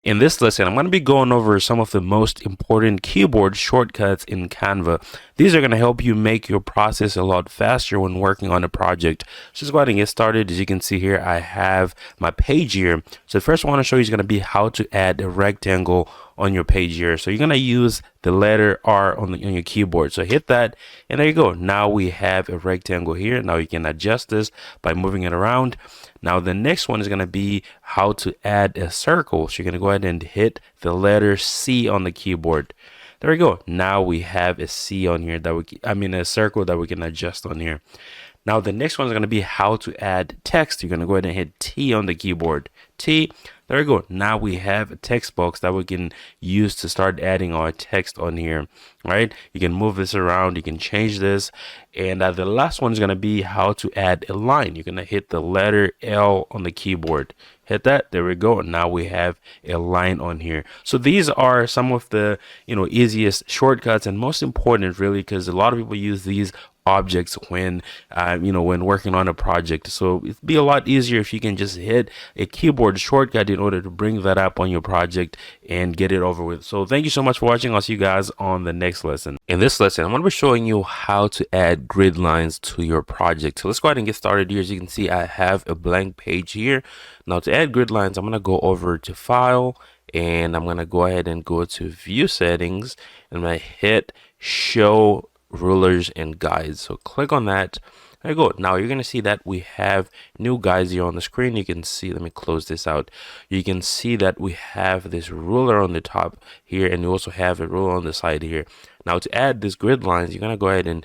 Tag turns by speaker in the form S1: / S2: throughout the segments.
S1: In this lesson, I'm going to be going over some of the most important keyboard shortcuts in Canva. These are going to help you make your process a lot faster when working on a project. So let's go ahead and get started. As you can see here, I have my page here. So the first one I want to show you is going to be how to add a rectangle on your page here. So you're going to use the letter R on your keyboard. So hit that, and there you go. Now we have a rectangle here. Now you can adjust this by moving it around. Now the next one is going to be how to add a circle. So you're going to go ahead and hit the letter C on the keyboard. There we go. Now we have a C on here a circle that we can adjust on here. Now the next one is going to be how to add text. You're going to go ahead and hit T on the keyboard. T. There we go. Now we have a text box that we can use to start adding our text on here, right? You can move this around. You can change this. And the last one is going to be how to add a line. You're going to hit the letter L on the keyboard. Hit that. There we go. Now we have a line on here. So these are some of the, easiest shortcuts and most important really, because a lot of people use these objects when when working on a project. So it'd be a lot easier if you can just hit a keyboard shortcut in order to bring that up on your project and get it over with. So thank you so much for watching. I'll see you guys on the next lesson. In this lesson, I'm going to be showing you how to add grid lines to your project. So let's go ahead and get started here. As you can see, I have a blank page here. Now to add grid lines, I'm going to go over to File, and I'm going to go ahead and go to View Settings, and I'm going to hit Show Rulers and Guides. So click on that. There you go. Now you're going to see that we have new guides here on the screen. You can see, let me close this out. You can see that we have this ruler on the top here, and you also have a ruler on the side here. Now to add this grid lines, you're going to go ahead and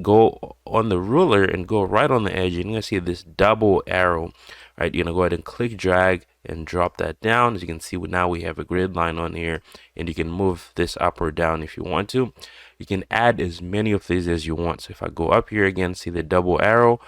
S1: go on the ruler and go right on the edge. You're going to see this double arrow, right? You're going to go ahead and click, drag, and drop that down. As you can see, now we have a grid line on here, and you can move this up or down if you want to. You can add as many of these as you want. So if I go up here again, see the double arrow,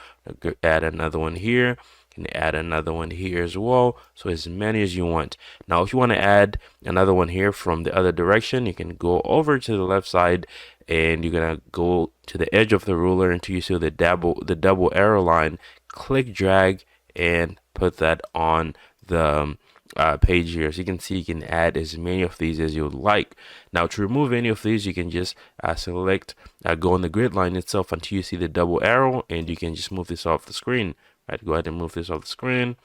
S1: add another one here, can add another one here as well. So as many as you want. Now, if you want to add another one here from the other direction, you can go over to the left side, and you're gonna go to the edge of the ruler until you see the double arrow line. Click, drag, and put that on the page here. So you can see you can add as many of these as you would like. Now to remove any of these, you can just select go on the grid line itself until you see the double arrow, and you can just move this off the screen. Right, go ahead and move this off the screen.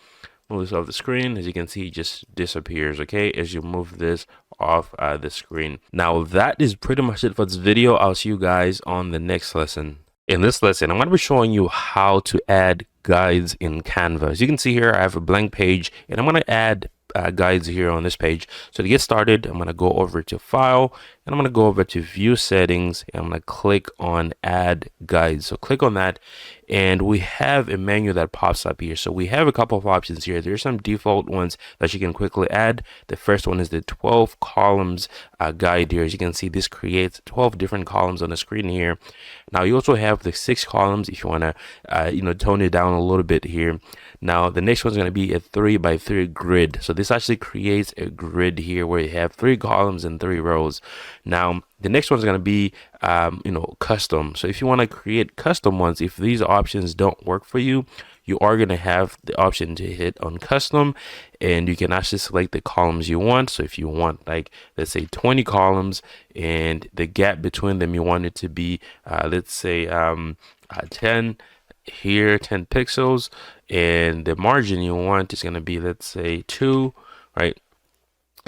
S1: Move this off the screen. As you can see, it just disappears, okay, as you move this off the screen. Now that is pretty much it for this video. I'll see you guys on the next lesson. In this lesson, I'm going to be showing you how to add guides in Canva. As you can see here, I have a blank page, and I'm going to add guides here on this page. So to get started, I'm going to go over to File, and I'm going to go over to View Settings, and I'm going to click on Add Guides. So click on that, and we have a menu that pops up here. So we have a couple of options here. There's some default ones that you can quickly add. The first one is the 12 columns guide here. As you can see, this creates 12 different columns on the screen here. Now you also have the 6 columns if you want to tone it down a little bit here. Now the next one's going to be a 3x3 grid. So this actually creates a grid here where you have 3 columns and 3 rows. Now the next one's going to be custom. So if you want to create custom ones, if these options don't work for you, you are going to have the option to hit on custom, and you can actually select the columns you want. So if you want, like, let's say 20 columns, and the gap between them you want it to be let's say 10 here, 10 pixels, and the margin you want is going to be, let's say 2, right?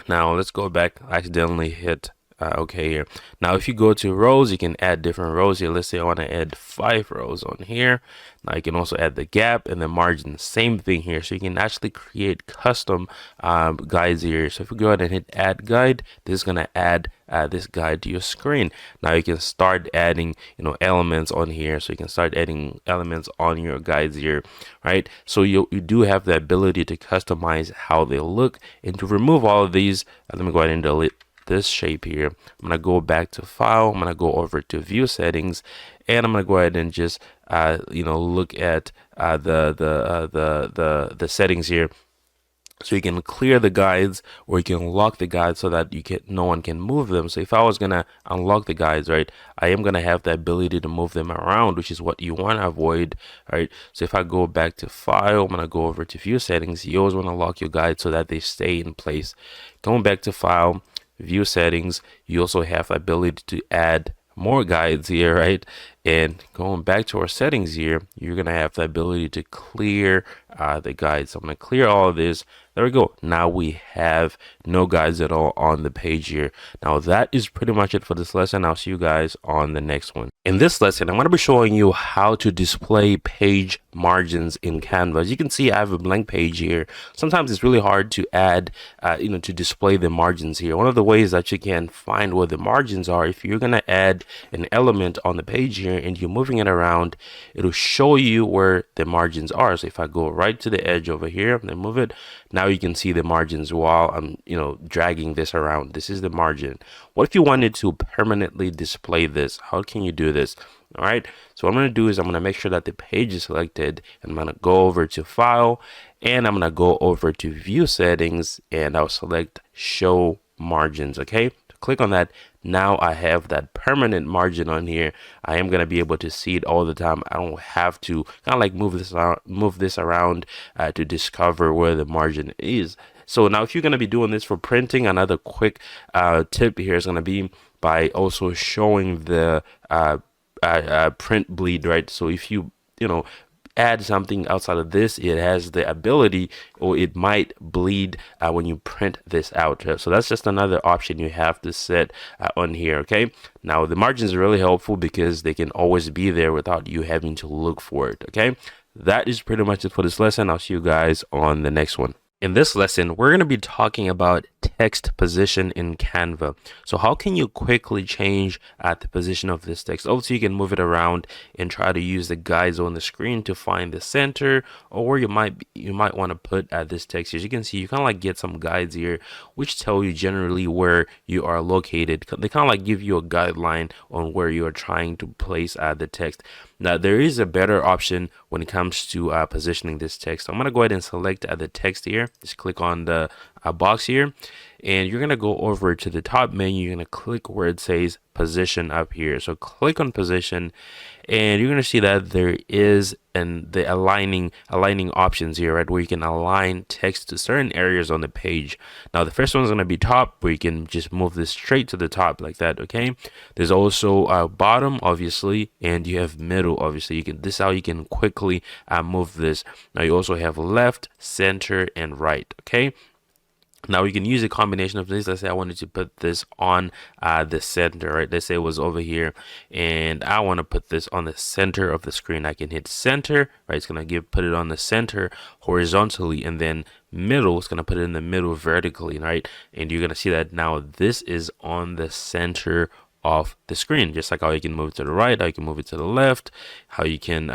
S1: Now let's go back. I accidentally hit okay here. Now if you go to rows, you can add different rows here. Let's say I want to add 5 rows on here. Now you can also add the gap and the margin, same thing here. So you can actually create custom guides here. So if you go ahead and hit add guide, this is going to add this guide to your screen. Now you can start adding elements on here. So you can start adding elements on your guides here, right? So you do have the ability to customize how they look. And to remove all of these, let me go ahead and delete this shape here. I'm gonna go back to File. I'm gonna go over to View Settings, and I'm gonna go ahead and just look at the settings here. So you can clear the guides or you can lock the guides so that no one can move them. So if I was gonna unlock the guides, right, I am gonna have the ability to move them around, which is what you want to avoid, right? So if I go back to file, I'm gonna go over to view settings. You always want to lock your guides so that they stay in place. Going back to file, view settings, you also have the ability to add more guides here, right? And going back to our settings here, you're gonna have the ability to clear the guides. So I'm gonna clear all of this. There we go. Now we have no guides at all on the page here. Now that is pretty much it for this lesson. I'll see you guys on the next one. In this lesson, I'm going to be showing you how to display page margins in Canva. As you can see, I have a blank page here. Sometimes it's really hard to add, to display the margins here. One of the ways that you can find where the margins are, if you're going to add an element on the page here and you're moving it around, it'll show you where the margins are. So if I go right to the edge over here and move it, now you can see the margins while I'm, dragging this around. This is the margin. What if you wanted to permanently display this? How can you do this? All right. So what I'm going to do is I'm going to make sure that the page is selected, and I'm going to go over to file, and I'm going to go over to view settings, and I'll select show margins. Okay. Click on that. Now I have that permanent margin on here. I am going to be able to see it all the time. I don't have to kind of like move this around to discover where the margin is. So now if you're going to be doing this for printing, another quick tip here is going to be by also showing the print bleed, right? So if you add something outside of this, it has the ability, or it might bleed when you print this out. So that's just another option you have to set on here. Okay, now the margins are really helpful because they can always be there without you having to look for it. Okay, that is pretty much it for this lesson. I'll see you guys on the next one. In this lesson, we're going to be talking about text position in Canva. So how can you quickly change the position of this text? Also, you can move it around and try to use the guides on the screen to find the center, or where you might want to put this text. As you can see, you kind of like get some guides here which tell you generally where you are located. They kind of like give you a guideline on where you are trying to place the text. Now there is a better option when it comes to positioning this text. So I'm going to go ahead and select the text here. Just click on the box here, and you're going to go over to the top menu. You're going to click where it says position up here. So click on position, and you're going to see that there is the aligning options here, right, where you can align text to certain areas on the page. Now the first one is going to be top, where you can just move this straight to the top like that. Okay, there's also bottom, obviously, and you have middle. Obviously, this is how you can quickly move this. Now you also have left, center, and right. Okay, now you can use a combination of this. Let's say I wanted to put this on the center, right? Let's say it was over here, and I want to put this on the center of the screen. I can hit center, right? It's gonna put it on the center horizontally, and then middle, it's gonna put it in the middle vertically, right? And you're gonna see that now this is on the center of the screen, just like how you can move it to the right, how you can move it to the left, how you can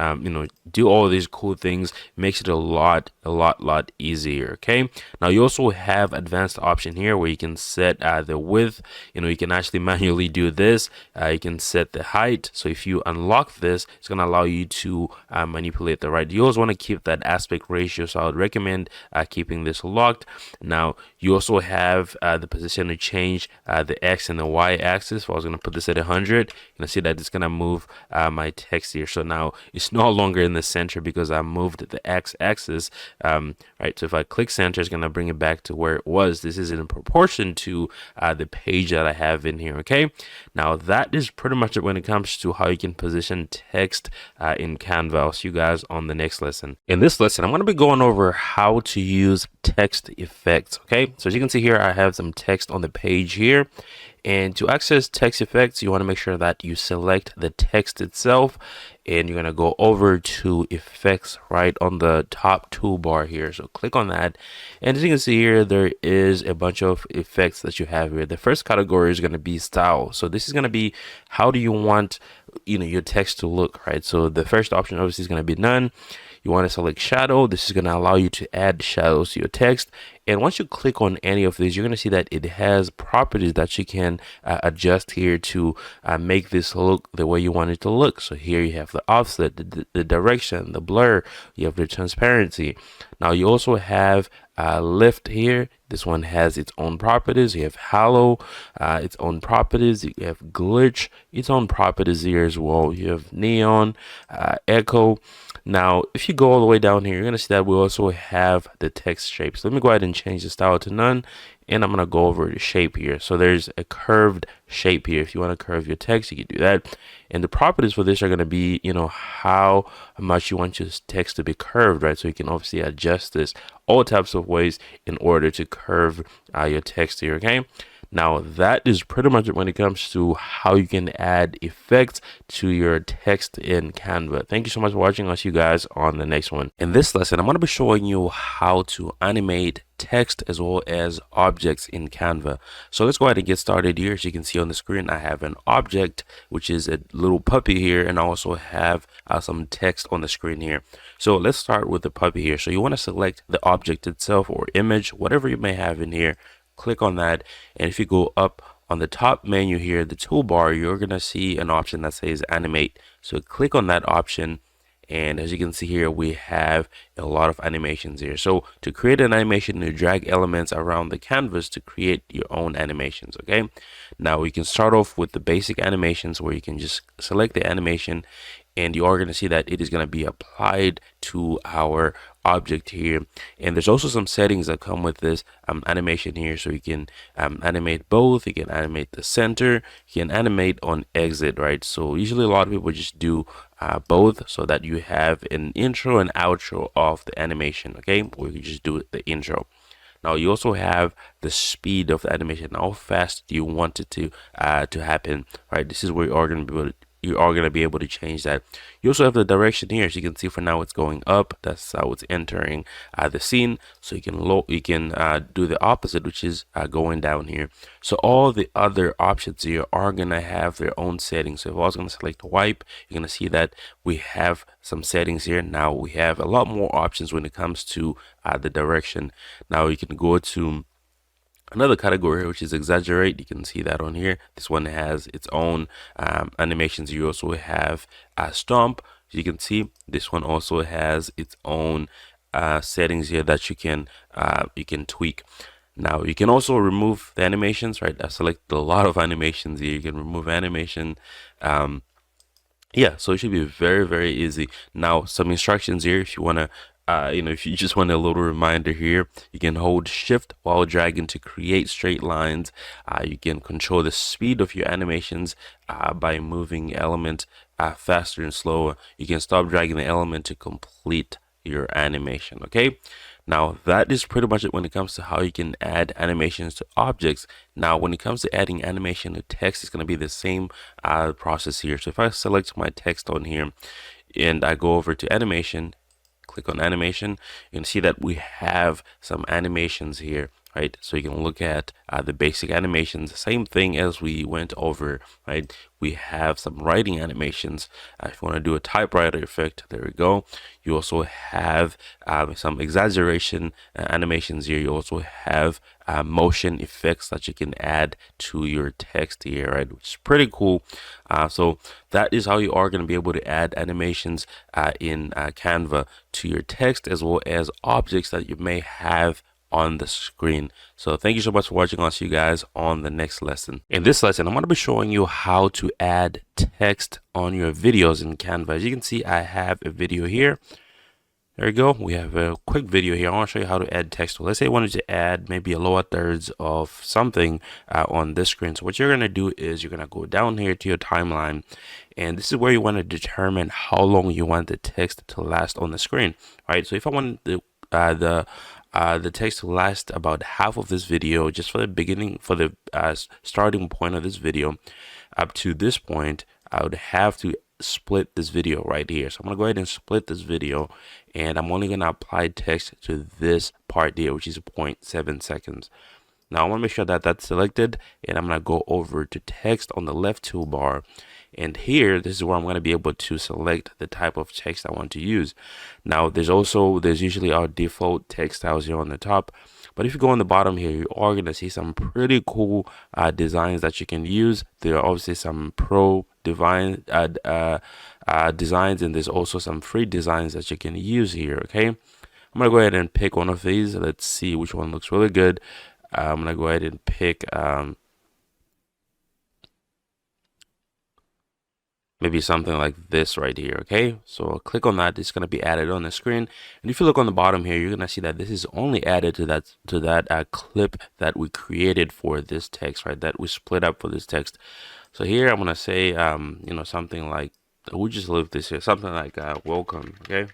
S1: do all these cool things. Makes it a lot easier. Okay, now you also have advanced option here where you can set the width. You can actually manually do this. You can set the height. So if you unlock this, it's going to allow you to manipulate the right. You always want to keep that aspect ratio, so I would recommend keeping this locked. Now you also have the position to change the X and the Y axis. So I was going to put this at 100. You can see that it's going to move my text here. So now it's no longer in the center because I moved the X axis. Right. So if I click center, it's going to bring it back to where it was. This is in proportion to the page that I have in here. Okay. Now that is pretty much it when it comes to how you can position text in Canva. I'll see you guys on the next lesson. In this lesson, I'm going to be going over how to use text effects. Okay. So as you can see here, I have some text on the page here. And to access text effects, you want to make sure that you select the text itself, and you're going to go over to effects right on the top toolbar here. So click on that. And as you can see here, there is a bunch of effects that you have here. The first category is going to be style. So this is going to be how do you want your text to look, right? So the first option obviously is going to be none. You want to select shadow. This is going to allow you to add shadows to your text. And once you click on any of these, you're going to see that it has properties that you can adjust here to make this look the way you want it to look. So here you have the offset, the direction, the blur, you have the transparency. Now you also have lift here. This one has its own properties. You have halo, its own properties. You have glitch, its own properties here as well. You have neon, echo. Now, if you go all the way down here, you're going to see that we also have the text shapes. Let me go ahead and change the style to none. And I'm going to go over the shape here. So there's a curved shape here. If you want to curve your text, you can do that. And the properties for this are going to be, how much you want your text to be curved, right? So you can obviously adjust this all types of ways in order to curve your text here, okay? Now, that is pretty much it when it comes to how you can add effects to your text in Canva. Thank you so much for watching. I'll see you guys on the next one. In this lesson, I'm going to be showing you how to animate text as well as objects in Canva. So let's go ahead and get started here. As you can see on the screen, I have an object, which is a little puppy here, and I also have some text on the screen here. So let's start with the puppy here. So you want to select the object itself or image, whatever you may have in here. Click on that, and if you go up on the top menu here, the toolbar, you're gonna see an option that says animate. So click on that option, and as you can see here, we have a lot of animations here. So to create an animation, you drag elements around the canvas to create your own animations. Okay, now we can start off with the basic animations where you can just select the animation, and you are going to see that it is going to be applied to our object here. And there's also some settings that come with this animation here. So you can animate both, you can animate the center, you can animate on exit, right? So usually a lot of people just do both, so that you have an intro and outro of the animation, okay? Or you can just do the intro. Now you also have the speed of the animation. How fast do you want it to happen, right? This is where you are going to be able to change that. You also have the direction here. As you can see, for now it's going up. That's how it's entering the scene. So you can do the opposite, which is going down here. So all the other options here are gonna have their own settings. So if I was gonna select wipe, you're gonna see that we have some settings here. Now we have a lot more options when it comes to the direction. Now you can go to another category, which is exaggerate. You can see that on here. This one has its own animations. You also have stomp. You can see this one also has its own settings here that you can tweak. Now you can also remove the animations, right? I selected a lot of animations here. You can remove animation. Yeah, so it should be very, very easy. Now some instructions here if you want to if you just want a little reminder here, you can hold shift while dragging to create straight lines. You can control the speed of your animations by moving element faster and slower. You can stop dragging the element to complete your animation. Okay, now that is pretty much it when it comes to how you can add animations to objects. Now when it comes to adding animation to text, it's going to be the same process here. So if I select my text on here and I go over to animation, click on animation, you can see that we have some animations here, right? So you can look at the basic animations, same thing as we went over, right? We have some writing animations. If you want to do a typewriter effect, there we go. You also have some exaggeration animations here. You also have motion effects that you can add to your text here, right? Which is pretty cool. So that is how you are going to be able to add animations in Canva to your text as well as objects that you may have on the screen. So thank you so much for watching. I'll see you guys on the next lesson. In this lesson, I'm going to be showing you how to add text on your videos in Canva. As you can see, I have a video here. There we go. We have a quick video here. I want to show you how to add text. So let's say I wanted to add maybe a lower thirds of something on this screen. So what you're going to do is you're going to go down here to your timeline, and this is where you want to determine how long you want the text to last on the screen, right? So if I want the text will last about half of this video, just for the beginning, for the starting point of this video up to this point, I would have to split this video right here. So I'm gonna go ahead and split this video, and I'm only gonna apply text to this part here, which is 0.7 seconds. Now I want to make sure that that's selected, and I'm gonna go over to text on the left toolbar, and here this is where I'm going to be able to select the type of text I want to use. Now there's usually our default text styles here on the top. But if you go on the bottom here, you are going to see some pretty cool designs that you can use. There are obviously some pro designs, and there's also some free designs that you can use here. Okay, I'm gonna go ahead and pick one of these. Let's see which one looks really good. I'm gonna go ahead and pick maybe something like this right here. Okay, so I'll click on that. It's going to be added on the screen, and if you look on the bottom here, you're going to see that this is only added to that clip that we created for this text, right, that we split up for this text. So here I'm going to say you know, something like, we just leave this here, something like welcome. Okay,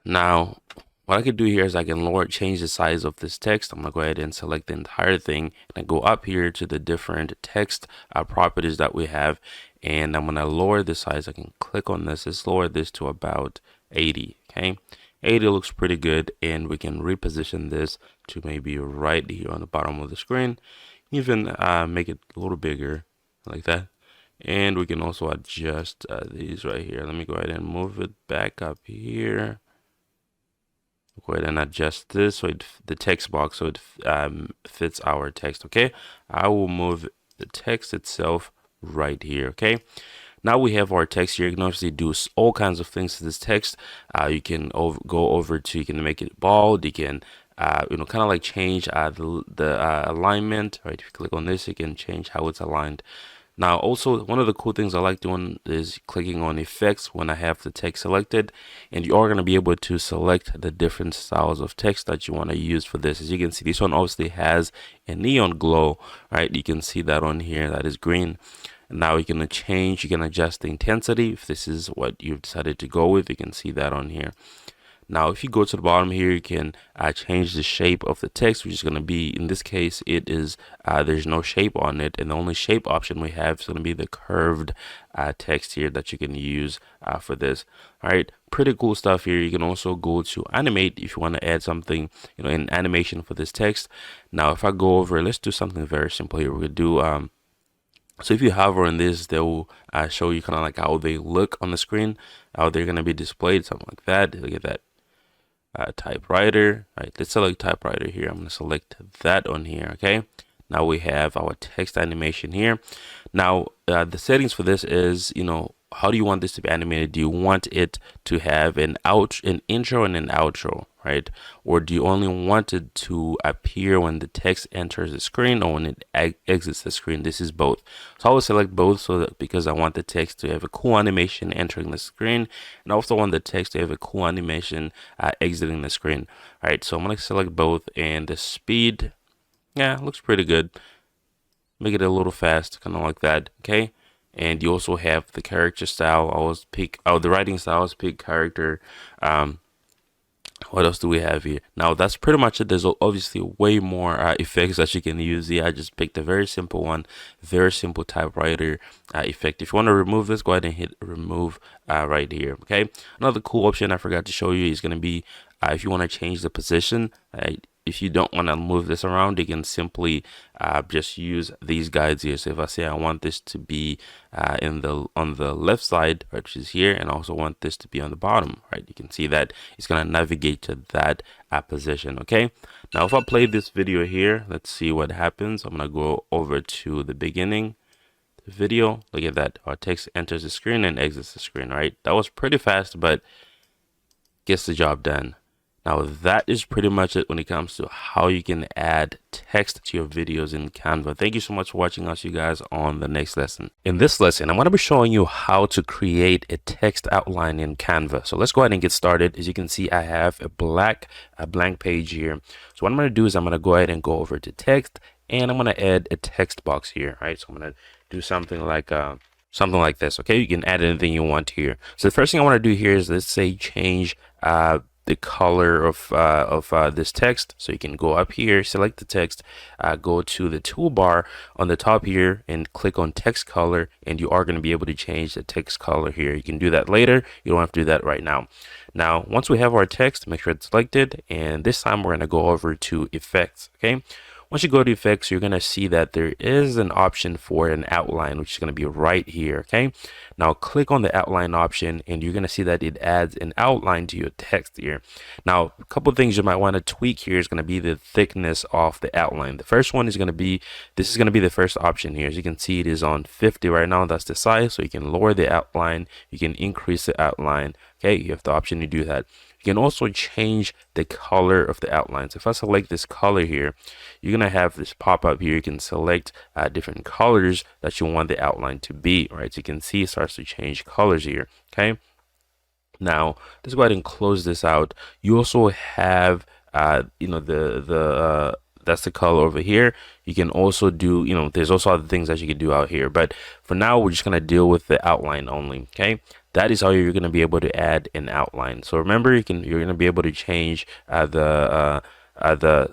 S1: now what I could do here is I can change the size of this text. I'm gonna go ahead and select the entire thing and go up here to the different text properties that we have, and I'm gonna lower the size. I can click on this. Let's lower this to about 80. Okay, 80 looks pretty good, and we can reposition this to maybe right here on the bottom of the screen. Even make it a little bigger like that, and we can also adjust these right here. Let me go ahead and move it back up here. Go ahead and adjust this so the text box so it fits our text. Okay, I will move the text itself right here. Okay, now we have our text here. You can obviously do all kinds of things to this text. You can go over to, you can make it bold. You can you know, kind of like change the alignment. Right, if you click on this, you can change how it's aligned. Now, also, one of the cool things I like doing is clicking on effects when I have the text selected, and you are going to be able to select the different styles of text that you want to use for this. As you can see, this one obviously has a neon glow, right? You can see that on here, that is green. And now you can change, you can adjust the intensity. If this is what you've decided to go with, you can see that on here. Now, if you go to the bottom here, you can change the shape of the text, which is going to be, in this case, it is, there's no shape on it. And the only shape option we have is going to be the curved text here that you can use for this. All right, pretty cool stuff here. You can also go to animate if you want to add something, you know, in animation for this text. Now, if I go over, let's do something very simple here. We're going to do, so if you hover on this, they will show you kind of like how they look on the screen, how they're going to be displayed, something like that. Look at that. Typewriter. Right, let's select typewriter here. I'm going to select that on here. Okay, now we have our text animation here. Now the settings for this is, you know, how do you want this to be animated? Do you want it to have an intro and an outro, right? Or do you only want it to appear when the text enters the screen or when it exits the screen? This is both. So I will select both, so that because I want the text to have a cool animation entering the screen, and I also want the text to have a cool animation exiting the screen. All right, so I'm going to select both, and the speed, yeah, looks pretty good. Make it a little fast, kind of like that. Okay. And you also have the character style. I always pick, the writing style. I always pick character. What else do we have here? Now that's pretty much it. There's obviously way more effects that you can use here. I just picked a very simple one, very simple typewriter effect. If you want to remove this, go ahead and hit remove right here. Okay. Another cool option I forgot to show you is going to be if you want to change the position. If you don't want to move this around, you can simply just use these guides here. So if I say I want this to be on the left side, which is here, and I also want this to be on the bottom, right? You can see that it's going to navigate to that position. Okay. Now, if I play this video here, let's see what happens. I'm going to go over to the beginning of the video. Look at that. Our text enters the screen and exits the screen, right? That was pretty fast, but gets the job done. Now that is pretty much it when it comes to how you can add text to your videos in Canva. Thank you so much for watching. I'll see you guys on the next lesson. In this lesson, I'm going to be showing you how to create a text outline in Canva. So let's go ahead and get started. As you can see, I have a blank page here. So what I'm going to do is I'm going to go ahead and go over to text, and I'm going to add a text box here. Right. So I'm going to do something like this. Okay. You can add anything you want here. So the first thing I want to do here is, let's say, change the color of this text. So you can go up here, select the text, go to the toolbar on the top here and click on text color, and you are going to be able to change the text color here. You can do that later. You don't have to do that right now. Now, once we have our text, make sure it's selected, and this time we're going to go over to effects. Okay. Once you go to effects, you're going to see that there is an option for an outline, which is going to be right here. Okay, now click on the outline option and you're going to see that it adds an outline to your text here. Now, a couple of things you might want to tweak here is going to be the thickness of the outline. The first one is going to be, this is going to be the first option here. As you can see, it is on 50 right now. That's the size. So you can lower the outline, you can increase the outline. Okay, you have the option to do that. You can also change the color of the outlines. If I select this color here, you're gonna have this pop up here. You can select different colors that you want the outline to be, right? So you can see it starts to change colors here. Okay, now let's go ahead and close this out. You also have you know, that's the color over here. You can also do, you know, there's also other things that you can do out here, but for now we're just going to deal with the outline only. Okay, that is how you're going to be able to add an outline. So remember, you're going to be able to change the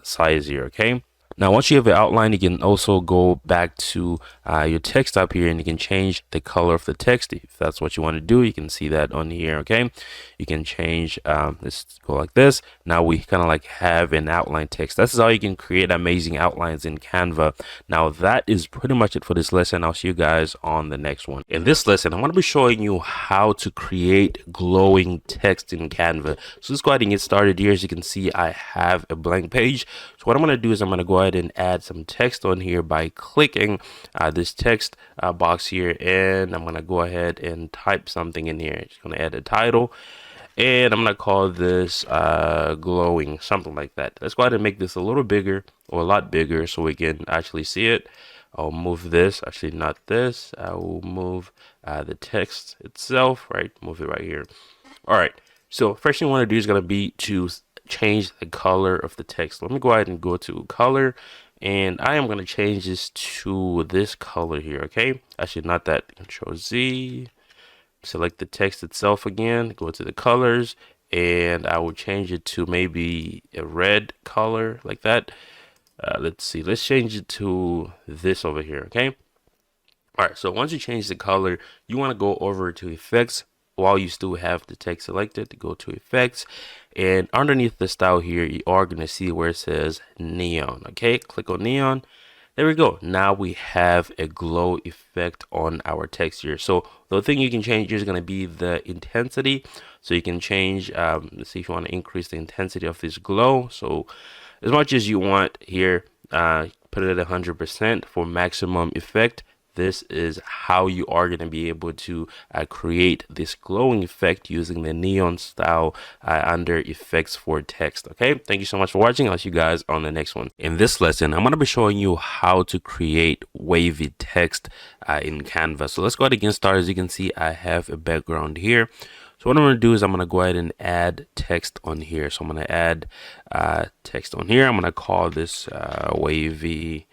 S1: size here. Okay, now once you have an outline, you can also go back to your text up here and you can change the color of the text. If that's what you want to do, you can see that on here. Okay, you can change, let's go like this. Now we kind of like have an outline text. This is how you can create amazing outlines in Canva. Now that is pretty much it for this lesson. I'll see you guys on the next one. In this lesson, I'm going to be showing you how to create glowing text in Canva. So let's go ahead and get started here. As you can see, I have a blank page. So what I'm going to do is I'm going to go ahead and add some text on here by clicking this text box here, and I'm going to go ahead and type something in here. Just going to add a title, and I'm going to call this glowing, something like that. Let's go ahead and make this a little bigger, or a lot bigger, so we can actually see it. I'll move this, actually not this. I will move the text itself, right? Move it right here. All right, so first thing you want to do is going to be to change the color of the text. Let me go ahead and go to color, and I am going to change this to this color here. Okay, actually not that. Control Z, select the text itself again, go to the colors, and I will change it to maybe a red color like that. Let's see, let's change it to this over here. Okay, all right, so once you change the color, you want to go over to effects while you still have the text selected. Go to effects, and underneath the style here, you are going to see where it says neon. Okay, click on neon. There we go. Now we have a glow effect on our text here. So the thing you can change here is going to be the intensity. So you can change, let's see if you want to increase the intensity of this glow. So as much as you want here, put it at 100% for maximum effect. This is how you are going to be able to create this glowing effect using the neon style under effects for text. Okay, thank you so much for watching. I'll see you guys on the next one. In this lesson, I'm going to be showing you how to create wavy text in Canva. So let's go ahead and get started. As you can see, I have a background here. So what I'm going to do is I'm going to go ahead and add text on here. So I'm going to add text on here. I'm going to call this wavy.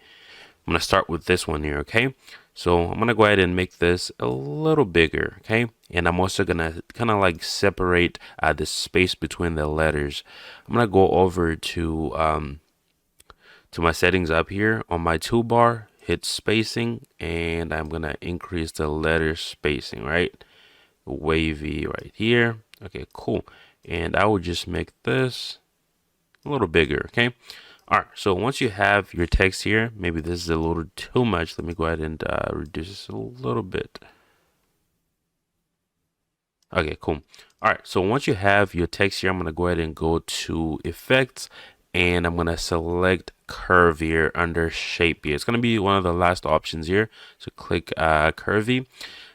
S1: I'm going to start with this one here. Okay, so I'm going to go ahead and make this a little bigger. Okay, and I'm also going to kind of like separate the space between the letters. I'm going to go over to my settings up here on my toolbar, hit spacing, and I'm going to increase the letter spacing, right? Wavy right here. Okay, cool. And I will just make this a little bigger. Okay, all right, so once you have your text here, maybe this is a little too much. Let me go ahead and reduce this a little bit. Okay, cool. All right, so once you have your text here, I'm going to go ahead and go to effects, and I'm going to select curve here under shape here. It's going to be one of the last options here. So click curvy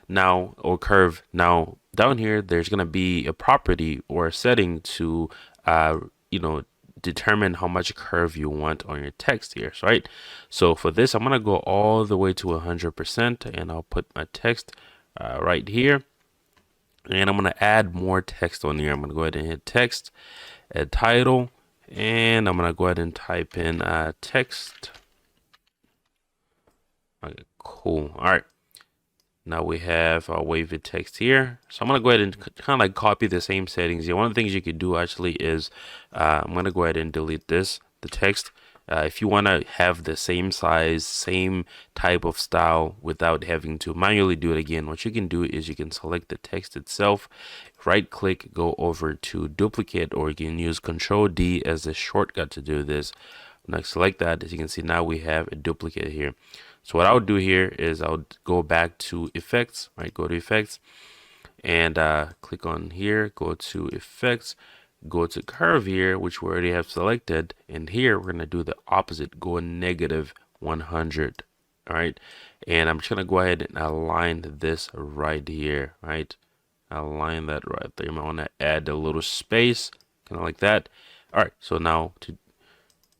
S1: now, or curve. Now down here, there's going to be a property or a setting to, you know, determine how much curve you want on your text here, right? So for this, I'm going to go all the way to 100%, and I'll put my text right here. And I'm going to add more text on here. I'm going to go ahead and hit text, add title, and I'm going to go ahead and type in text. Okay, cool. All right. Now we have our wavy text here. So I'm going to go ahead and kind of like copy the same settings here. One of the things you could do actually is I'm going to go ahead and delete this, the text. If you want to have the same size, same type of style without having to manually do it again, what you can do is you can select the text itself, right click, go over to duplicate, or you can use Control D as a shortcut to do this. When I select that, as you can see, now we have a duplicate here. So what I would do here is I would go back to effects, right? Go to effects and click on here, go to effects, go to curve here, which we already have selected. And here we're going to do the opposite, go negative 100. All right. And I'm just going to go ahead and align this right here, right? Align that right there. You might want to add a little space, kind of like that. All right. So now to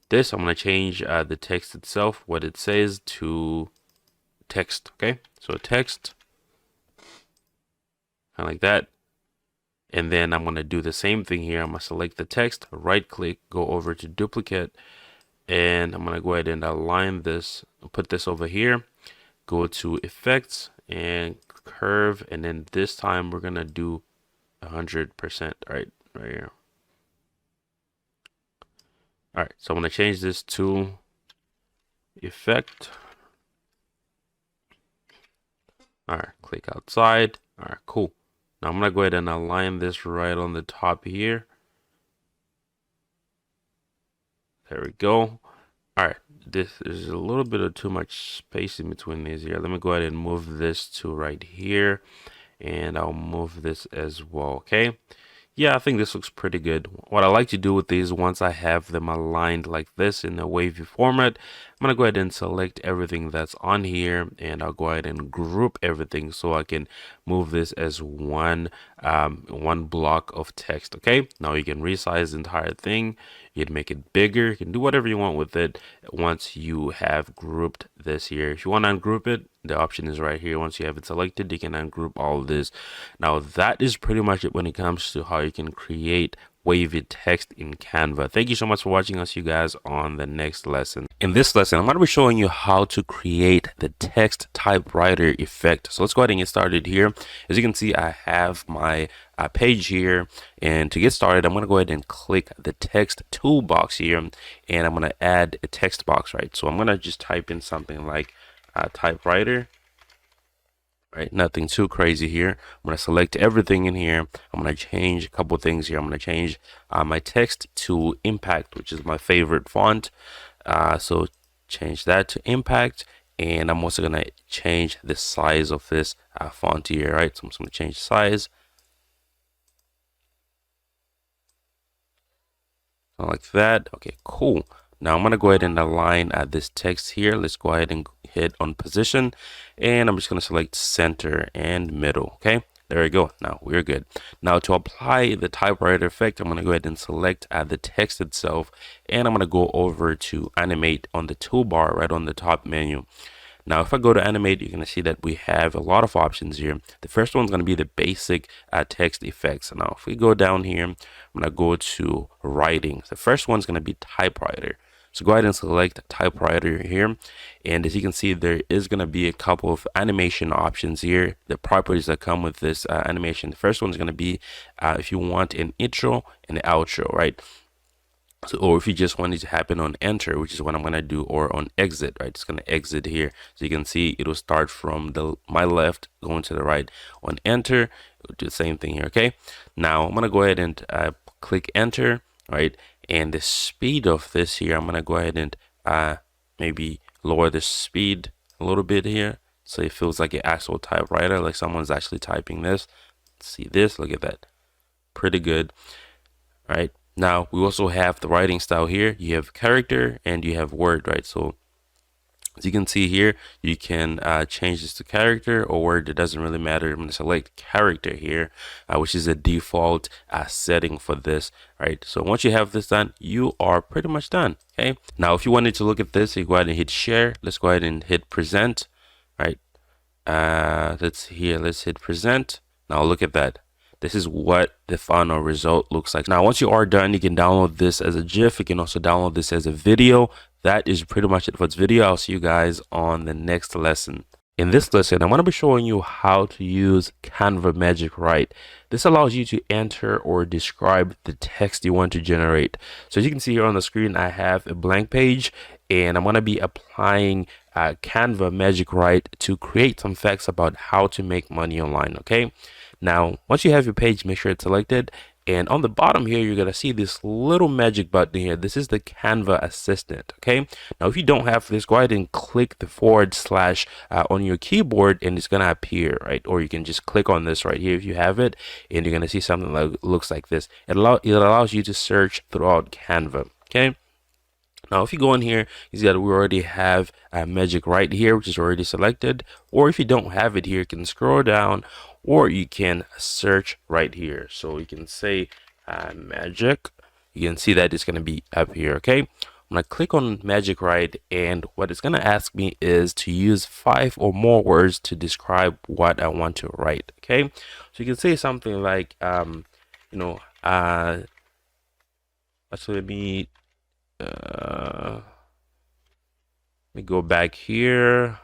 S1: this, I'm going to change the text itself, what it says, to text. Okay, so text, kind of like that. And then I'm going to do the same thing here. I'm going to select the text, right click, go over to duplicate, and I'm going to go ahead and align this, put this over here, go to effects and curve, and then this time we're going to do 100%, right here. All right, so I'm going to change this to effect. All right, click outside. All right, cool. Now I'm going to go ahead and align this right on the top here. There we go. All right, this is a little bit of too much space in between these here. Let me go ahead and move this to right here, and I'll move this as well. Okay. Yeah, I think this looks pretty good. What I like to do with these, once I have them aligned like this in a wavy format, I'm going to go ahead and select everything that's on here, and I'll go ahead and group everything so I can move this as one block of text. Okay, now you can resize the entire thing. You can make it bigger. You can do whatever you want with it once you have grouped this here. If you want to ungroup it, the option is right here. Once you have it selected, you can ungroup all of this. Now that is pretty much it when it comes to how you can create wavy text in Canva. Thank you so much for watching. I'll see you guys on the next lesson. In this lesson, I'm going to be showing you how to create the text typewriter effect. So let's go ahead and get started here. As you can see, I have my page here, and to get started, I'm going to go ahead and click the text toolbox here, and I'm going to add a text box, right? So I'm going to just type in something like typewriter. Right, nothing too crazy here. I'm going to select everything in here. I'm going to change a couple things here. I'm going to change my text to impact, which is my favorite font. So change that to impact. And I'm also going to change the size of this font here, right? So I'm just going to change the size. Like that. Okay, cool. Now I'm going to go ahead and align this text here. Let's go ahead and hit on position, and I'm just going to select center and middle. Okay, there we go. Now we're good. Now to apply the typewriter effect, I'm going to go ahead and select the text itself, and I'm going to go over to animate on the toolbar right on the top menu. Now, if I go to animate, you're going to see that we have a lot of options here. The first one's going to be the basic text effects. Now, if we go down here, I'm going to go to writing. The first one's going to be typewriter. So go ahead and select typewriter here. And as you can see, there is going to be a couple of animation options here. The properties that come with this animation. The first one's going to be if you want an intro and an outro, right? So, or if you just want it to happen on enter, which is what I'm going to do, or on exit, right? It's going to exit here. So you can see it'll start from my left going to the right. On enter, it'll do the same thing here. Okay. Now I'm going to go ahead and click enter, right? And the speed of this here, I'm going to go ahead and maybe lower the speed a little bit here. So it feels like an actual typewriter, like someone's actually typing this. See this, look at that. Pretty good. All right. Now we also have the writing style here. You have character and you have word, right? So as you can see here, you can change this to character or word. It doesn't really matter. I'm going to select character here, which is a default setting for this, right? So once you have this done, you are pretty much done. Okay. Now, if you wanted to look at this, you go ahead and hit share. Let's go ahead and hit present, right? Let's hit present. Now look at that. This is what the final result looks like. Now, once you are done, you can download this as a GIF. You can also download this as a video. That is pretty much it for this video. I'll see you guys on the next lesson. In this lesson, I'm going to be showing you how to use Canva Magic Write. This allows you to enter or describe the text you want to generate. So as you can see here on the screen, I have a blank page, and I'm going to be applying Canva Magic Write to create some facts about how to make money online. Okay. Now, once you have your page, make sure it's selected, And on the bottom here, you're going to see this little magic button here. This is the Canva assistant. Okay. Now, if you don't have this, go ahead and click the / on your keyboard and it's going to appear, right? Or you can just click on this right here if you have it, and you're going to see something that looks like this. It allows you to search throughout Canva. Okay. Now, if you go in here, you see that we already have Magic right here, which is already selected. Or if you don't have it here, you can scroll down, or you can search right here. So you can say Magic. You can see that it's going to be up here. Okay. I'm going to click on Magic right, and what it's going to ask me is to use 5 or more words to describe what I want to write. Okay. So you can say something like, actually, let me go back here.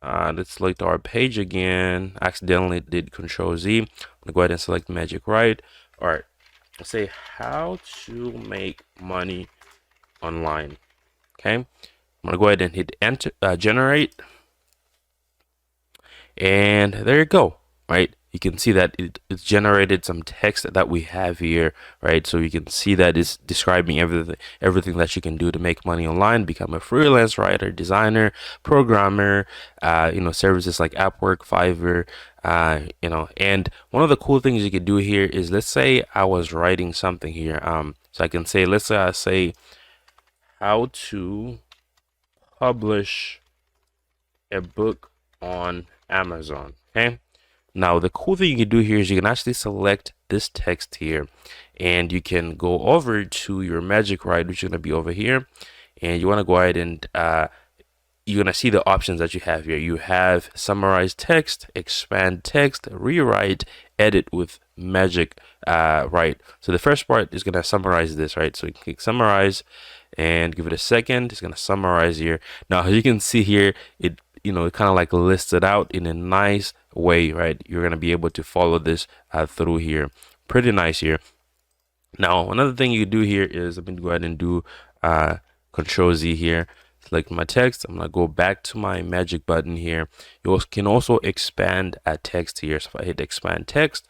S1: Let's select our page again. Accidentally did Control Z. I'm gonna go ahead and select Magic right. All right, let's say how to make money online. Okay, I'm gonna go ahead and hit enter, generate, and there you go. Right, you can see that it's generated some text that we have here, right? So you can see that it's describing everything that you can do to make money online, become a freelance writer, designer, programmer, services like Upwork, Fiverr, and one of the cool things you could do here is, let's say I was writing something here, so I can say, let's say I say how to publish a book on Amazon. Okay. Now, the cool thing you can do here is you can actually select this text here, and you can go over to your Magic Write, which is going to be over here, and you want to go ahead and you're going to see the options that you have here. You have summarize text, expand text, rewrite, edit with Magic Write. So the first part is going to summarize this, right? So you click summarize and give it a second. It's going to summarize here. Now, as you can see here, it kind of like lists it out in a nice way, right? You're going to be able to follow this through here. Pretty nice here. Now, another thing you do here is, let me go ahead and do Control Z here. Select my text. I'm going to go back to my magic button here. You can also expand a text here. So if I hit expand text,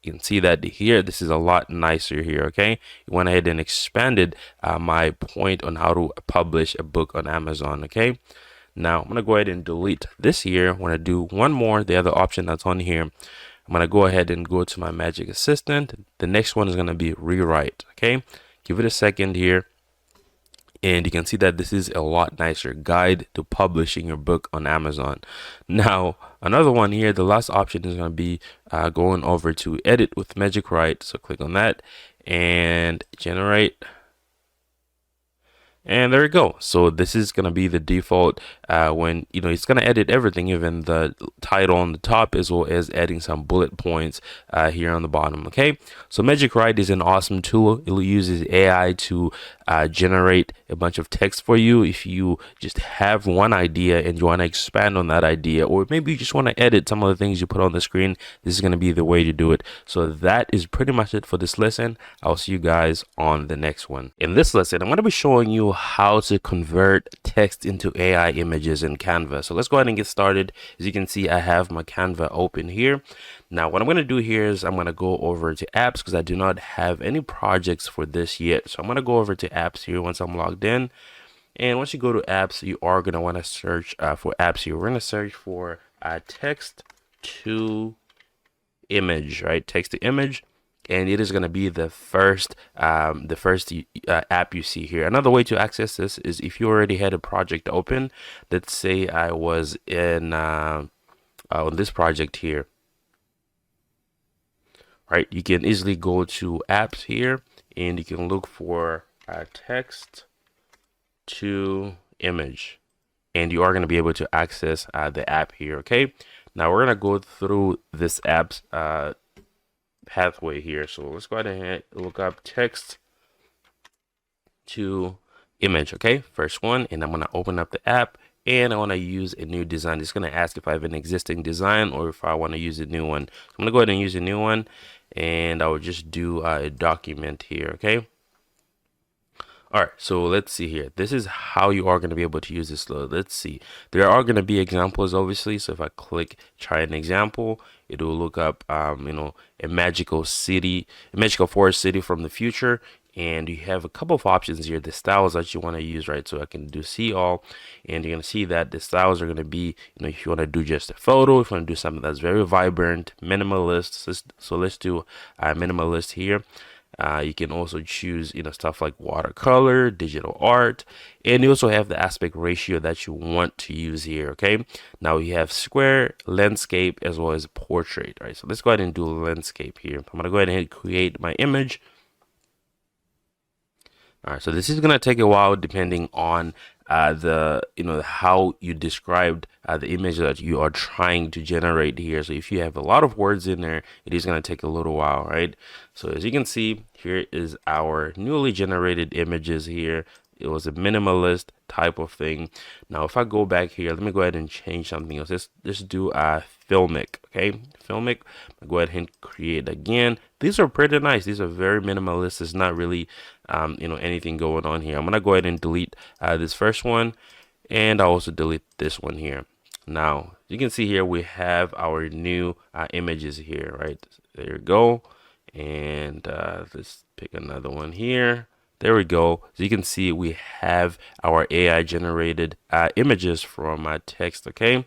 S1: you can see that here, this is a lot nicer here. Okay. You went ahead and expanded my point on how to publish a book on Amazon. Okay. Now I'm going to go ahead and delete this here. I want to do one more, the other option that's on here. I'm going to go ahead and go to my Magic Assistant. The next one is going to be rewrite. Okay. Give it a second here. And you can see that this is a lot nicer. Guide to publishing your book on Amazon. Now, another one here, the last option is going to be going over to edit with Magic Write. So click on that and generate. And there you go. So this is going to be the default when, it's going to edit everything, even the title on the top, as well as adding some bullet points here on the bottom. Okay. So Magic Write is an awesome tool. It uses AI to generate a bunch of text for you. If you just have one idea and you want to expand on that idea, or maybe you just want to edit some of the things you put on the screen, this is going to be the way to do it. So that is pretty much it for this lesson. I'll see you guys on the next one. In this lesson, I'm going to be showing you how to convert text into AI images in Canva. So let's go ahead and get started. As you can see, I have my Canva open here. Now, what I'm going to do here is I'm going to go over to apps, because I do not have any projects for this yet. So I'm going to go over to apps here once I'm logged in. And once you go to apps, you are going to want to search for apps here. We're going to search for text to image, right? Text to image. And it is going to be the first app you see here. Another way to access this is if you already had a project open. Let's say I was in on this project here, right? You can easily go to apps here, and you can look for text to image, and you are going to be able to access the app here. Okay. Now we're going to go through this app's pathway here. So let's go ahead and look up text to image. Okay, first one, and I'm going to open up the app, and I want to use a new design. It's going to ask if I have an existing design or if I want to use a new one. So I'm going to go ahead and use a new one, and I will just do a document here. Okay. All right, so let's see here. This is how you are going to be able to use this load. Let's see. There are going to be examples, obviously. So if I click try an example, it will look up, a magical city, a magical forest city from the future. And you have a couple of options here, the styles that you want to use, right? So I can do see all, and you're going to see that the styles are going to be, if you want to do just a photo, if you want to do something that's very vibrant, minimalist. So let's do minimalist here. You can also choose, stuff like watercolor, digital art, and you also have the aspect ratio that you want to use here. Okay. Now you have square, landscape, as well as portrait. Right. So let's go ahead and do landscape here. I'm going to go ahead and create my image. All right, so this is gonna take a while depending on how you described the image that you are trying to generate here. So if you have a lot of words in there, it is gonna take a little while, right? So as you can see, here is our newly generated images here. It was a minimalist type of thing. Now, if I go back here, let me go ahead and change something else. Let's do filmic, okay? Filmic. Go ahead and create again. These are pretty nice. These are very minimalist. There's not really, anything going on here. I'm gonna go ahead and delete this first one, and I'll also delete this one here. Now, you can see here we have our new images here, right? There you go. And let's pick another one here. There we go. So you can see we have our AI generated images from my text. Okay.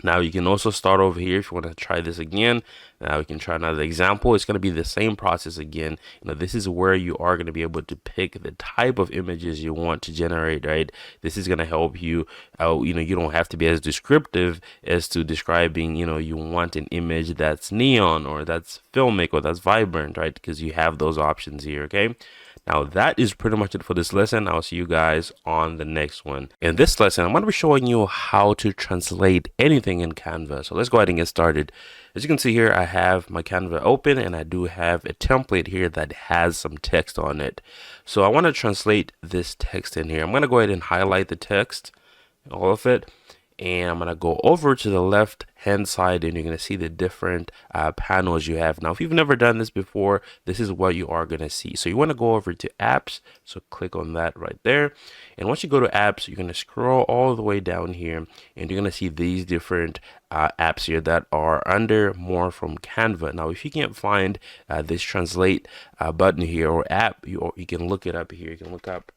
S1: Now you can also start over here if you want to try this again. Now we can try another example. It's going to be the same process again. This is where you are going to be able to pick the type of images you want to generate, right? This is going to help you out. You don't have to be as descriptive as to describing, you want an image that's neon or that's filmic or that's vibrant, right? Because you have those options here, okay? Now that is pretty much it for this lesson. I'll see you guys on the next one. In this lesson, I'm going to be showing you how to translate anything in Canva. So let's go ahead and get started. As you can see here, I have my Canva open and I do have a template here that has some text on it. So I want to translate this text in here. I'm going to go ahead and highlight the text, all of it. And I'm going to go over to the left hand side and you're going to see the different panels you have. Now, if you've never done this before, this is what you are going to see. So you want to go over to apps. So click on that right there. And once you go to apps, you're going to scroll all the way down here and you're going to see these different apps here that are under more from Canva. Now, if you can't find this translate button here or app, you can look it up here. You can look up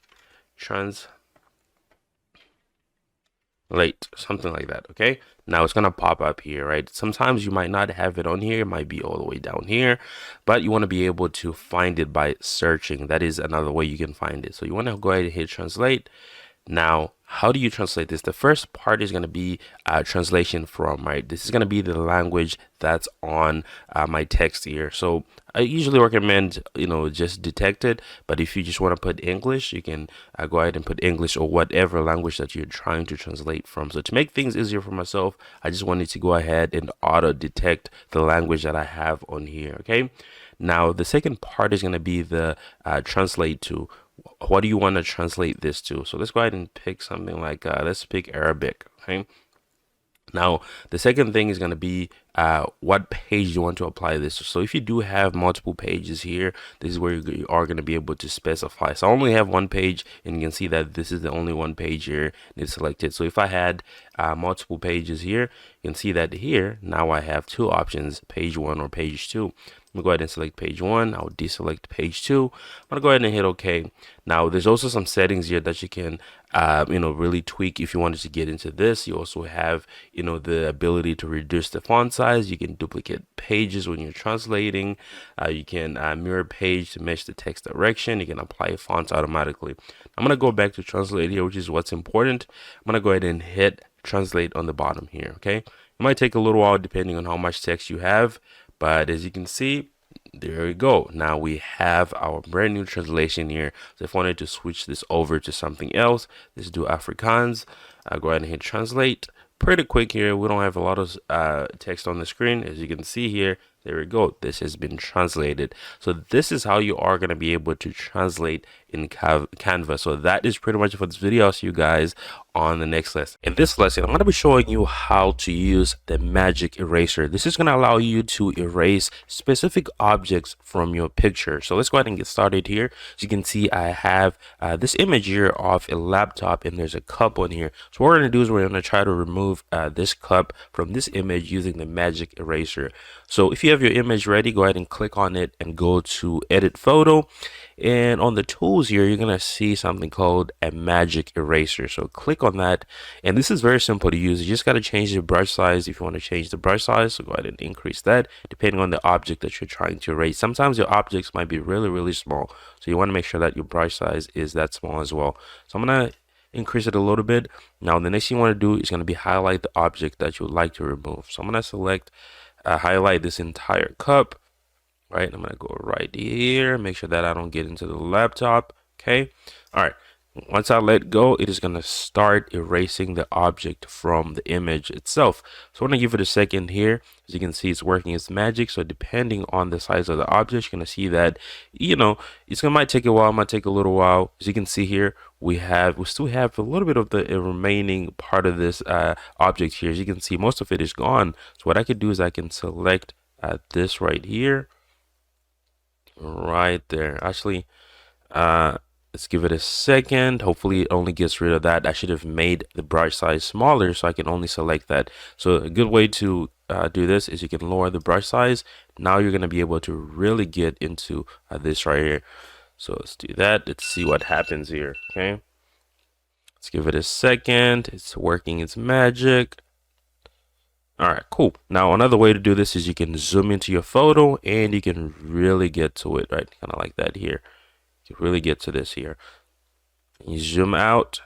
S1: something like that. Okay, now it's gonna pop up here, right? Sometimes you might not have it on here, it might be all the way down here, but you want to be able to find it by searching. That is another way you can find it. So you want to go ahead and hit translate. Now, how do you translate this? The first part is going to be translation from, right? This is going to be the language that's on my text here. So I usually recommend, just detect it. But if you just want to put English, you can go ahead and put English or whatever language that you're trying to translate from. So to make things easier for myself, I just wanted to go ahead and auto detect the language that I have on here. Okay. Now, the second part is going to be the translate to. What do you want to translate this to? So let's go ahead and pick something like, let's pick Arabic. Okay. Now, the second thing is going to be what page you want to apply this to. So if you do have multiple pages here, this is where you are going to be able to specify. So I only have one page and you can see that this is the only one page here and it's selected. So if I had multiple pages here, you can see that here, now I have two options, page 1 or page 2. I'm gonna go ahead and select page 1. I'll deselect page 2. I'm gonna go ahead and hit OK. Now, there's also some settings here that you can, really tweak if you wanted to get into this. You also have, the ability to reduce the font size. You can duplicate pages when you're translating. You can mirror page to match the text direction. You can apply fonts automatically. I'm gonna go back to translate here, which is what's important. I'm gonna go ahead and hit translate on the bottom here. Okay. It might take a little while depending on how much text you have. But as you can see, there we go. Now we have our brand new translation here. So if I wanted to switch this over to something else, let's do Afrikaans. Go ahead and hit translate. Pretty quick here. We don't have a lot of text on the screen. As you can see here, there we go. This has been translated. So this is how you are going to be able to translate in Canva. So that is pretty much it for this video. I'll see you guys on the next lesson. In this lesson, I'm going to be showing you how to use the magic eraser. This is going to allow you to erase specific objects from your picture. So let's go ahead and get started here. As you can see, I have this image here of a laptop, and there's a cup on here. So what we're going to do is we're going to try to remove this cup from this image using the magic eraser. So if you have your image ready, go ahead and click on it and go to edit photo. And on the tools here, you're going to see something called a magic eraser. So click on that. And this is very simple to use. You just got to change the brush size if you want to change the brush size. So go ahead and increase that depending on the object that you're trying to erase. Sometimes your objects might be really, really small. So you want to make sure that your brush size is that small as well. So I'm going to increase it a little bit. Now, the next thing you want to do is going to be highlight the object that you would like to remove. So I'm going to select highlight this entire cup. Right, I'm gonna go right here, make sure that I don't get into the laptop. Okay, all right, once I let go, it is gonna start erasing the object from the image itself. So I'm gonna give it a second here. As you can see, it's working its magic. So depending on the size of the object, you're gonna see that, you know, might take a while, might take a little while. As you can see here, we still have a little bit of the remaining part of this object here. As you can see, most of it is gone. So what I could do is I can select this right here. Right there. Actually, let's give it a second. Hopefully it only gets rid of that. I should have made the brush size smaller so I can only select that. So a good way to do this is you can lower the brush size. Now you're going to be able to really get into this right here. So let's do that. Let's see what happens here. Okay, let's give it a second. It's working its magic. All right, cool. Now, another way to do this is you can zoom into your photo and you can really get to it, right? Kind of like that here. You can really get to this here. You zoom out.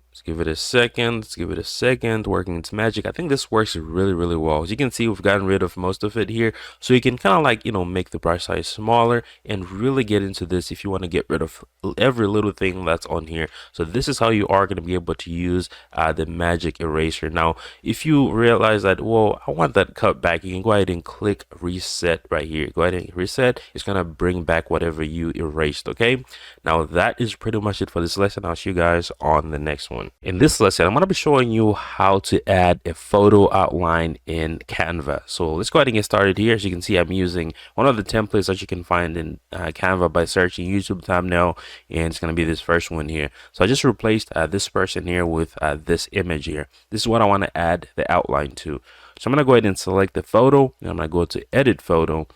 S1: Let's give it a second. Let's give it a second. Working its magic. I think this works really, really well. As you can see, we've gotten rid of most of it here. So you can kind of like, make the brush size smaller and really get into this if you want to get rid of every little thing that's on here. So this is how you are going to be able to use the magic eraser. Now, if you realize that, well, I want that cut back, you can go ahead and click reset right here. Go ahead and reset. It's going to bring back whatever you erased. Okay. Now, that is pretty much it for this lesson. I'll see you guys on the next one. In this lesson, I'm going to be showing you how to add a photo outline in Canva. So let's go ahead and get started here. As you can see, I'm using one of the templates that you can find in Canva by searching YouTube thumbnail, and it's going to be this first one here. So I just replaced this person here with this image here. This is what I want to add the outline to. So I'm going to go ahead and select the photo, and I'm going to go to edit photo.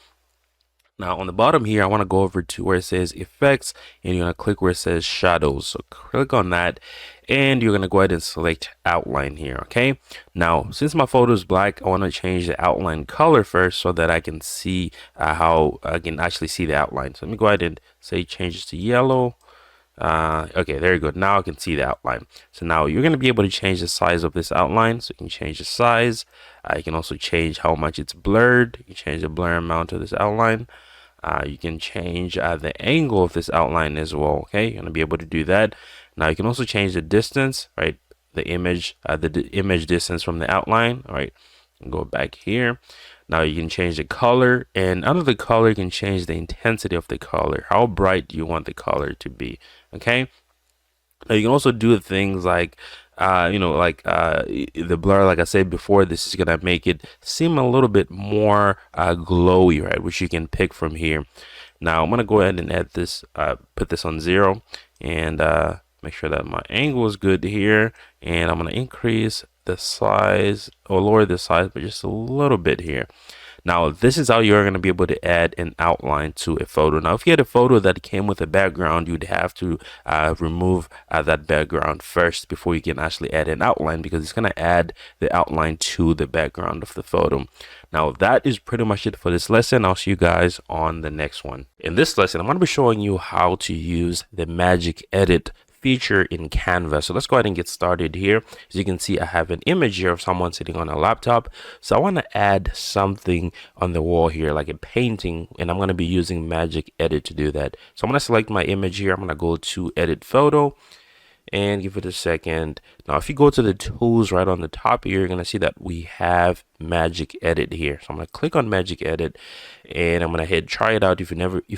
S1: Now on the bottom here, I want to go over to where it says effects, and you're going to click where it says shadows. So click on that, and you're going to go ahead and select outline here. Okay. Now, since my photo is black, I want to change the outline color first so that I can see how I can actually see the outline. So let me go ahead and say change it to yellow. Okay, there you go. Now I can see the outline. So now you're going to be able to change the size of this outline. So you can change the size. You can also change how much it's blurred. You can change the blur amount of this outline. You can change the angle of this outline as well. Okay, you're going to be able to do that. Now you can also change the distance, right? The image distance from the outline. All right, go back here. Now you can change the color, and under the color you can change the intensity of the color. How bright do you want the color to be? Okay. Now you can also do things like the blur. Like I said before, this is gonna make it seem a little bit more glowy, right? Which you can pick from here. Now I'm gonna go ahead and add this, put this on 0, and make sure that my angle is good here, and I'm gonna increase the size or lower the size but just a little bit here. Now this is how you're going to be able to add an outline to a photo. Now if you had a photo that came with a background, you'd have to remove that background first before you can actually add an outline, because it's going to add the outline to the background of the photo. Now that is pretty much it for this lesson. I'll see you guys on the next one. In this lesson, I'm going to be showing you how to use the magic edit feature in Canva. So let's go ahead and get started here. As you can see, I have an image here of someone sitting on a laptop. So I want to add something on the wall here, like a painting, and I'm going to be using magic edit to do that. So I'm going to select my image here. I'm going to go to edit photo, and give it a second. Now, if you go to the tools right on the top here, you're going to see that we have Magic Edit here. So I'm going to click on Magic Edit, and I'm going to hit try it out. If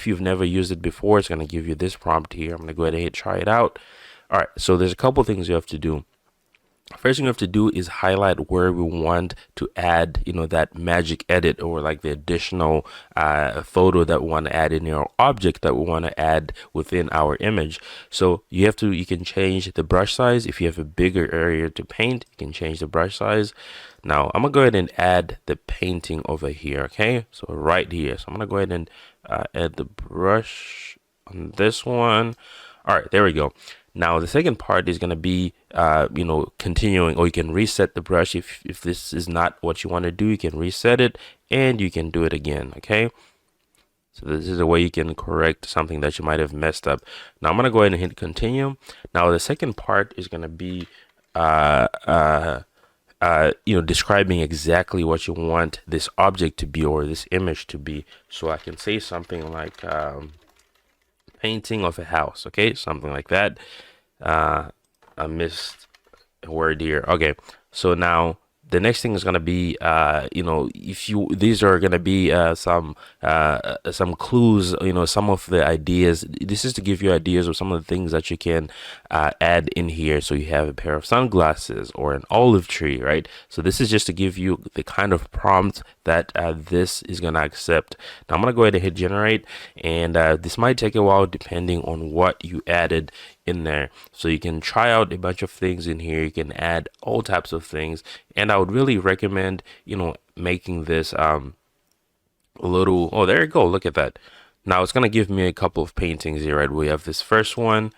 S1: you've never used it before, it's going to give you this prompt here. I'm going to go ahead and hit try it out. All right, so there's a couple things you have to do. First thing we have to do is highlight where we want to add, that magic edit, or like the additional photo that we want to add in our object that we want to add within our image. So you can change the brush size. If you have a bigger area to paint, you can change the brush size. Now I'm gonna go ahead and add the painting over here. Okay, so right here. So I'm gonna go ahead and add the brush on this one. All right, there we go. Now the second part is going to be, continuing, or you can reset the brush. If this is not what you want to do, you can reset it and you can do it again. Okay. So this is a way you can correct something that you might have messed up. Now I'm going to go ahead and hit continue. Now the second part is going to be, describing exactly what you want this object to be, or this image to be. So I can say something like, painting of a house. Okay, something like that. I missed a word here. Okay, so now the next thing is going to be, these are going to be some clues, some of the ideas. This is to give you ideas of some of the things that you can add in here. So you have a pair of sunglasses or an olive tree, right? So this is just to give you the kind of prompt that this is going to accept. Now I'm going to go ahead and hit generate, and this might take a while depending on what you added in there. So you can try out a bunch of things in here. You can add all types of things, and I would really recommend making this a little. Oh, there you go, look at that. Now it's gonna give me a couple of paintings here, right? We have this first one,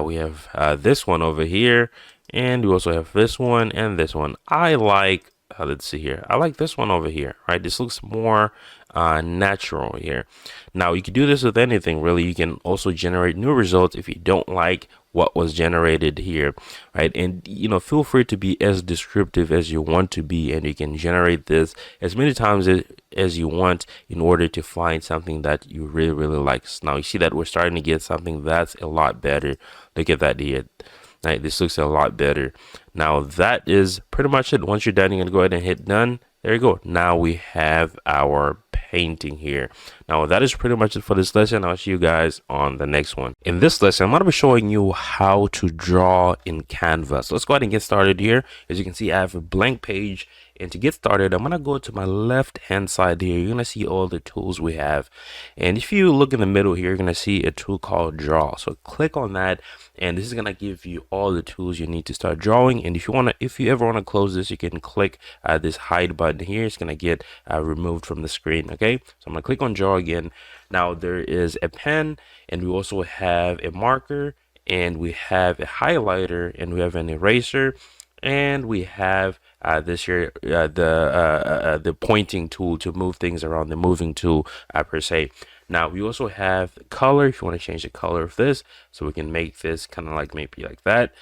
S1: we have this one over here, and we also have this one and this one. I like let's see here, I like this one over here, right? This looks more natural here. Now you can do this with anything really. You can also generate new results if you don't like what was generated here, right? And feel free to be as descriptive as you want to be, and you can generate this as many times as you want in order to find something that you really like. Now you see that we're starting to get something that's a lot better. Look at that here. Right, this looks a lot better. Now that is pretty much it. Once you're done, you're gonna go ahead and hit done. There you go. Now we have our painting here. Now that is pretty much it for this lesson. I'll see you guys on the next one. In this lesson, I'm going to be showing you how to draw in Canva. So let's go ahead and get started here. As you can see, I have a blank page. And to get started, I'm going to go to my left hand side here. You're going to see all the tools we have. And if you look in the middle here, you're going to see a tool called Draw. So click on that, and this is going to give you all the tools you need to start drawing. And if you ever want to close this, you can click this hide button here. It's going to get removed from the screen. Okay, so I'm going to click on Draw again. Now there is a pen, and we also have a marker, and we have a highlighter, and we have an eraser, and we have this here, the pointing tool to move things around, the moving tool per se. Now we also have color if you want to change the color of this, so we can make this kind of like maybe like that.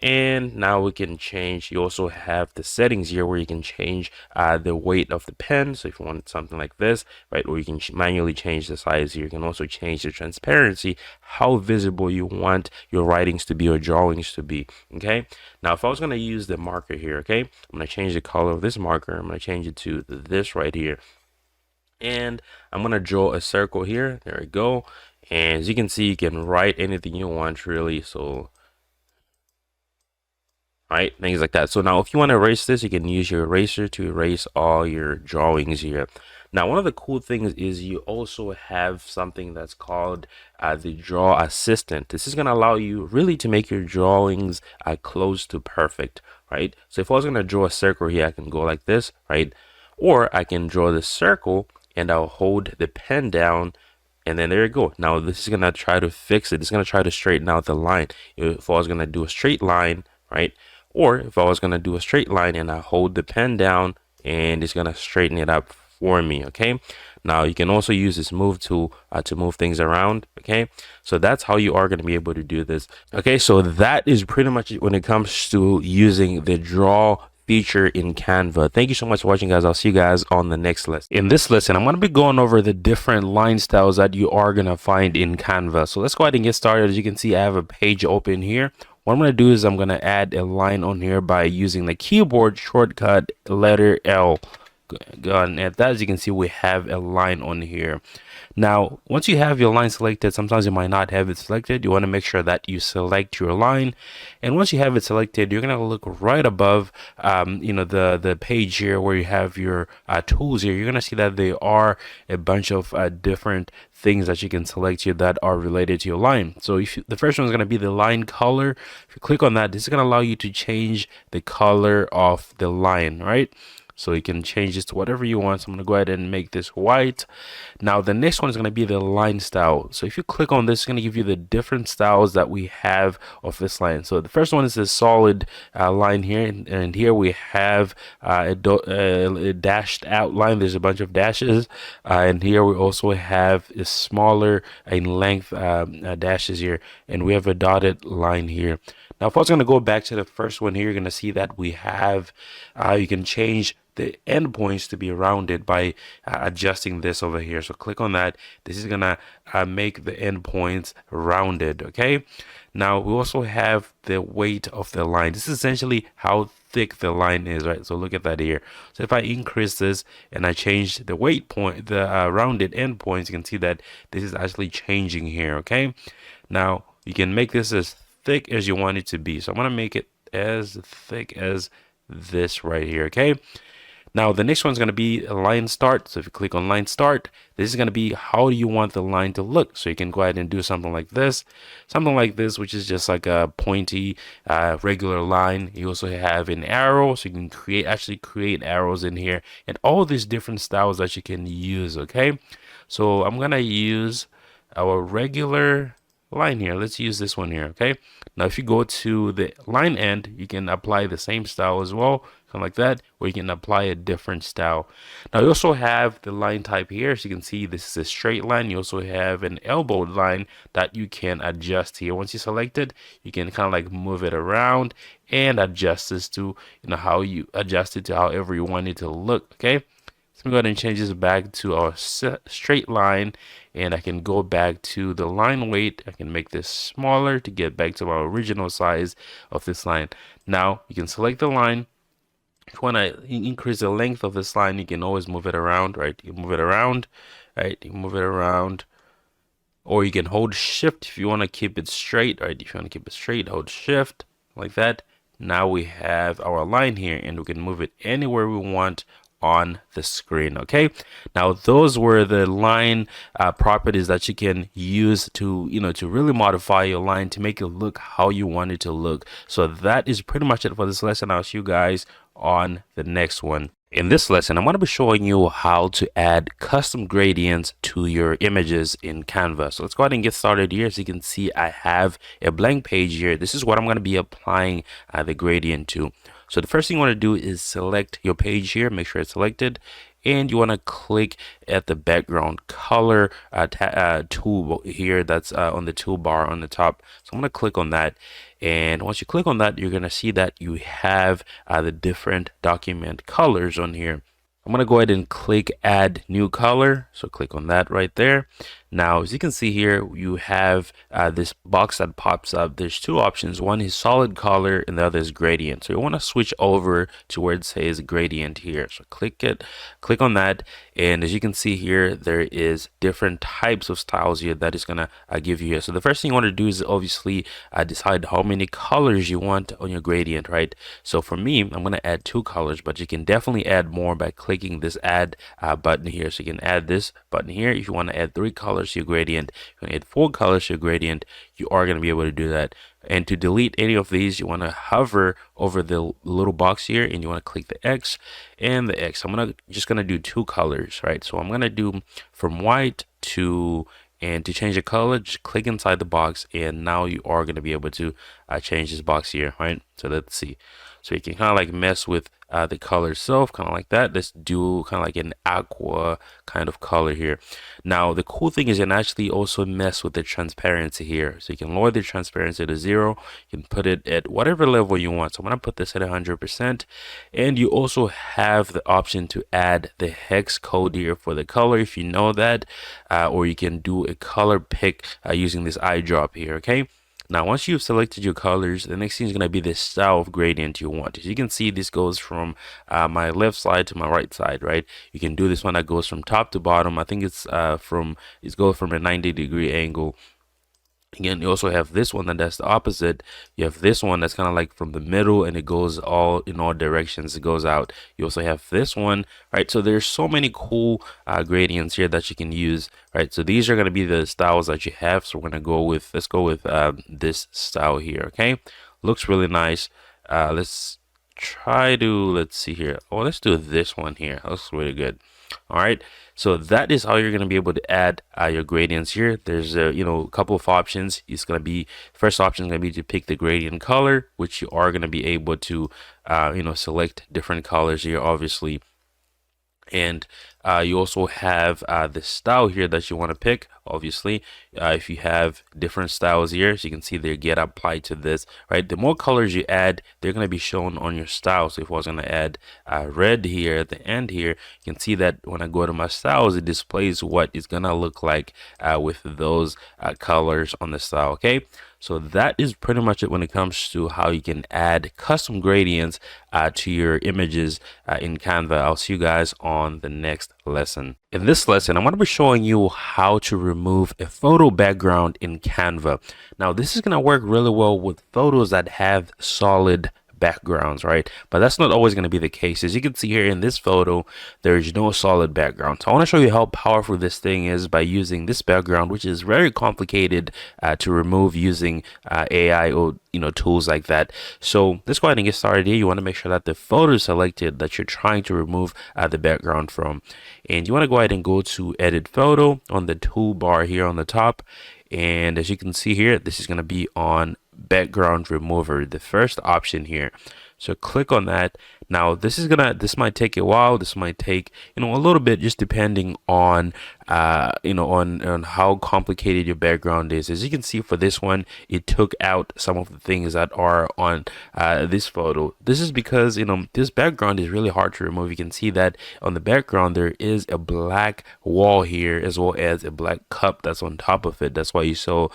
S1: And now we can change, you also have the settings here where you can change the weight of the pen. So if you want something like this, right, or you can manually change the size here. You can also change the transparency, how visible you want your writings to be or drawings to be. Okay, now if I was going to use the marker here, okay, I'm going to change the color of this marker. I'm going to change it to this right here, and I'm going to draw a circle here. There we go. And as you can see, you can write anything you want really. So right, things like that. So now if you want to erase this, you can use your eraser to erase all your drawings here. Now one of the cool things is you also have something that's called the Draw Assistant. This is going to allow you really to make your drawings close to perfect, right? So if I was going to draw a circle here, I can go like this, right? Or I can draw the circle and I'll hold the pen down, and then there you go. Now this is going to try to fix it. It's going to try to straighten out the line. If I was going to do a straight line, right? Or if I was going to do a straight line and I hold the pen down, and it's going to straighten it up for me. Okay, now you can also use this move tool to move things around. Okay, so that's how you are going to be able to do this. Okay, so that is pretty much it when it comes to using the draw feature in Canva. Thank you so much for watching, guys. I'll see you guys on the next lesson. In this lesson, I'm going to be going over the different line styles that you are going to find in Canva. So let's go ahead and get started. As you can see, I have a page open here what I'm going to do is I'm going to add a line on here by using the keyboard shortcut letter L. Go ahead and add that. As you can see, we have a line on here. Now, once you have your line selected, sometimes you might not have it selected. You want to make sure that you select your line. And once you have it selected, you're going to look right above, the page here where you have your tools here. You're going to see that there are a bunch of different things that you can select here that are related to your line. So the first one is going to be the line color. If you click on that, this is going to allow you to change the color of the line, right? So you can change this to whatever you want. So I'm going to go ahead and make this white. Now the next one is going to be the line style. So if you click on this, it's going to give you the different styles that we have of this line. So the first one is a solid line here, and here we have a dashed outline. There's a bunch of dashes, and here we also have a smaller in length dashes here, and we have a dotted line here. Now, if I was going to go back to the first one here, you're going to see that we have, you can change the endpoints to be rounded by adjusting this over here. So click on that. This is going to make the endpoints rounded, okay? Now, we also have the weight of the line. This is essentially how thick the line is, right? So look at that here. So if I increase this and I change the weight point, the rounded endpoints, you can see that this is actually changing here, okay? Now, you can make this as thick as you want it to be. So I'm going to make it as thick as this right here, okay? Now the next one's going to be a line start. So if you click on line start, this is going to be how do you want the line to look. So you can go ahead and do something like this, which is just like a pointy regular line. You also have an arrow, so you can create arrows in here, and all these different styles that you can use, okay? So I'm going to use our regular line here. Let's use this one here, okay? Now if you go to the line end, you can apply the same style as well, kind of like that, or you can apply a different style. Now you also have the line type here. As you can see, this is a straight line. You also have an elbowed line that you can adjust here. Once you select it, you can kind of like move it around and adjust this to, how you adjust it to however you want it to look, okay? So I'm going to go ahead and change this back to our straight line, and I can go back to the line weight. I can make this smaller to get back to our original size of this line. Now you can select the line. If you want to increase the length of this line, you can always move it around, right? You move it around, right? You move it around, or you can hold shift if you want to keep it straight, right? If you want to keep it straight, hold shift like that. Now we have our line here, and we can move it anywhere we want on the screen, okay? Now those were the line properties that you can use to to really modify your line to make it look how you want it to look. So that is pretty much it for this lesson. I'll see you guys on the next one. In this lesson, I'm going to be showing you how to add custom gradients to your images in Canva. So let's go ahead and get started here. As you can see, I have a blank page here. This is what I'm going to be applying the gradient to. So the first thing you want to do is select your page here, make sure it's selected, and you want to click at the background color tool here that's on the toolbar on the top. So I'm going to click on that, and once you click on that, you're going to see that you have the different document colors on here. I'm going to go ahead and click add new color. So click on that right there. Now, as you can see here, you have this box that pops up. There's two options. One is solid color and the other is gradient. So you want to switch over to where it says gradient here. So click on that. And as you can see here, there is different types of styles here that is going to give you here. So the first thing you want to do is obviously decide how many colors you want on your gradient, right? So for me, I'm going to add 2 colors, but you can definitely add more by clicking this add button here. So you can add this button here. If you want to add 3 colors to your gradient, you can add 4 colors to your gradient, you are going to be able to do that. And to delete any of these, you want to hover over the little box here, and you want to click the X and the X. I'm just gonna do 2 colors, right? So I'm gonna do from white to, and to change the color, just click inside the box, and now you are going to be able to change this box here, right? So let's see. So you can kind of like mess with the color itself, kind of like that. Let's do kind of like an aqua kind of color here. Now, the cool thing is you can actually also mess with the transparency here. So you can lower the transparency to 0. You can put it at whatever level you want. So I'm going to put this at 100%. And you also have the option to add the hex code here for the color if you know that. Or you can do a color pick using this eyedrop here, okay? Now, once you've selected your colors, the next thing is going to be the style of gradient you want. As you can see, this goes from my left side to my right side, right? You can do this one that goes from top to bottom. I think it's it goes from a 90-degree angle. Again, you also have this one that's the opposite. You have this one that's kind of like from the middle and it goes all in all directions. It goes out. You also have this one, right? So there's so many cool gradients here that you can use, right? So these are going to be the styles that you have. So we're going to go with, let's go with this style here, okay? Looks really nice. Let's try to, let's see here. Oh, let's do this one here. Looks really good. All right, so that is how you're going to be able to add your gradients here. There's a a couple of options. It's going to be, first option is going to be to pick the gradient color, which you are going to be able to select different colors here, obviously. And you also have the style here that you want to pick. Obviously, if you have different styles here, so you can see they get applied to this, right? The more colors you add, they're going to be shown on your style. So if I was going to add red here at the end here, you can see that when I go to my styles, it displays what it's going to look like with those colors on the style. Okay, so that is pretty much it when it comes to how you can add custom gradients to your images in Canva. I'll see you guys on the next lesson. In this lesson, I'm going to be showing you how to remove a photo background in Canva. Now, this is going to work really well with photos that have solid backgrounds, right? But that's not always going to be the case. As you can see here in this photo, there is no solid background. So I want to show you how powerful this thing is by using this background, which is very complicated to remove using AI or tools like that. So let's go ahead and get started here. You want to make sure that the photo is selected that you're trying to remove the background from, and you want to go ahead and go to edit photo on the toolbar here on the top. And as you can see here, this is going to be on background remover, the first option here. So click on that. Now this might take a while. This might take a little bit, just depending on on how complicated your background is. As you can see for this one, it took out some of the things that are on this photo. This is because this background is really hard to remove. You can see that on the background there is a black wall here, as well as a black cup that's on top of it. That's why you saw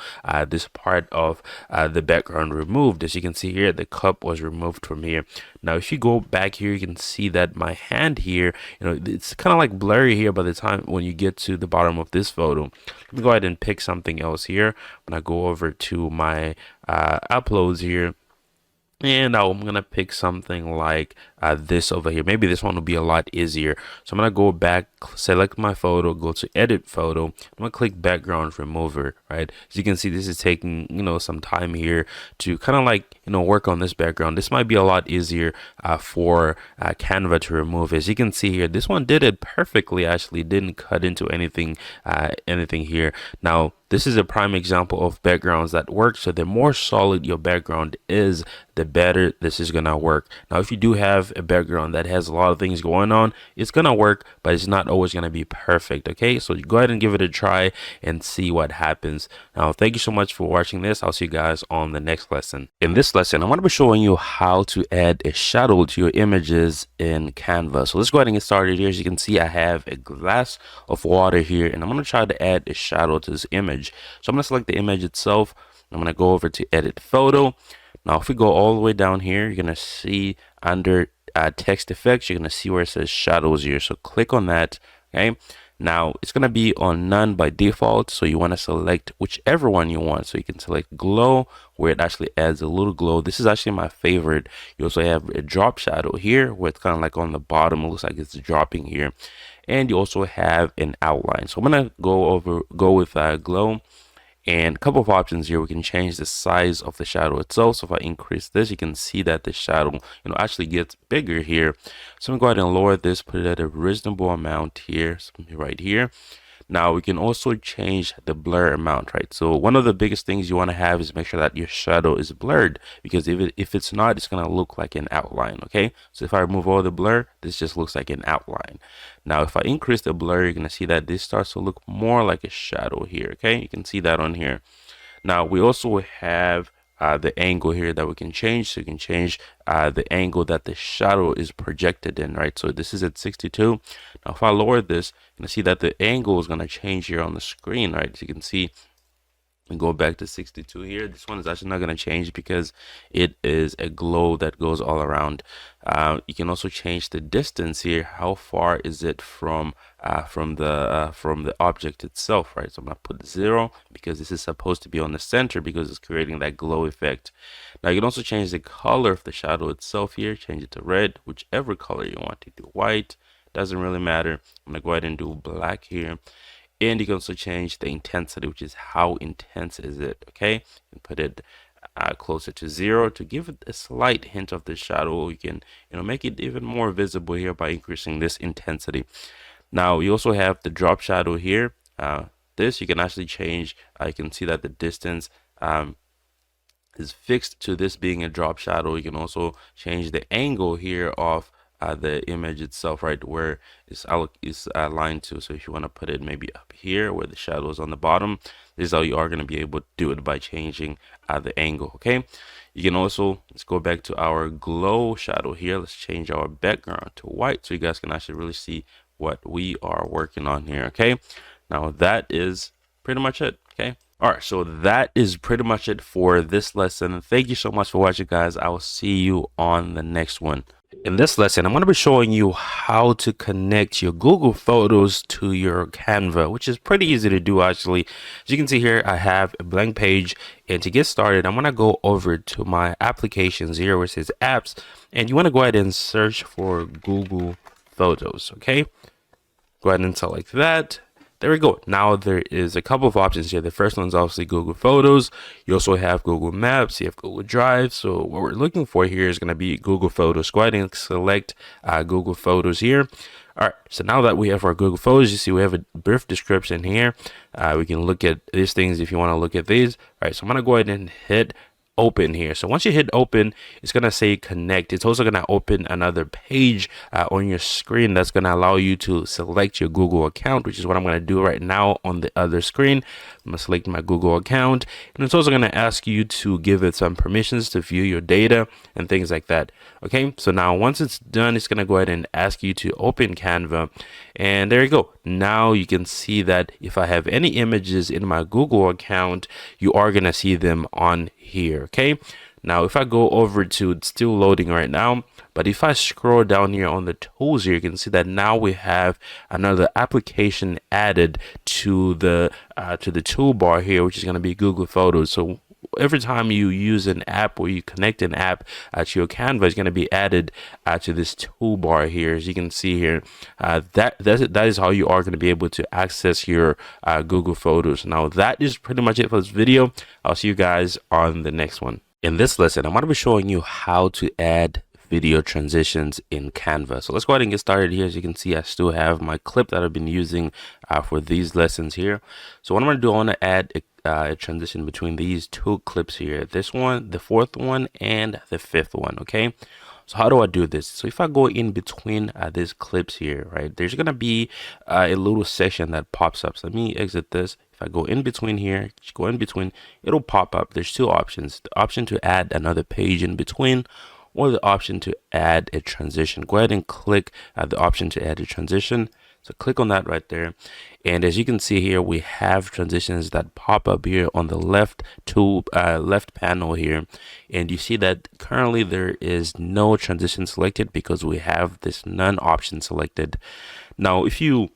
S1: this part of the background removed. As you can see here, the cup was removed from here. Now if you go back here, you can see that my hand here, it's kind of like blurry here by the time when you get to the bottom of this photo. Let me go ahead and pick something else here. When I go over to my uploads here, and now I'm gonna pick something like this over here. Maybe this one will be a lot easier. So I'm gonna go back, select my photo, go to edit photo. I'm gonna click background remover, right? As you can see, this is taking some time here to kind of like work on this background. This might be a lot easier for Canva to remove. As you can see here, this one did it perfectly. Actually didn't cut into anything here. Now this is a prime example of backgrounds that work. So the more solid your background is, the better this is gonna work. Now if you do have a background that has a lot of things going on, it's gonna work, but it's not always gonna be perfect. Okay, so you go ahead and give it a try and see what happens. Now thank you so much for watching this. I'll see you guys on the next lesson. In this lesson, I'm going to be showing you how to add a shadow to your images in Canva. So let's go ahead and get started here. As you can see, I have a glass of water here, and I'm going to try to add a shadow to this image. So I'm going to select the image itself. I'm going to go over to edit photo. Now if we go all the way down here, you're going to see under text effects, you're going to see where it says shadows here. So click on that. Okay, now it's going to be on none by default, so you want to select whichever one you want. So you can select glow, where it actually adds a little glow. This is actually my favorite. You also have a drop shadow here, where it's kind of like on the bottom, it looks like it's dropping here. And you also have an outline. So I'm going to go with glow. And a couple of options here. We can change the size of the shadow itself. So if I increase this, you can see that the shadow actually gets bigger here. So I'm going to go ahead and lower this, put it at a reasonable amount here, so right here. Now we can also change the blur amount, right? So one of the biggest things you want to have is make sure that your shadow is blurred, because if it's not, it's going to look like an outline. Okay, so if I remove all the blur, this just looks like an outline. Now if I increase the blur, you're going to see that this starts to look more like a shadow here. Okay, you can see that on here. Now we also have the angle here that we can change. So you can change the angle that the shadow is projected in, right? So this is at 62. Now if I lower this, you can see that the angle is going to change here on the screen, right? So you can see and go back to 62 here. This one is actually not going to change because it is a glow that goes all around. You can also change the distance here. How far is it from the object itself, right? So I'm gonna put 0 because this is supposed to be on the center because it's creating that glow effect. Now you can also change the color of the shadow itself here. Change it to red, whichever color you want. To do white, doesn't really matter. I'm gonna go ahead and do black here. And you can also change the intensity, which is how intense is it, okay? And put it closer to 0 to give it a slight hint of the shadow. You can, make it even more visible here by increasing this intensity. Now you also have the drop shadow here. This you can actually change. You can see that the distance is fixed to this being a drop shadow. You can also change the angle here of the image itself, right, where it's aligned to. So if you want to put it maybe up here where the shadow is on the bottom, this is how you are going to be able to do it, by changing the angle. Okay, you can also, let's go back to our glow shadow here. Let's change our background to white so you guys can actually really see what we are working on here. Okay, now that is pretty much it. Okay, all right, so that is pretty much it for this lesson. Thank you so much for watching, guys. I will see you on the next one. In this lesson, I'm going to be showing you how to connect your Google Photos to your Canva, which is pretty easy to do, actually. As you can see here, I have a blank page, and to get started, I'm going to go over to my applications here where it says apps, and you want to go ahead and search for Google Photos. Okay, go ahead and select that. There we go. Now there is a couple of options here. The first one is obviously Google Photos. You also have Google Maps. You have Google Drive. So what we're looking for here is going to be Google Photos. Go ahead and select Google Photos here. All right. So now that we have our Google Photos, you see we have a brief description here. We can look at these things if you want to look at these. All right. So I'm going to go ahead and hit open here. So once you hit open, it's going to say connect. It's also going to open another page on your screen that's going to allow you to select your Google account, which is what I'm going to do right now on the other screen. I'm going to select my Google account, and it's also going to ask you to give it some permissions to view your data and things like that. Okay, so now once it's done, it's going to go ahead and ask you to open Canva, and there you go. Now you can see that if I have any images in my Google account, you are going to see them on here. Okay, now if I go over to, it's still loading right now, but if I scroll down here on the tools here, you can see that now we have another application added to the toolbar here, which is going to be Google Photos. So every time you use an app or you connect an app to your Canva, is going to be added to this toolbar here. As you can see here, that is how you are going to be able to access your Google Photos. Now that is pretty much it for this video. I'll see you guys on the next one. In this lesson, I'm going to be showing you how to add video transitions in Canva. So let's go ahead and get started here. As you can see, I still have my clip that I've been using for these lessons here. So what I'm going to do, I want to add a transition between these two clips here. This one, the fourth one, and the fifth one. Okay. So how do I do this? So if I go in between these clips here, right, there's going to be a little section that pops up. So let me exit this. If I go in between here, just go in between, it'll pop up. There's two options: the option to add another page in between, or the option to add a transition. Go ahead and click the option to add a transition. So click on that right there. And as you can see here, we have transitions that pop up here on the left panel here. And you see that currently there is no transition selected because we have this none option selected. Now, if you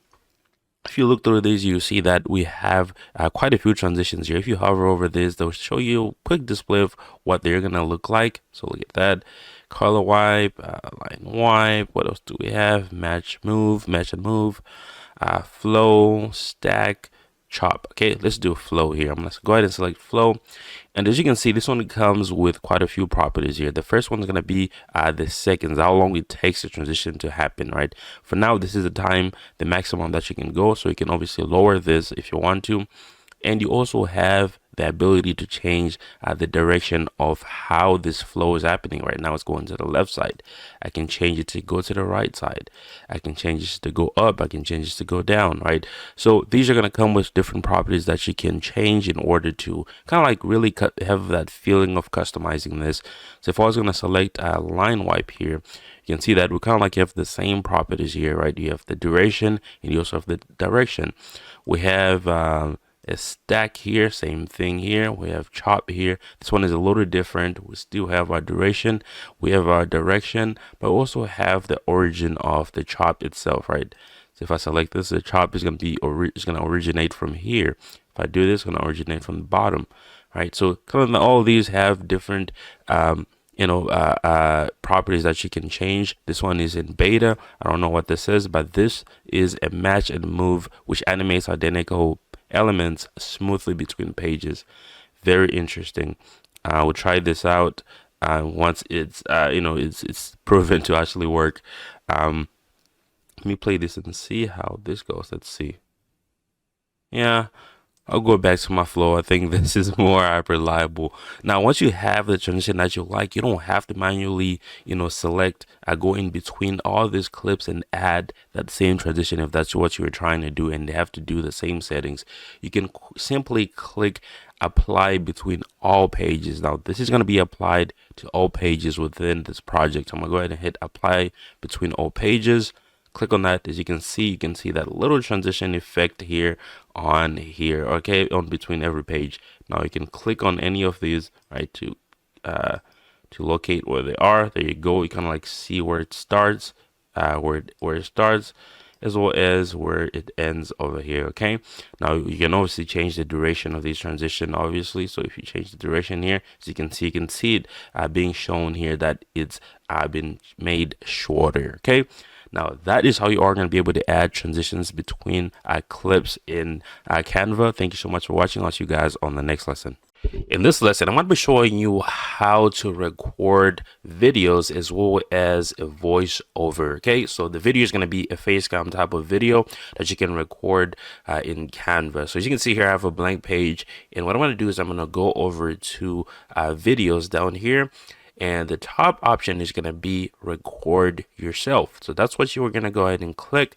S1: look through these, you see that we have quite a few transitions here. If you hover over this, they'll show you a quick display of what they're going to look like. So look at that. Color wipe, line wipe. What else do we have? Match and move, flow, stack, chop. Okay, let's do flow here. I'm going to go ahead and select flow. And as you can see, this one comes with quite a few properties here. The first one is going to be the seconds, how long it takes the transition to happen, right? For now, this is the time, the maximum that you can go. So you can obviously lower this if you want to. And you also have the ability to change the direction of how this flow is happening. Right now it's going to the left side. I can change it to go to the right side. I can change it to go up. I can change it to go down, right? So these are going to come with different properties that you can change in order to kind of like really have that feeling of customizing this. So if I was going to select line wipe here, you can see that we kind of like have the same properties here, right? You have the duration and you also have the direction. We have a stack here, same thing here. We have chop here. This one is a little different. We still have our duration, we have our direction, but also have the origin of the chop itself, right? So if I select this, the chop is going to be it's going to originate from here. If I do this, it's going to originate from the bottom, right? So kind of all of these have different properties that you can change. This one is in beta. I don't know what this is, but this is a match and move which animates identical elements smoothly between pages. Very interesting. We'll try this out once it's it's proven to actually work. Let me play this and see how this goes. Let's see. Yeah, I'll go back to my flow. I think this is more reliable. Now, once you have the transition that you like, you don't have to manually, select, go in between all these clips and add that same transition if that's what you're trying to do, and they have to do the same settings. You can simply click apply between all pages. Now, this is going to be applied to all pages within this project. I'm going to go ahead and hit apply between all pages. Click on that. As you can see that little transition effect here on here, okay, on between every page. Now you can click on any of these, right, to locate where they are. There you go. You kind of like see where it starts, where it starts, as well as where it ends over here. Okay, now you can obviously change the duration of these transition, obviously. So if you change the duration here, as you can see it being shown here that it's been made shorter. Okay. Now, that is how you are going to be able to add transitions between clips in Canva. Thank you so much for watching. I'll see you guys on the next lesson. In this lesson, I'm going to be showing you how to record videos as well as a voiceover. Okay, so the video is going to be a face cam type of video that you can record in Canva. So as you can see here, I have a blank page, and what I'm going to do is I'm going to go over to videos down here. And the top option is going to be record yourself. So that's what you are going to go ahead and click.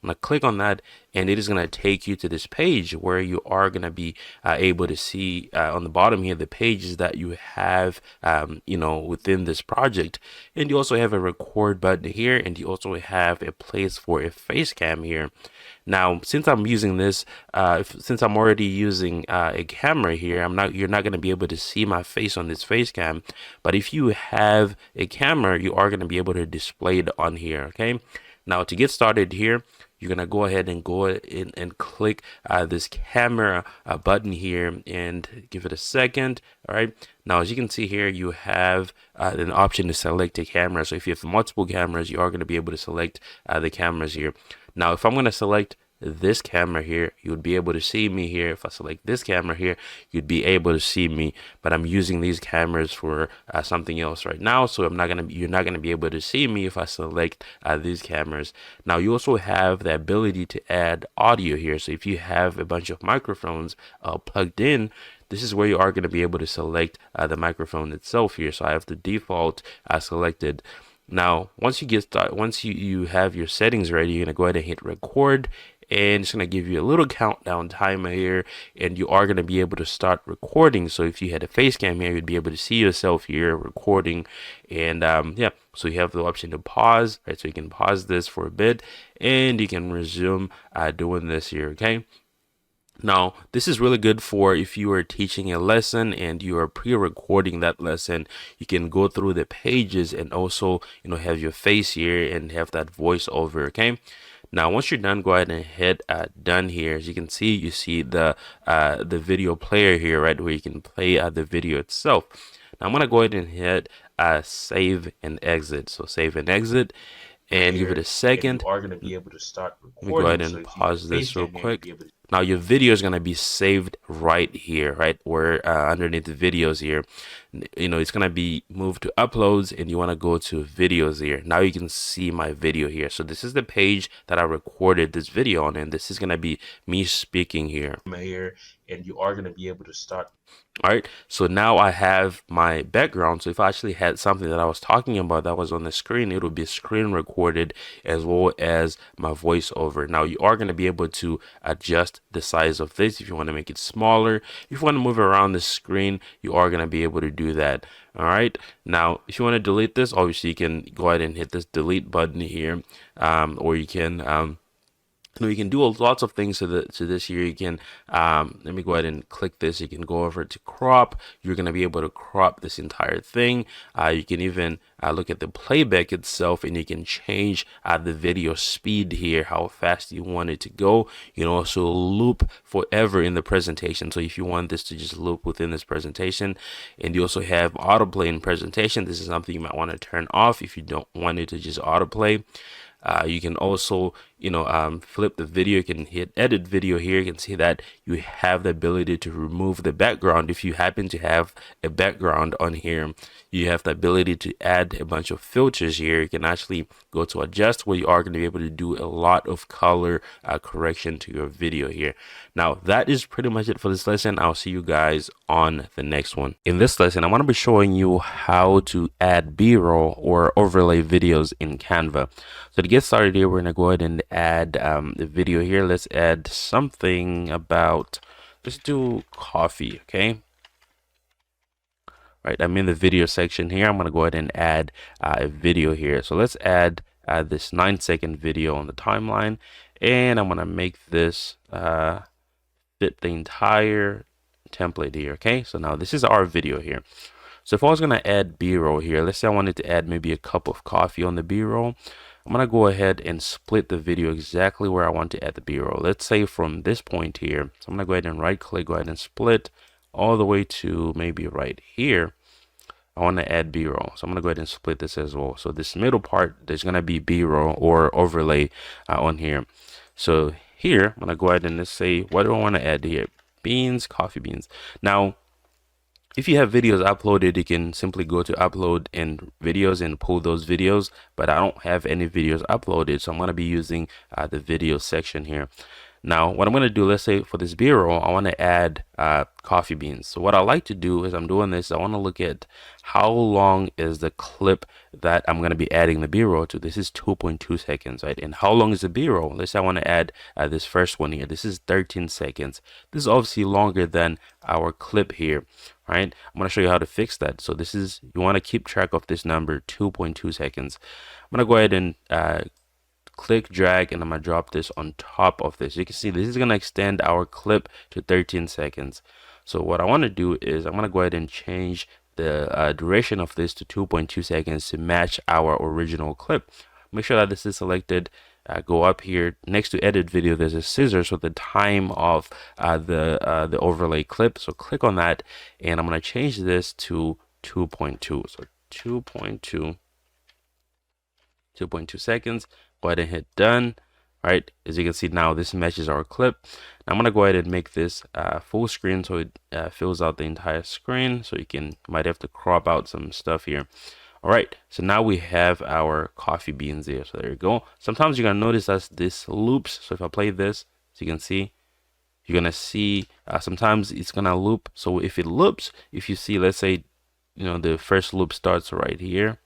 S1: I'm going to click on that, and it is going to take you to this page where you are going to be able to see on the bottom here the pages that you have within this project. And you also have a record button here, and you also have a place for a face cam here. Now, since I'm using this, since I'm already using a camera here, you're not going to be able to see my face on this face cam. But if you have a camera, you are going to be able to display it on here. Okay. Now, to get started here, you're going to go ahead and go in and click this camera button here and give it a second. All right. Now, as you can see here, you have an option to select a camera. So if you have multiple cameras, you are going to be able to select the cameras here. Now, if I'm going to select this camera here, you would be able to see me here. If I select this camera here, you'd be able to see me, but I'm using these cameras for something else right now, so you're not gonna be able to see me if I select these cameras. Now, you also have the ability to add audio here. So if you have a bunch of microphones plugged in, this is where you are going to be able to select the microphone itself here. So I have the default selected. Now, once you get started, once you have your settings ready, you're going to go ahead and hit record, and it's going to give you a little countdown timer here, and you are going to be able to start recording. So if you had a face cam here, you'd be able to see yourself here recording. And yeah, so you have the option to pause, right? So you can pause this for a bit, and you can resume doing this here. Okay. Now, this is really good for if you are teaching a lesson and you are pre-recording that lesson. You can go through the pages and also, have your face here and have that voiceover. Okay. Now, once you're done, go ahead and hit done here. As you can see, you see the video player here, right, where you can play the video itself. Now, I'm going to go ahead and hit save and exit. So save and exit, and give it a second.
S2: You are going to be able to start recording.
S1: Let me go ahead and pause this real quick. Now, your video is going to be saved right here, right, where underneath the videos here, it's going to be moved to uploads, and you want to go to videos here. Now you can see my video here. So this is the page that I recorded this video on, and this is going to be me speaking here.
S2: And you are going to be able to start.
S1: All right, so now I have my background. So if I actually had something that I was talking about that was on the screen, it would be screen recorded as well as my voiceover. Now you are going to be able to adjust the size of this if you want to make it smaller. If you want to move around the screen, you are going to be able to do that. All right, now if you want to delete this, obviously you can go ahead and hit this delete button here, or you can You know, you can do lots of things to this here. You can let me go ahead and click this. You can go over to crop. You're going to be able to crop this entire thing. You can even look at the playback itself, and you can change the video speed here, how fast you want it to go. You can also loop forever in the presentation. So if you want this to just loop within this presentation, and you also have autoplay in presentation, this is something you might want to turn off if you don't want it to just autoplay. You can also, flip the video. You can hit edit video here. You can see that you have the ability to remove the background. If you happen to have a background on here, you have the ability to add a bunch of filters here. You can actually go to adjust, where you are going to be able to do a lot of color correction to your video here. Now, that is pretty much it for this lesson. I'll see you guys on the next one. In this lesson, I'm going to be showing you how to add B-roll or overlay videos in Canva. So to get started here, we're going to go ahead and add the video here. Let's add something about, let's do coffee, okay? Right, I'm in the video section here. I'm going to go ahead and add a video here. So let's add this 9-second video on the timeline, and I'm going to make this fit the entire template here, okay? So now this is our video here. So if I was going to add B-roll here, let's say I wanted to add maybe a cup of coffee on the B-roll, I'm going to go ahead and split the video exactly where I want to add the B-roll. Let's say from this point here. So I'm going to go ahead and right click, go ahead and split all the way to maybe right here. I want to add B-roll. So I'm going to go ahead and split this as well. So this middle part, there's going to be B-roll or overlay on here. So here, I'm going to go ahead and let's say, what do I want to add here? Beans, coffee beans. Now, if you have videos uploaded, you can simply go to upload and videos and pull those videos, but I don't have any videos uploaded, so I'm going to be using the video section here. Now, what I'm going to do, let's say for this B-roll, I want to add coffee beans. So what I like to do is I'm doing this, I want to look at how long is the clip that I'm going to be adding the B-roll to. This is 2.2 seconds, right? And how long is the B-roll? Let's say I want to add this first one here. This is 13 seconds. This is obviously longer than our clip here, right? I'm going to show you how to fix that. So this is, you want to keep track of this number, 2.2 seconds. I'm going to go ahead and click, drag, and I'm going to drop this on top of this. You can see this is going to extend our clip to 13 seconds. So what I want to do is I'm going to go ahead and change the duration of this to 2.2 seconds to match our original clip. Make sure that this is selected. Go up here next to edit video, there's a scissors with the time of the overlay clip. So click on that, and I'm going to change this to 2.2. So 2.2 seconds. Go ahead and hit done. All right, as you can see now, this matches our clip. I'm going to go ahead and make this full screen so it fills out the entire screen. So you might have to crop out some stuff here. All right, so now we have our coffee beans here. So there you go. Sometimes you're going to notice that this loops. So if I play this, so you can see, you're going to see sometimes it's going to loop. So if it loops, if you see, let's say, the first loop starts right here.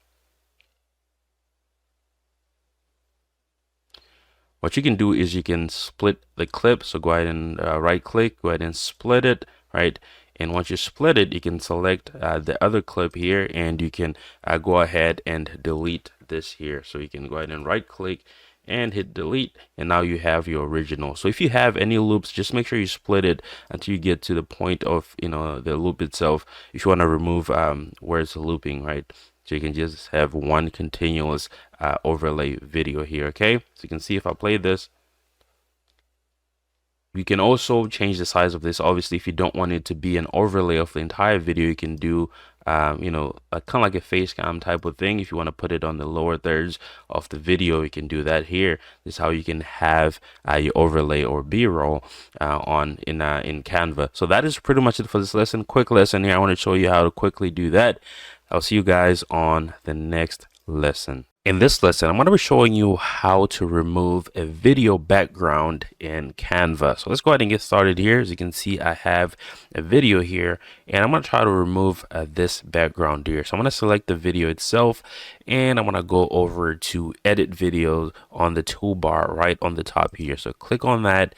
S1: What you can do is you can split the clip. So go ahead and right click, go ahead and split it, right? And once you split it, you can select the other clip here, and you can go ahead and delete this here. So you can go ahead and right click and hit delete, and now you have your original. So if you have any loops, just make sure you split it until you get to the point of the loop itself. If you want to remove where it's looping, right? So you can just have one continuous overlay video here, okay? So you can see if I play this, you can also change the size of this. Obviously, if you don't want it to be an overlay of the entire video, you can do, kind of like a face cam type of thing. If you want to put it on the lower thirds of the video, you can do that here. This is how you can have your overlay or B-roll in Canva. So that is pretty much it for this lesson. Quick lesson here. I want to show you how to quickly do that. I'll see you guys on the next lesson. In this lesson, I'm going to be showing you how to remove a video background in Canva. So let's go ahead and get started here. As you can see, I have a video here, and I'm going to try to remove this background here. So I'm going to select the video itself, and I'm going to go over to edit video on the toolbar right on the top here. So click on that,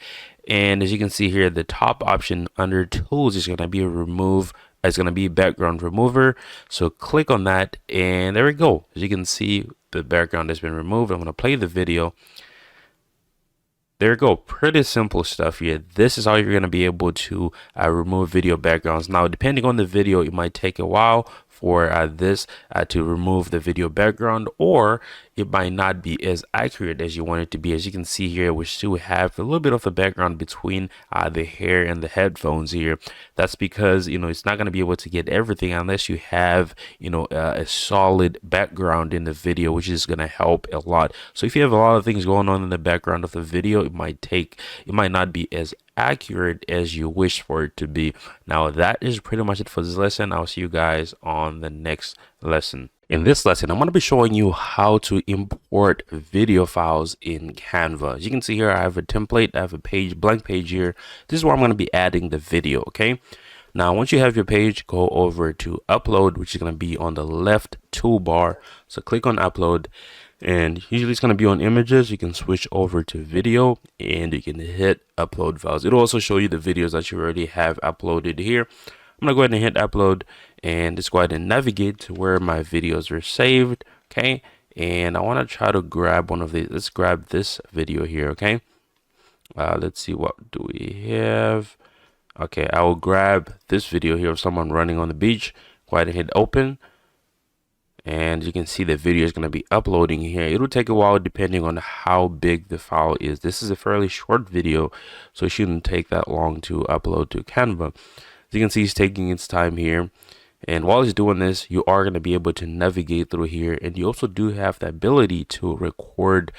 S1: and as you can see here, the top option under tools is going to be remove. It's going to be background remover. So click on that, and there we go. As you can see, the background has been removed. I'm going to play the video. There you go. Pretty simple stuff here. This is how you're going to be able to remove video backgrounds. Now, depending on the video, it might take a while for this to remove the video background, or it might not be as accurate as you want it to be. As you can see here, we still have a little bit of a background between the hair and the headphones here. That's because, you know, it's not going to be able to get everything unless you have, you know, a solid background in the video, which is going to help a lot. So if you have a lot of things going on in the background of the video, it might not be as accurate as you wish for it to be. Now, that is pretty much it for this lesson. I'll see you guys on the next lesson. In this lesson, I'm going to be showing you how to import video files in Canva. As you can see here, I have a template, I have a blank page here. This is where I'm going to be adding the video, okay? Now, once you have your page, go over to upload, which is going to be on the left toolbar. So click on upload, and usually it's going to be on images. You can switch over to video and you can hit upload files. It'll also show you the videos that you already have uploaded here. I'm going to go ahead and hit upload, and just go ahead and navigate to where my videos are saved. Okay. And I want to try to grab one of these. Let's grab this video here. Okay. Let's see, what do we have? Okay. I will grab this video here of someone running on the beach. Go ahead and hit open. And you can see the video is going to be uploading here. It'll take a while depending on how big the file is. This is a fairly short video, so it shouldn't take that long to upload to Canva. As you can see, it's taking its time here. And while it's doing this, you are going to be able to navigate through here. And you also do have the ability to record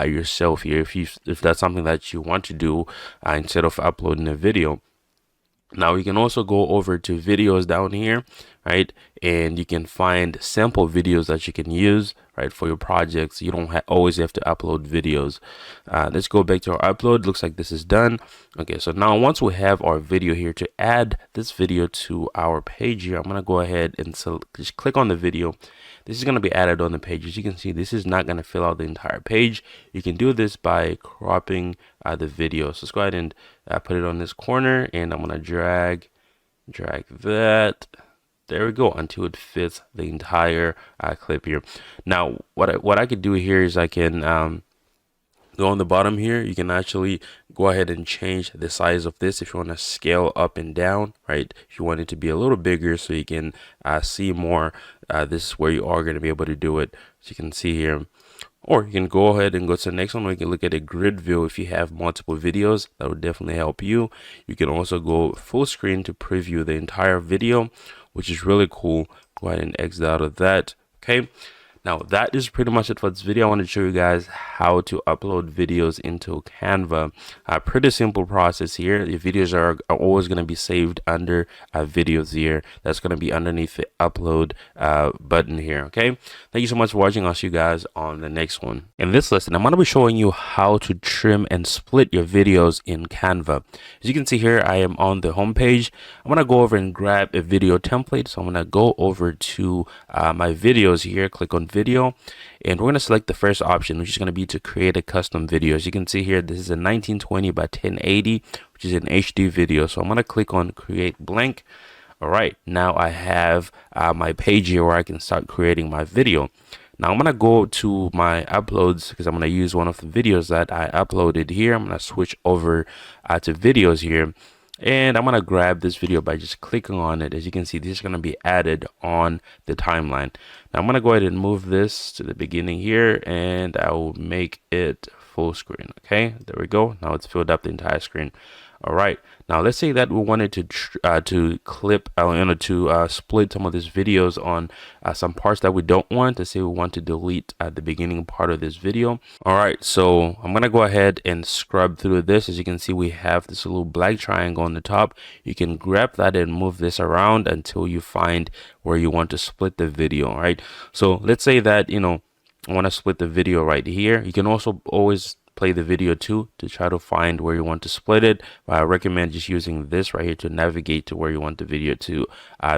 S1: yourself here if that's something that you want to do instead of uploading a video. Now, you can also go over to videos down here, right? And you can find sample videos that you can use, right, for your projects. You don't always have to upload videos. Let's go back to our upload. Looks like this is done. Okay, so now once we have our video here, to add this video to our page here, I'm going to go ahead and just click on the video. This is going to be added on the page. As you can see, this is not going to fill out the entire page. You can do this by cropping the video. So let's go ahead and put it on this corner, and I'm going to drag that. There we go, until it fits the entire clip here. Now, what I could do here is I can go on the bottom here. You can actually go ahead and change the size of this if you want to scale up and down, right? If you want it to be a little bigger so you can see more, this is where you are going to be able to do it. So you can see here. Or you can go ahead and go to the next one, where you can look at a grid view. If you have multiple videos, that would definitely help you. You can also go full screen to preview the entire video, which is really cool. Go ahead and exit out of that. Okay. Now, that is pretty much it for this video. I want to show you guys how to upload videos into Canva. A pretty simple process here. Your videos are always going to be saved under videos here. That's going to be underneath the upload button here. Okay. Thank you so much for watching. I'll see you guys on the next one. In this lesson, I'm going to be showing you how to trim and split your videos in Canva. As you can see here, I am on the home page. I'm going to go over and grab a video template. So I'm going to go over to my videos here, click on video, and we're going to select the first option, which is going to be to create a custom video. As you can see here, this is a 1920 by 1080, which is an HD video. So I'm going to click on create blank. All right, now I have my page here where I can start creating my video. Now I'm going to go to my uploads because I'm going to use one of the videos that I uploaded here. I'm going to switch over to videos here. And I'm going to grab this video by just clicking on it. As you can see, this is going to be added on the timeline. Now I'm going to go ahead and move this to the beginning here, and I will make it full screen. Okay, there we go. Now it's filled up the entire screen. All right. Now let's say that we wanted to clip, to split some of these videos on some parts that we don't want. Let's say we want to delete the beginning part of this video. All right. So I'm going to go ahead and scrub through this. As you can see, we have this little black triangle on the top. You can grab that and move this around until you find where you want to split the video. All right. So let's say that, I want to split the video right here. You can also always play the video too to try to find where you want to split it. But I recommend just using this right here to navigate to where you want the video to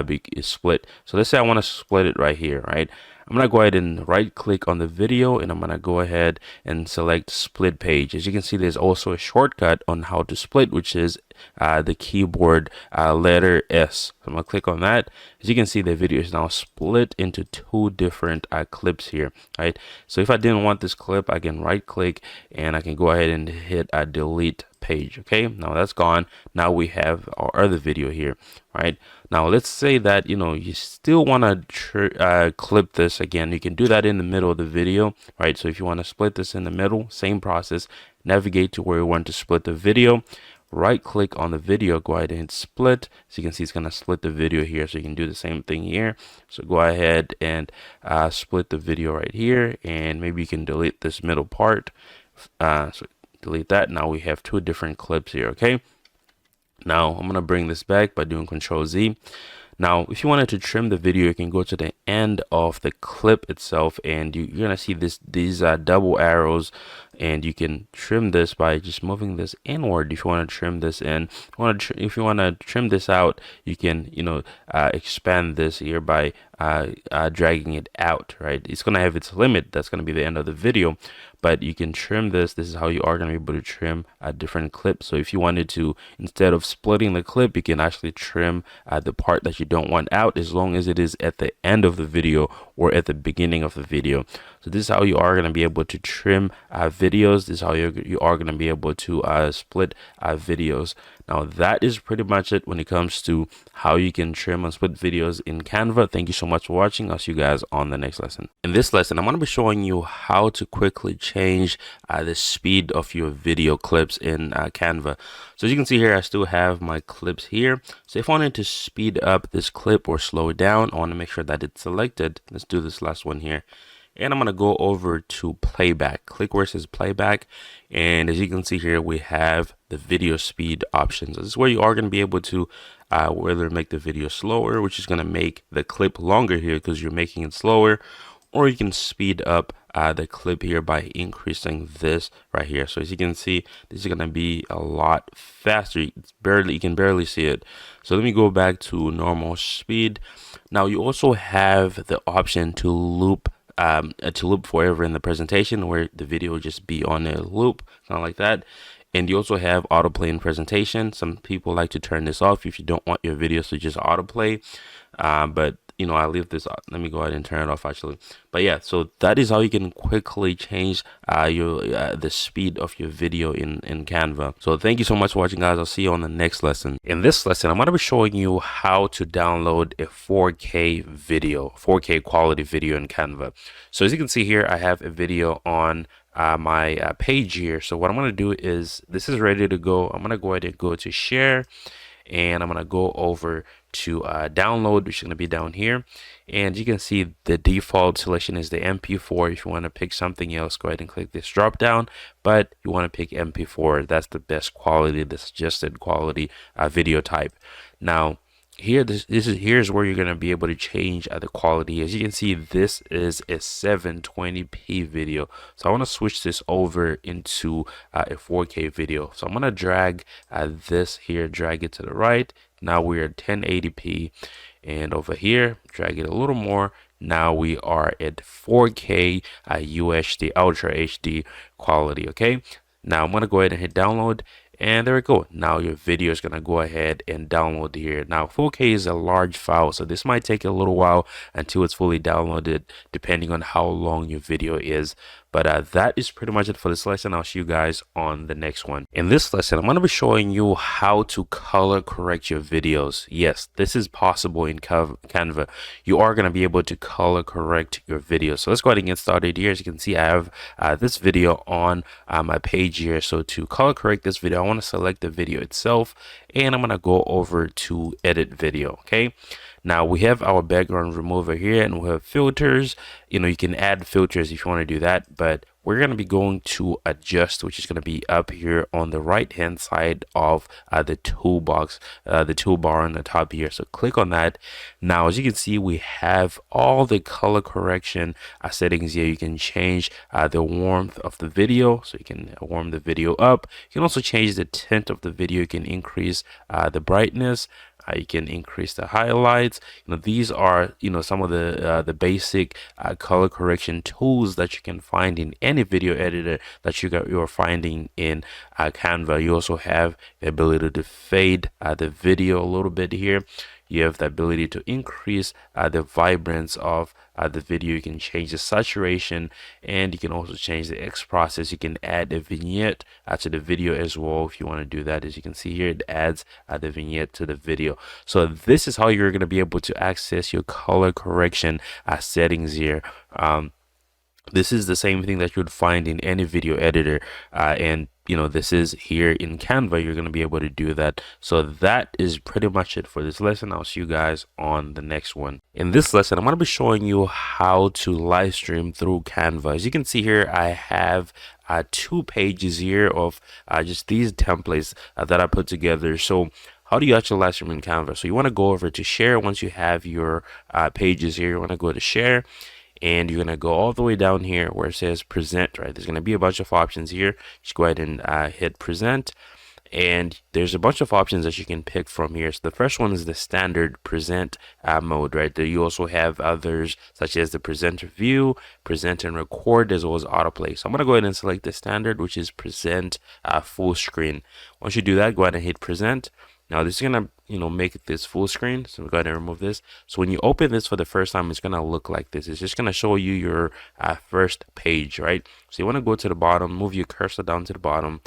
S1: be split. So let's say I want to split it right here, right? I'm going to go ahead and right click on the video, and I'm going to go ahead and select split page. As you can see, there's also a shortcut on how to split, which is the keyboard letter S. So I'm going to click on that. As you can see, the video is now split into two different clips here, right? So if I didn't want this clip, I can right click and I can go ahead and hit delete page. Okay, now that's gone. Now we have our other video here, right? Now let's say that you still want to clip this again. You can do that in the middle of the video, right? So if you want to split this in the middle, same process. Navigate to where you want to split the video. Right click on the video, go ahead and hit split. So you can see it's going to split the video here. So you can do the same thing here. So go ahead and split the video right here, and maybe you can delete this middle part. So delete that. Now we have two different clips here. Okay, now I'm going to bring this back by doing Control Z. Now, if you wanted to trim the video, you can go to the end of the clip itself, and you're gonna see these double arrows, and you can trim this by just moving this inward. If you want to trim this in, if you want to trim this out, you can expand this here by dragging it out. Right, it's gonna have its limit. That's gonna be the end of the video, but you can trim this. This is how you are gonna be able to trim a different clip. So if you wanted to, instead of splitting the clip, you can actually trim the part that you don't want out, as long as it is at the end of the video or at the beginning of the video. So this is how you are going to be able to trim videos. This is how you are going to be able to split videos. Now that is pretty much it when it comes to how you can trim and split videos in Canva. Thank you so much for watching. I'll see you guys on the next lesson. In this lesson, I'm going to be showing you how to quickly change the speed of your video clips in Canva. So as you can see here, I still have my clips here. So if I wanted to speed up this clip or slow it down, I want to make sure that it's selected. Let's do this last one here. And I'm going to go over to playback. Click where it says playback. And as you can see here, we have the video speed options. This is where you are going to be able to whether make the video slower, which is going to make the clip longer here because you're making it slower, or you can speed up the clip here by increasing this right here. So as you can see, this is going to be a lot faster. You can barely see it. So let me go back to normal speed. Now you also have the option to loop forever in the presentation, where the video will just be on a loop, kind of like that. And you also have autoplay in presentation. Some people like to turn this off if you don't want your videos to just autoplay, but I leave this. Let me go ahead and turn it off actually. But yeah, so that is how you can quickly change the speed of your video in Canva. So thank you so much for watching, guys. I'll see you on the next lesson. In this lesson, I'm going to be showing you how to download a 4K video, 4K quality video in Canva. So as you can see here, I have a video on my page here. So what I'm going to do is, this is ready to go. I'm going to go ahead and go to share, and I'm going to go over to download, which is going to be down here. And you can see the default selection is the MP4. If you want to pick something else, go ahead and click this drop down, but you want to pick MP4. That's the best quality, the suggested quality video type. Now here's where you're going to be able to change the quality. As you can see, this is a 720p video, so I want to switch this over into a 4K video. So I'm going to drag this here, drag it to the right. Now we're at 1080p, and over here drag it a little more. Now we are at 4K UHD Ultra HD quality. Okay, now I'm going to go ahead and hit download. And there we go. Now your video is going to go ahead and download here. Now 4K is a large file, so this might take a little while until it's fully downloaded, depending on how long your video is. But that is pretty much it for this lesson. I'll see you guys on the next one. In this lesson, I'm going to be showing you how to color correct your videos. Yes, this is possible in Canva. You are going to be able to color correct your videos. So let's go ahead and get started here. As you can see, I have this video on my page here. So to color correct this video, I want to select the video itself, and I'm going to go over to edit video. Okay. Now we have our background remover here, and we have filters. You can add filters if you want to do that, but we're going to be going to adjust, which is going to be up here on the right hand side of the toolbox, the toolbar on the top here. So click on that. Now as you can see, we have all the color correction settings here. You can change the warmth of the video, so you can warm the video up. You can also change the tint of the video. You can increase the brightness, You can increase the highlights. These are some of the basic color correction tools that you can find in any video editor that you're finding in Canva. You also have the ability to fade the video a little bit here. You have the ability to increase the vibrance of the video. You can change the saturation, and you can also change the X process. You can add a vignette to the video as well if you want to do that. As you can see here, it adds the vignette to the video. So this is how you're going to be able to access your color correction settings here. This is the same thing that you would find in any video editor, and this is here in Canva. You're going to be able to do that. So that is pretty much it for this lesson. I'll see you guys on the next one. In this lesson, I'm going to be showing you how to live stream through Canva. As you can see here, I have 2 pages here of just these templates that I put together. So how do you actually live stream in Canva? So you want to go over to share. Once you have your pages here, you want to go to share, and you're going to go all the way down here where it says present, right? There's going to be a bunch of options here. Just go ahead and hit present, and there's a bunch of options that you can pick from here. So the first one is the standard present mode, right? There you also have others such as the presenter view, present and record, as well as autoplay. So I'm going to go ahead and select the standard, which is present full screen. Once you do that, go ahead and hit present. Now this is gonna make this full screen, so go ahead and remove this. So when you open this for the first time, it's gonna look like this. It's just gonna show you your first page, right? So you want to go to the bottom, move your cursor down to the bottom,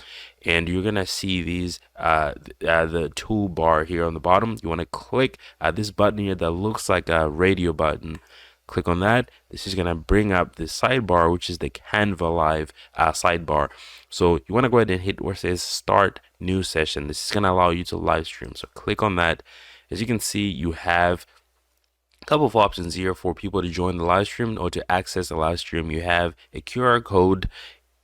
S1: and you're gonna see these the toolbar here on the bottom. You want to click this button here that looks like a radio button. Click on that. This is gonna bring up the sidebar, which is the Canva Live sidebar. So you want to go ahead and hit where it says start new session. This is gonna allow you to live stream. So click on that. As you can see, you have a couple of options here for people to join the live stream or to access the live stream. You have a QR code,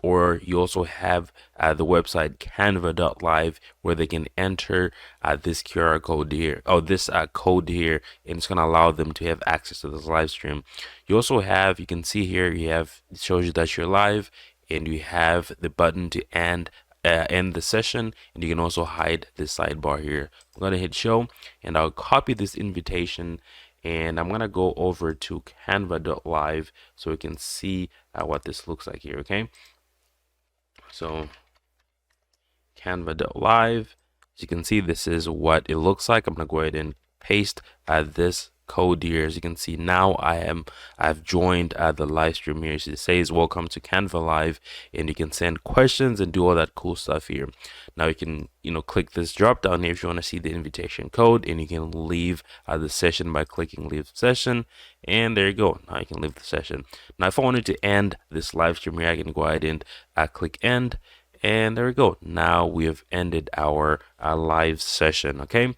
S1: or you also have the website canva.live where they can enter this QR code here, this code here, and it's going to allow them to have access to this live stream. You also have, you can see here, it shows you that you're live, and you have the button to end the session, and you can also hide this sidebar here. I'm going to hit show, and I'll copy this invitation, and I'm going to go over to canva.live so we can see what this looks like here, okay? So canva.live, as you can see, this is what it looks like. I'm going to go ahead and paste this code here. As you can see, now I've joined the live stream here. So it says welcome to Canva Live, and you can send questions and do all that cool stuff here. Now you can click this drop down here if you want to see the invitation code, and you can leave the session by clicking leave session, and there you go. Now you can leave the session. Now if I wanted to end this live stream here, I can go ahead and click end, and there we go. Now we have ended our live session. Okay,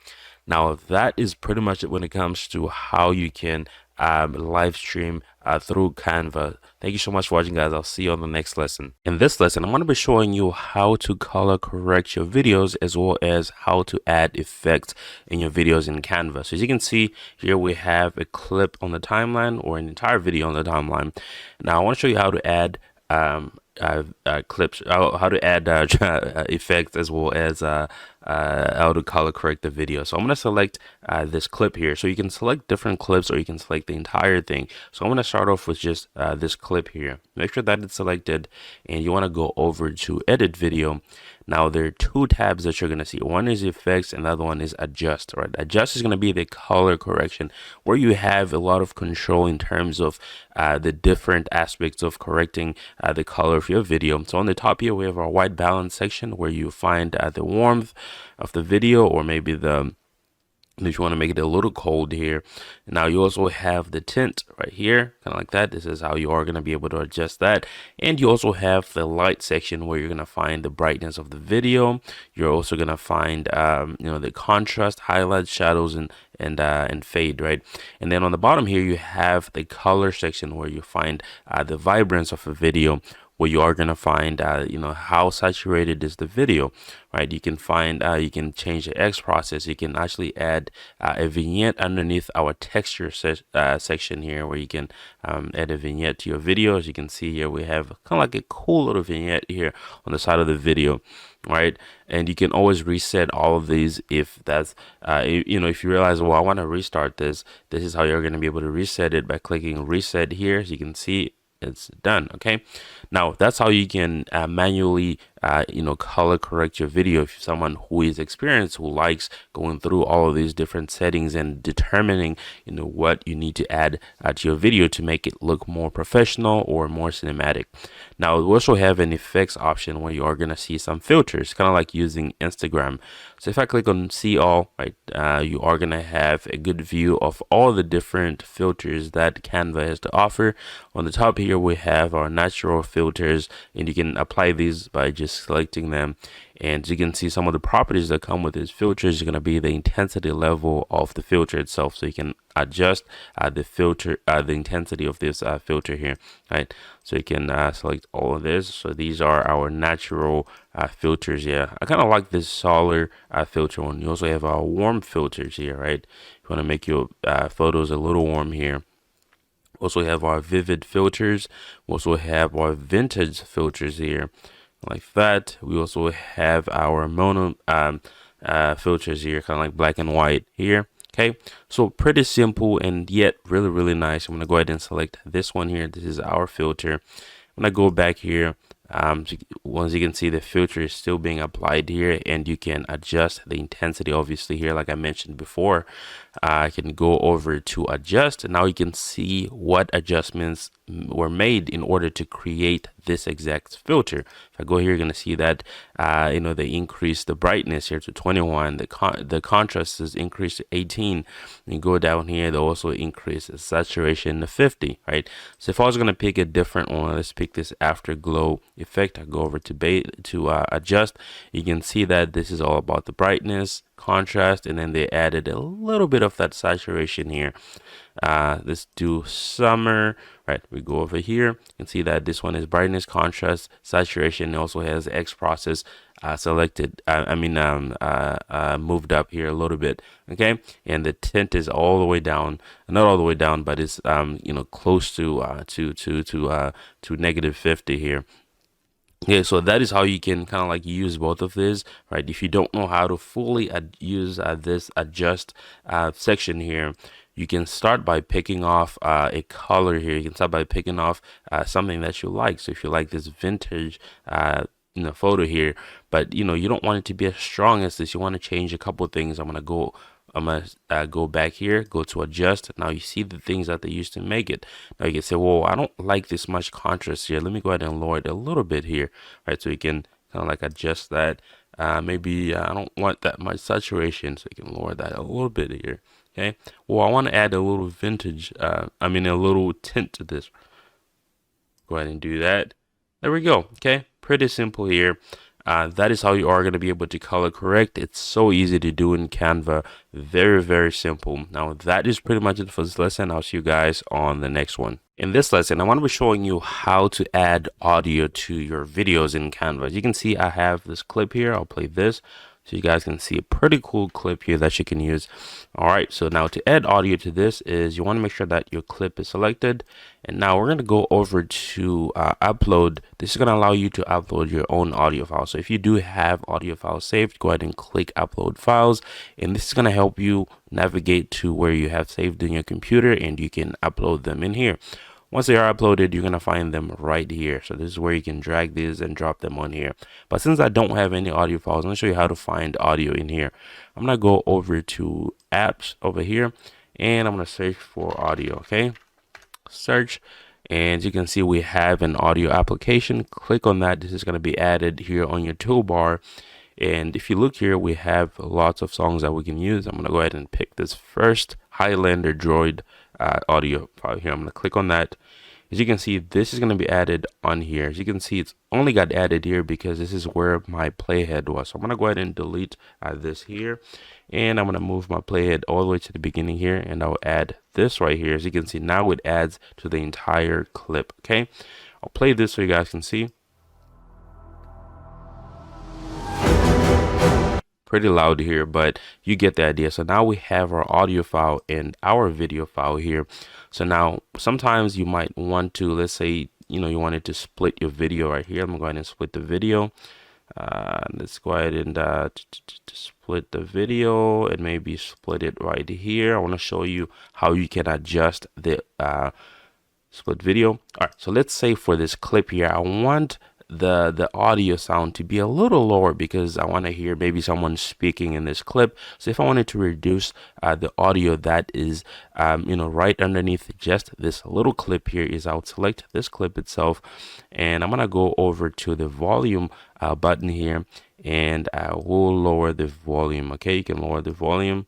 S1: now that is pretty much it when it comes to how you can live stream through Canva. Thank you so much for watching, guys. I'll see you on the next lesson. In this lesson, I'm going to be showing you how to color correct your videos, as well as how to add effects in your videos in Canva. So as you can see here, we have a clip on the timeline, or an entire video on the timeline. Now I want to show you how to add clips, how to add effects, as well as how to color correct the video. So I'm going to select this clip here. So you can select different clips, or you can select the entire thing. So I'm going to start off with just this clip here. Make sure that it's selected, and you want to go over to edit video. Now there are 2 tabs that you're going to see. One is effects, and the other one is adjust, right? Adjust is going to be the color correction, where you have a lot of control in terms of the different aspects of correcting the color of your video. So on the top here, we have our white balance section, where you find the warmth of the video, or maybe if you want to make it a little cold here. Now you also have the tint right here, kind of like that. This is how you are going to be able to adjust that. And you also have the light section, where you're going to find the brightness of the video. You're also going to find the contrast, highlights, shadows, and fade, right? And then on the bottom here, you have the color section, where you find the vibrance of a video, where you are going to find, how saturated is the video, right? You can find, you can change the X process. You can actually add a vignette underneath our texture section here, where you can add a vignette to your video. As you can see here, we have kind of like a cool little vignette here on the side of the video, right? And you can always reset all of these if that's, if you realize, well, I want to restart this. This is how you're going to be able to reset it by clicking reset here. As you can see, it's done. Okay, now that's how you can manually color correct your video. If you're someone who is experienced, who likes going through all of these different settings and determining what you need to add to your video to make it look more professional or more cinematic. Now we also have an effects option where you are going to see some filters, kind of like using Instagram. So if I click on see all, right, you are going to have a good view of all the different filters that Canva has to offer. On the top here we have our natural filters, and you can apply these by just selecting them. And you can see some of the properties that come with these filters are going to be the intensity level of the filter itself. So you can adjust the intensity of this filter here, right? So you can select all of this. So these are our natural filters here. I kind of like this solar filter one. You also have our warm filters here, right? You want to make your photos a little warm here. Also have our vivid filters. We also have our vintage filters here, like that. We also have our mono filters here, kind of like black and white here. Okay, so pretty simple and yet really, really nice. I'm gonna go ahead and select this one here. This is our filter. I'm gonna go back here. Once you can see, the filter is still being applied here, and you can adjust the intensity obviously here, like I mentioned before. I can go over to adjust, and now you can see what adjustments were made in order to create this exact filter. If I go here, you're going to see that they increased the brightness here to 21, the contrast is increased to 18. You go down here, they also increase the saturation to 50, right? So if I was going to pick a different one, let's pick this afterglow effect. I go over to adjust. You can see that this is all about the brightness, contrast, and then they added a little bit of that saturation here. Let's do summer, right? We go over here. You can see that this one is brightness, contrast, saturation. It also has X process selected. Moved up here a little bit. Okay, and the tint is all the way down. Not all the way down, but it's close to -50 here. Okay, so that is how you can kind of like use both of these, right? If you don't know how to fully use this adjust section here, you can start by picking off a color here. You can start by picking off something that you like. So if you like this vintage photo here, but you don't want it to be as strong as this, you want to change a couple of things. I'm gonna go back here, go to adjust. Now you see the things that they used to make it. Now you can say, well, I don't like this much contrast here. Let me go ahead and lower it a little bit here, right? So you can kind of like adjust that. Maybe I don't want that much saturation, so you can lower that a little bit here. Okay. Well, I want to add a little vintage, a little tint to this. Go ahead and do that. There we go. Okay. Pretty simple here. That is how you are going to be able to color correct. It's so easy to do in Canva. Very, very simple. Now, that is pretty much it for this lesson. I'll see you guys on the next one. In this lesson, I want to be showing you how to add audio to your videos in Canva. As you can see, I have this clip here. I'll play this so you guys can see a pretty cool clip here that you can use. All right, so now to add audio to this is you want to make sure that your clip is selected. And now we're going to go over to upload. This is going to allow you to upload your own audio file. So if you do have audio files saved, go ahead and click upload files. And this is going to help you navigate to where you have saved in your computer, and you can upload them in here. Once they are uploaded, you're going to find them right here. So this is where you can drag these and drop them on here. But since I don't have any audio files, I'm going to show you how to find audio in here. I'm going to go over to apps over here, and I'm going to search for audio. Okay, search, and as you can see, we have an audio application. Click on that. This is going to be added here on your toolbar. And if you look here, we have lots of songs that we can use. I'm going to go ahead and pick this first Highlander Droid audio file here. I'm going to click on that, as you can see, this is going to be added on here. As you can see, it's only got added here because this is where my playhead was. So I'm going to go ahead and delete this here, and I'm going to move my playhead all the way to the beginning here, and I'll add this right here. As you can see, now it adds to the entire clip. Okay, I'll play this so you guys can see. Pretty loud here, but you get the idea. So now we have our audio file and our video file here. So now sometimes you might want to, let's say, you wanted to split your video right here. I'm going to split the video. Let's go ahead and split the video and maybe split it right here. I want to show you how you can adjust the split video. All right, so let's say for this clip here, I want the audio sound to be a little lower because I want to hear maybe someone speaking in this clip. So if I wanted to reduce the audio that is right underneath just this little clip here, is I would select this clip itself, and I'm gonna go over to the volume button here, and I will lower the volume. Okay, you can lower the volume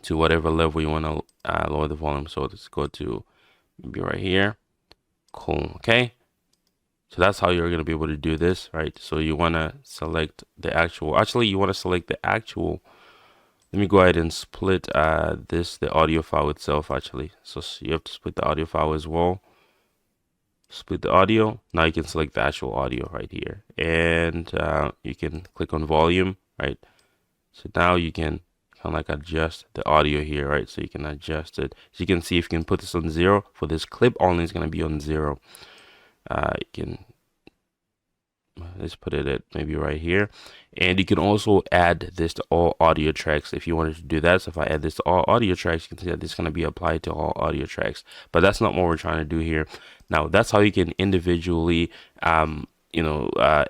S1: to whatever level you want to lower the volume. So let's go to maybe right here. Cool. Okay, so that's how you're going to be able to do this, right? So you want to select the actual, you want to select the actual. Let me go ahead and split the audio file itself actually. So you have to split the audio file as well. Split the audio. Now you can select the actual audio right here, and you can click on volume, right? So now you can kind of like adjust the audio here, right? So you can adjust it. So you can see if you can put this on 0 for this clip only, it's going to be on 0. You can, let's put it at maybe right here, and you can also add this to all audio tracks if you wanted to do that. So if I add this to all audio tracks, you can see that this is going to be applied to all audio tracks, but that's not what we're trying to do here. Now that's how you can individually adjust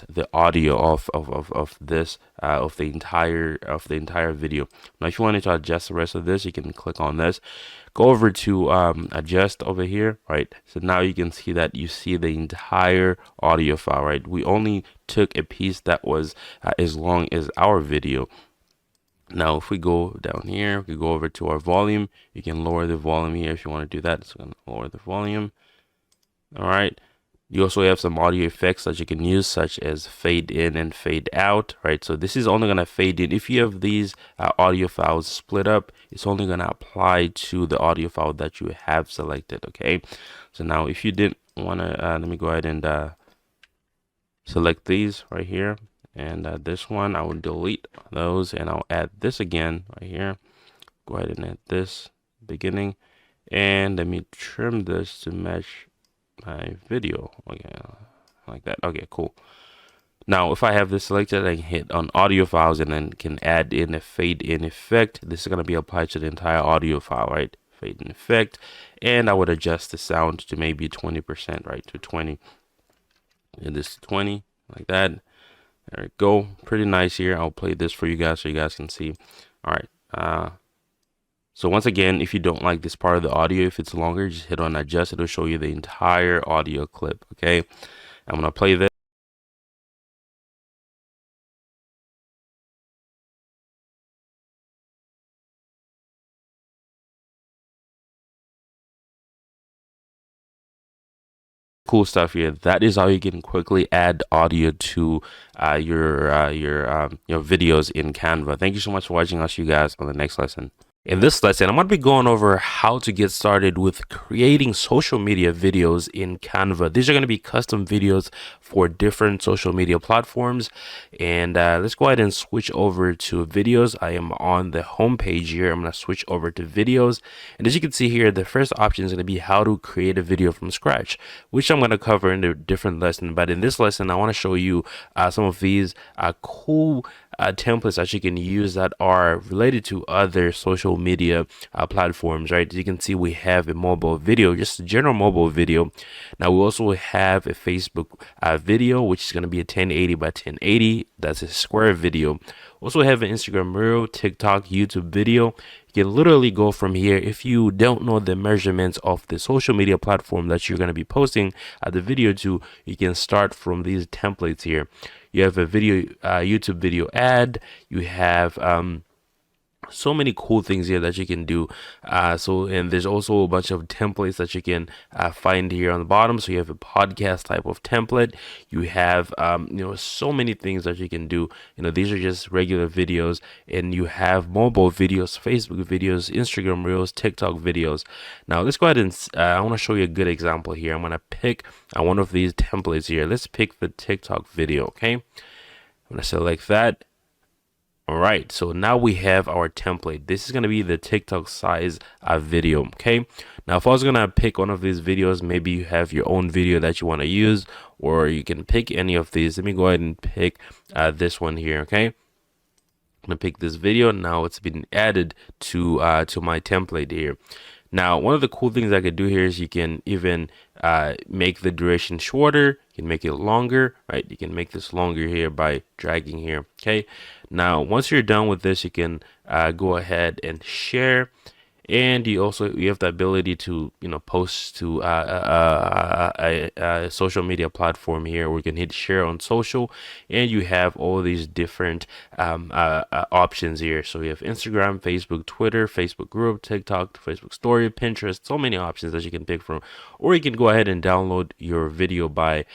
S1: the audio of this of the entire video. Now if you wanted to adjust the rest of this, you can click on this, go over to adjust over here, right? So now you can see that you see the entire audio file, right? We only took a piece that was as long as our video. Now if we go down here, we go over to our volume. You can lower the volume here if you want to do that. So I'm going to lower the volume. All right, you also have some audio effects that you can use, such as fade in and fade out, right? So this is only going to fade in. If you have these audio files split up, it's only going to apply to the audio file that you have selected. Okay, so now if you didn't want to, let me go ahead and select these right here, and this one I will delete those, and I'll add this again right here. Go ahead and add this beginning, and let me trim this to match my video. Okay, like that. Okay, cool. Now if I have this selected, I can hit on audio files and then can add in a fade in effect. This is going to be applied to the entire audio file, right? Fade in effect, and I would adjust the sound to maybe 20%, right? To 20, and this to 20, like that. There we go. Pretty nice here. I'll play this for you guys so you guys can see. All right. So once again, if you don't like this part of the audio, if it's longer, just hit on adjust. It'll show you the entire audio clip. Okay, I'm gonna play this. Cool stuff here. That is how you can quickly add audio to your videos in Canva. Thank you so much for watching. I'll see you guys on the next lesson. In this lesson, I'm going to be going over how to get started with creating social media videos in Canva. These are going to be custom videos for different social media platforms. And let's go ahead and switch over to videos. I am on the home page here. I'm going to switch over to videos. And as you can see here, the first option is going to be how to create a video from scratch, which I'm going to cover in a different lesson. But in this lesson, I want to show you some of these cool templates that you can use that are related to other social media platforms, right? As you can see, we have a mobile video, just a general mobile video. Now we also have a Facebook video, which is going to be a 1080 by 1080. That's a square video. Also have an Instagram reel, TikTok, YouTube video. You can literally go from here. If you don't know the measurements of the social media platform that you're going to be posting the video to, you can start from these templates here. You have a video, YouTube video ad. You have So many cool things here that you can do. And there's also a bunch of templates that you can find here on the bottom. So you have a podcast type of template. You have so many things that you can do. These are just regular videos, and you have mobile videos, Facebook videos, Instagram reels, TikTok videos. Now let's go ahead and I want to show you a good example here. I'm going to pick one of these templates here. Let's pick the TikTok video. Okay, I'm going to select that. All right, so now we have our template. This is going to be the TikTok size video. Okay, now if I was going to pick one of these videos, maybe you have your own video that you want to use, or you can pick any of these. Let me go ahead and pick this one here. Okay, I'm going to pick this video. Now it's been added to my template here. Now, one of the cool things I could do here is you can even make the duration shorter. You can make it longer, right? You can make this longer here by dragging here. Okay. Now, once you're done with this, you can go ahead and share. And you have the ability to post to a social media platform here, where you can hit share on social, and you have all these different options here. So you have Instagram, Facebook, Twitter, Facebook group, TikTok, Facebook story, Pinterest, so many options that you can pick from. Or you can go ahead and download your video by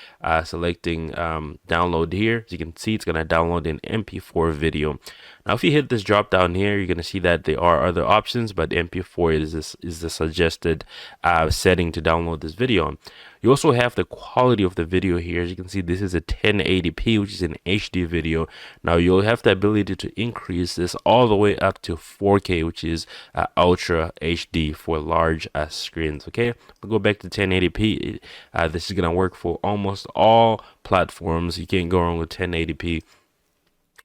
S1: selecting download here. As you can see, it's going to download an MP4 video. Now, if you hit this drop down here, you're going to see that there are other options, but MP4 is the suggested setting to download this video. You also have the quality of the video here. As you can see, this is a 1080p, which is an HD video. Now, you'll have the ability to increase this all the way up to 4K, which is Ultra HD for large screens. Okay, we'll go back to 1080p. This is going to work for almost all platforms. You can't go wrong with 1080p.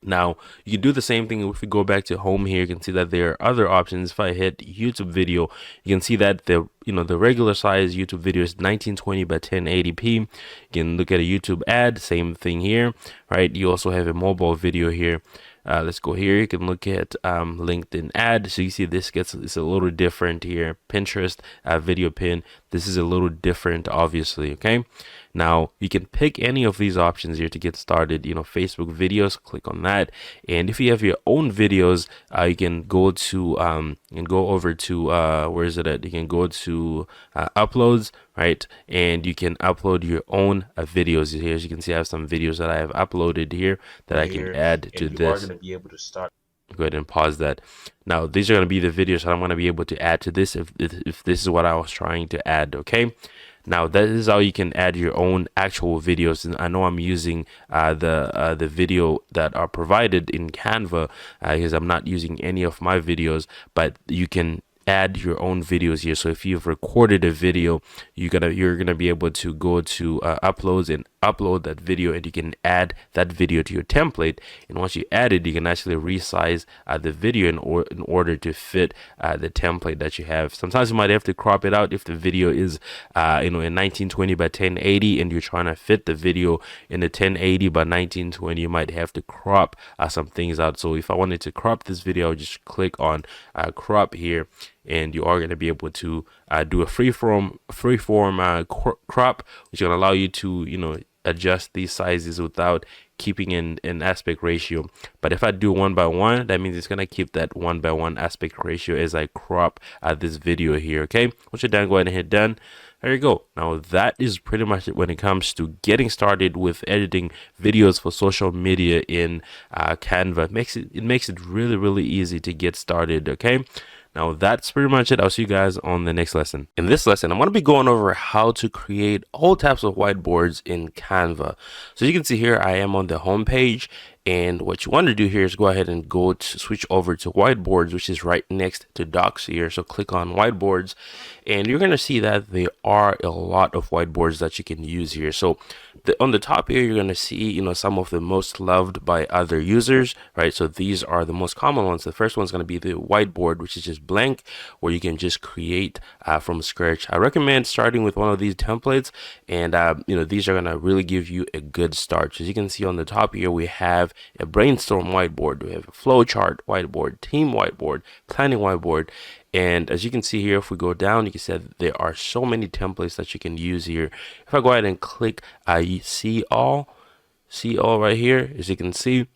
S1: Now, you can do the same thing. If we go back to home here, you can see that there are other options. If I hit YouTube video, you can see that the regular size YouTube video is 1920 by 1080p. You can look at a YouTube ad, same thing here, right? You also have a mobile video here. Let's go here. You can look at LinkedIn ad. So you see it's a little different here. Pinterest video pin. This is a little different, obviously. Okay. Now you can pick any of these options here to get started. Facebook videos, click on that. And if you have your own videos, you can go to over to where is it at? You can go to uploads, right? And you can upload your own videos here. As you can see, I have some videos that I have uploaded here that I can add to this.
S2: You are going to be able to start.
S1: Go ahead and pause that. Now, these are going to be the videos that I'm going to be able to add to this if this is what I was trying to add. Okay. Now, that is how you can add your own actual videos. And I know I'm using the video that are provided in Canva because I'm not using any of my videos, but you can add your own videos here. So if you've recorded a video, you're gonna be able to go to uploads and upload that video, and you can add that video to your template. And once you add it, you can actually resize the video in order to fit the template that you have. Sometimes you might have to crop it out if the video is in 1920 by 1080 and you're trying to fit the video in the 1080 by 1920. You might have to crop some things out. So if I wanted to crop this video, I'll just click on crop here, and you are going to be able to do a freeform crop, which is going to allow you to adjust these sizes without keeping in an aspect ratio. But if I do 1:1, that means it's going to keep that 1:1 aspect ratio as I crop this video here. Okay, once you're done, go ahead and hit done. There you go. Now that is pretty much it when it comes to getting started with editing videos for social media in Canva. It makes it really, really easy to get started. Okay. Now that's pretty much it. I'll see you guys on the next lesson. In this lesson, I'm going to be going over how to create all types of whiteboards in Canva. So you can see here, I am on the home page. And what you want to do here is go ahead and switch over to Whiteboards, which is right next to Docs here. So click on Whiteboards, and you're going to see that there are a lot of whiteboards that you can use here. So on the top here, you're going to see, some of the most loved by other users, right? So these are the most common ones. The first one's going to be the whiteboard, which is just blank, where you can just create from scratch. I recommend starting with one of these templates, and these are going to really give you a good start. So as you can see on the top here, we have a brainstorm whiteboard, we have a flowchart whiteboard, team whiteboard, planning whiteboard. And as you can see here, if we go down, you can see that there are so many templates that you can use here. If I go ahead and click see all right here, as you can see,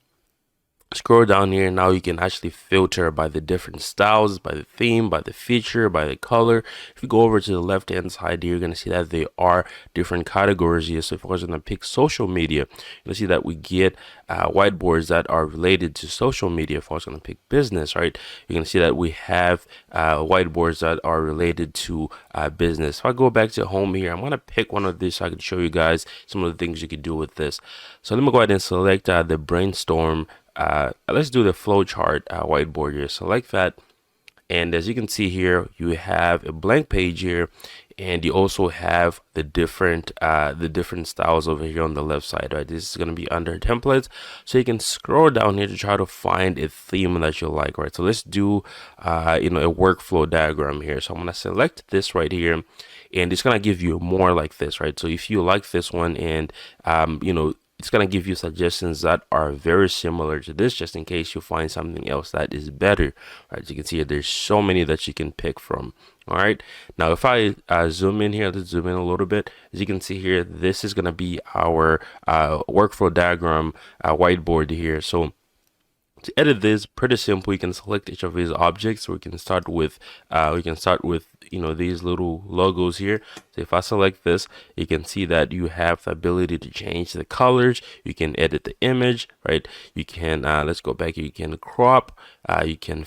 S1: Scroll down here. Now you can actually filter by the different styles, by the theme, by the feature, by the color. If you go over to the left hand side here, you're going to see that there are different categories here. So if I was going to pick social media, you're going to see that we get whiteboards that are related to social media. If I was going to pick business, right, you're going to see that we have whiteboards that are related to business. If I go back to home here, I'm going to pick one of these so I can show you guys some of the things you can do with this. So let me go ahead and select the brainstorm. Let's do the flowchart whiteboard here. Select that, and as you can see here, you have a blank page here, and you also have the different styles over here on the left side. Right, this is going to be under templates, so you can scroll down here to try to find a theme that you like. Right, so let's do a workflow diagram here. So I'm going to select this right here, and it's going to give you more like this. Right, so if you like this one, and it's going to give you suggestions that are very similar to this, just in case you find something else that is better. Right, as you can see, there's so many that you can pick from. All right, now if I zoom in here, let's zoom in a little bit. As you can see here, this is going to be our workflow diagram whiteboard here. So to edit this, pretty simple. You can select each of these objects. We can start with these little logos here. So if I select this, you can see that you have the ability to change the colors. You can edit the image, right? You can let's go back. You can crop. You can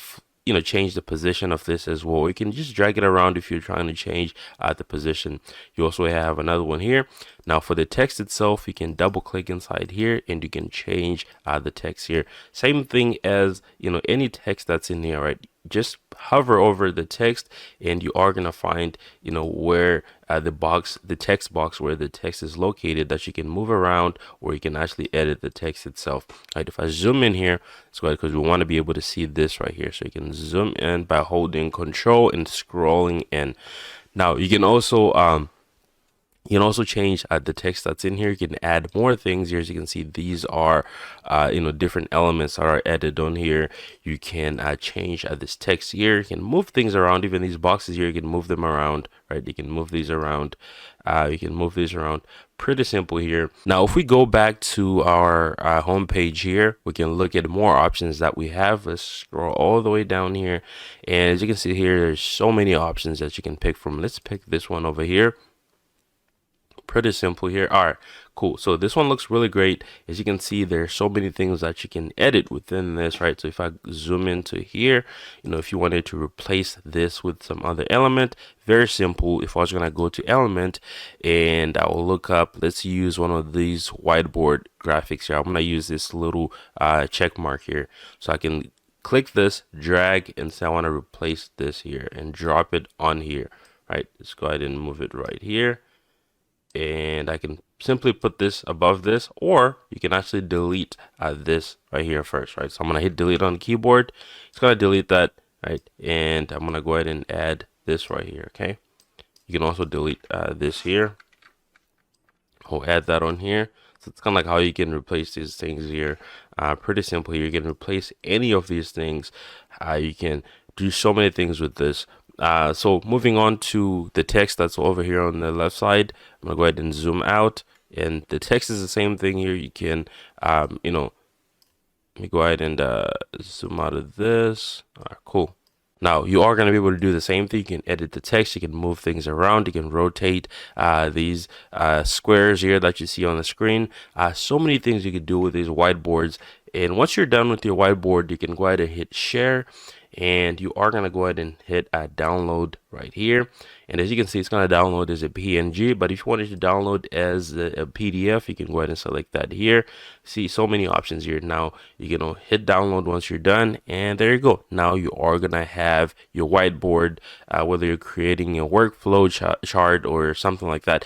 S1: change the position of this as well. You can just drag it around if you're trying to change the position. You also have another one here. Now for the text itself, you can double click inside here and you can change the text here. Same thing as any text that's in here, right? Just hover over the text and you are gonna find where the text box where the text is located, that you can move around, or you can actually edit the text itself. Right, if I zoom in here, it's good because we want to be able to see this right here. So you can zoom in by holding control and scrolling in. Now you can also change the text that's in here. You can add more things here. As you can see, these are different elements that are added on here. You can change this text here. You can move things around. Even these boxes here, you can move them around, right? You can move these around. Pretty simple here. Now if we go back to our home page here, we can look at more options that we have. Let's scroll all the way down here, and as you can see here, there's so many options that you can pick from. Let's pick this one over here. Pretty simple here. All right, cool. So this one looks really great. As you can see, there's so many things that you can edit within this, right? So if I zoom into here, if you wanted to replace this with some other element, very simple. If I was gonna go to element and I will look up, let's use one of these whiteboard graphics here. I'm gonna use this little check mark here, so I can click this, drag, and say I want to replace this here and drop it on here. Right, let's go ahead and move it right here. And I can simply put this above this, or you can actually delete this right here first, right? So I'm gonna hit delete on the keyboard. It's gonna delete that, right? And I'm gonna go ahead and add this right here, okay? You can also delete this here. I'll add that on here. So it's kind of like how you can replace these things here. Pretty simple here. You can replace any of these things. You can do so many things with this. So moving on to the text that's over here on the left side, I'm gonna go ahead and zoom out, and the text is the same thing here. You can let me go ahead and zoom out of this. All right, cool. Now you are going to be able to do the same thing. You can edit the text, you can move things around, you can rotate these squares here that you see on the screen. So many things you can do with these whiteboards. And once you're done with your whiteboard, you can go ahead and hit share, and you are going to go ahead and hit download right here. And as you can see, it's going to download as a PNG, but if you wanted to download as a PDF, you can go ahead and select that here. See, so many options here. Now you can hit download once you're done, and there you go. Now you are going to have your whiteboard, whether you're creating a workflow chart or something like that.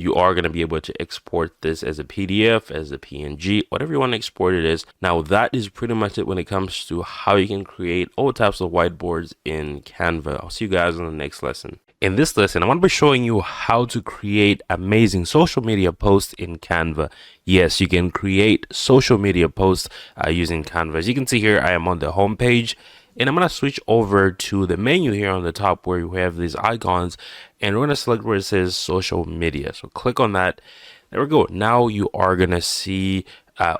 S1: You are going to be able to export this as a PDF, as a PNG, whatever you want to export it as. Now that is pretty much it when it comes to how you can create all types of whiteboards in Canva. I'll see you guys in the next lesson. In this lesson, I'm going to be showing you how to create amazing social media posts in Canva. Yes, you can create social media posts using Canva. As you can see here, I am on the home page. And I'm going to switch over to the menu here on the top where you have these icons, and we're going to select where it says social media. So click on that. There we go. Now you are going to see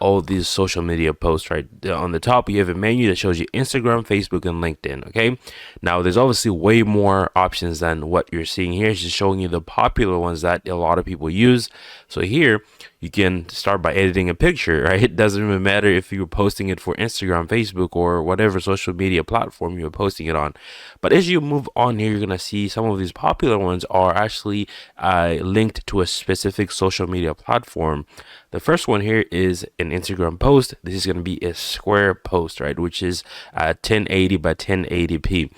S1: all these social media posts. Right on the top, you have a menu that shows you Instagram, Facebook, and LinkedIn. Okay, now there's obviously way more options than what you're seeing here. It's just showing you the popular ones that a lot of people use. So here you can start by editing a picture, right? It doesn't even matter if you're posting it for Instagram, Facebook, or whatever social media platform you're posting it on. But as you move on here, you're gonna see some of these popular ones are actually linked to a specific social media platform. The first one here is an Instagram post. This is going to be a square post, right, which is 1080 by 1080p.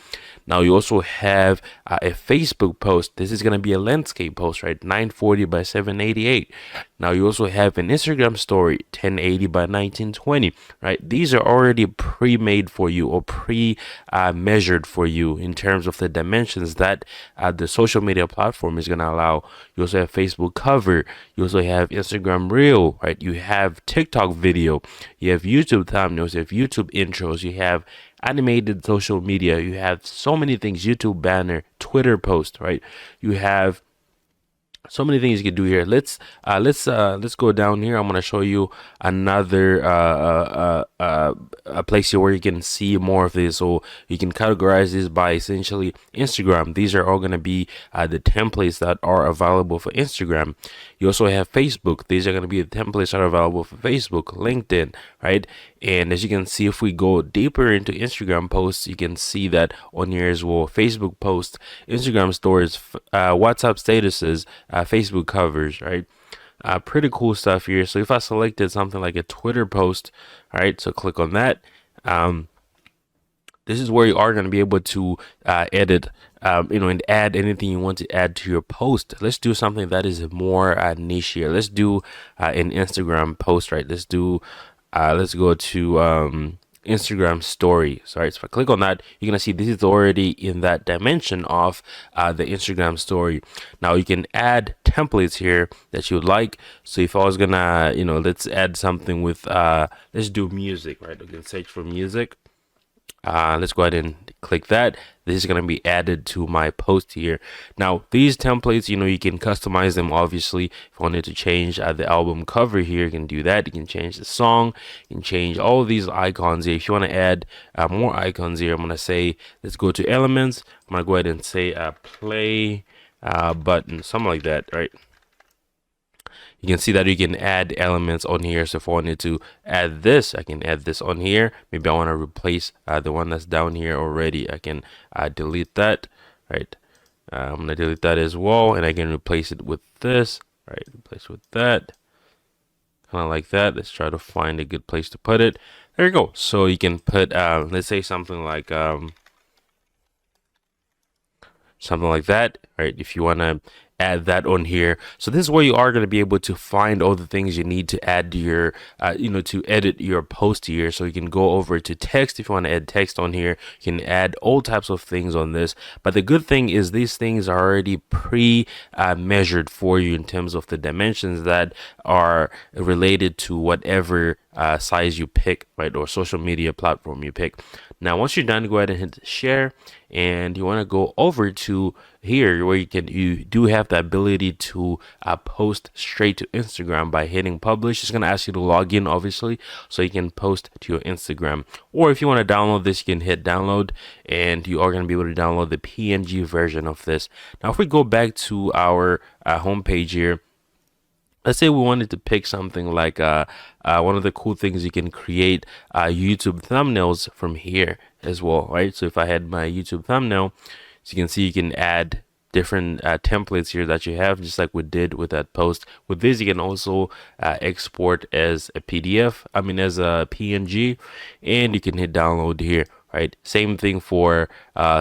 S1: Now you also have a Facebook post. This is going to be a landscape post, right, 940 by 788. Now you also have an Instagram story, 1080 by 1920, right? These are already pre-made for you or pre-measured for you in terms of the dimensions that the social media platform is going to allow. You also have Facebook cover. You also have Instagram reel, right? You have TikTok video. You have YouTube thumbnails. You have YouTube intros. You have animated social media. You have so many things. YouTube banner, Twitter post, right? You have so many things you can do here. Let's go down here. I'm gonna show you another a place here where you can see more of this. So you can categorize this by essentially Instagram. These are all gonna be the templates that are available for Instagram. You also have Facebook. These are gonna be the templates that are available for Facebook, LinkedIn, right? And as you can see, if we go deeper into Instagram posts, you can see that on here as well. Facebook posts, Instagram stories, WhatsApp statuses, Facebook covers, right? Pretty cool stuff here. So if I selected something like a Twitter post, all right, so click on that. This is where you are going to be able to edit, and add anything you want to add to your post. Let's do something that is more niche here. Let's do an Instagram post, right? Let's go to Instagram story. Sorry, so if I click on that, you're gonna see this is already in that dimension of the Instagram story. Now you can add templates here that you would like. So if I was gonna, let's add something with let's do music, right? We can search for music. Let's go ahead and click that. This is going to be added to my post here. Now these templates, you can customize them. Obviously, if you wanted to change the album cover here, you can do that. You can change the song, you can change all of these icons here. If you want to add more icons here, I'm going to say, let's go to elements. I'm going to go ahead and say play button, something like that, right? You can see that you can add elements on here. So if I wanted to add this, I can add this on here. Maybe I want to replace the one that's down here already. I can delete that, right? I'm going to delete that as well. And I can replace it with this, right? Replace with that. Kind of like that. Let's try to find a good place to put it. There you go. So you can put, let's say something like that, right? If you want to add that on here. So this is where you are going to be able to find all the things you need to add to your to edit your post here. So you can go over to text. If you want to add text on here, you can add all types of things on this. But the good thing is these things are already pre-measured for you in terms of the dimensions that are related to whatever size you pick, right, or social media platform you pick. Now once you're done, go ahead and hit share, and you want to go over to here where you do have the ability to post straight to Instagram by hitting publish. It's going to ask you to log in, obviously, so you can post to your Instagram. Or if you want to download this, you can hit download, and you are going to be able to download the PNG version of this. Now if we go back to our homepage here, let's say we wanted to pick something like one of the cool things, you can create YouTube thumbnails from here as well, right? So if I had my YouTube thumbnail, so you can see you can add different templates here that you have, just like we did with that post. With this, you can also export as a PDF, as a PNG, and you can hit download here, right? Same thing for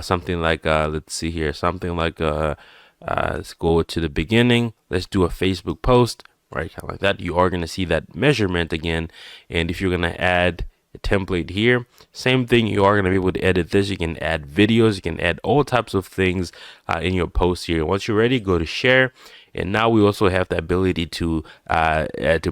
S1: something like, let's see here, something like, let's go to the beginning. Let's do a Facebook post, right? Kind of like that. You are going to see that measurement again. And if you're going to add a template here, same thing, you are going to be able to edit this. You can add videos, you can add all types of things in your post here. Once you're ready, go to share. And now we also have the ability to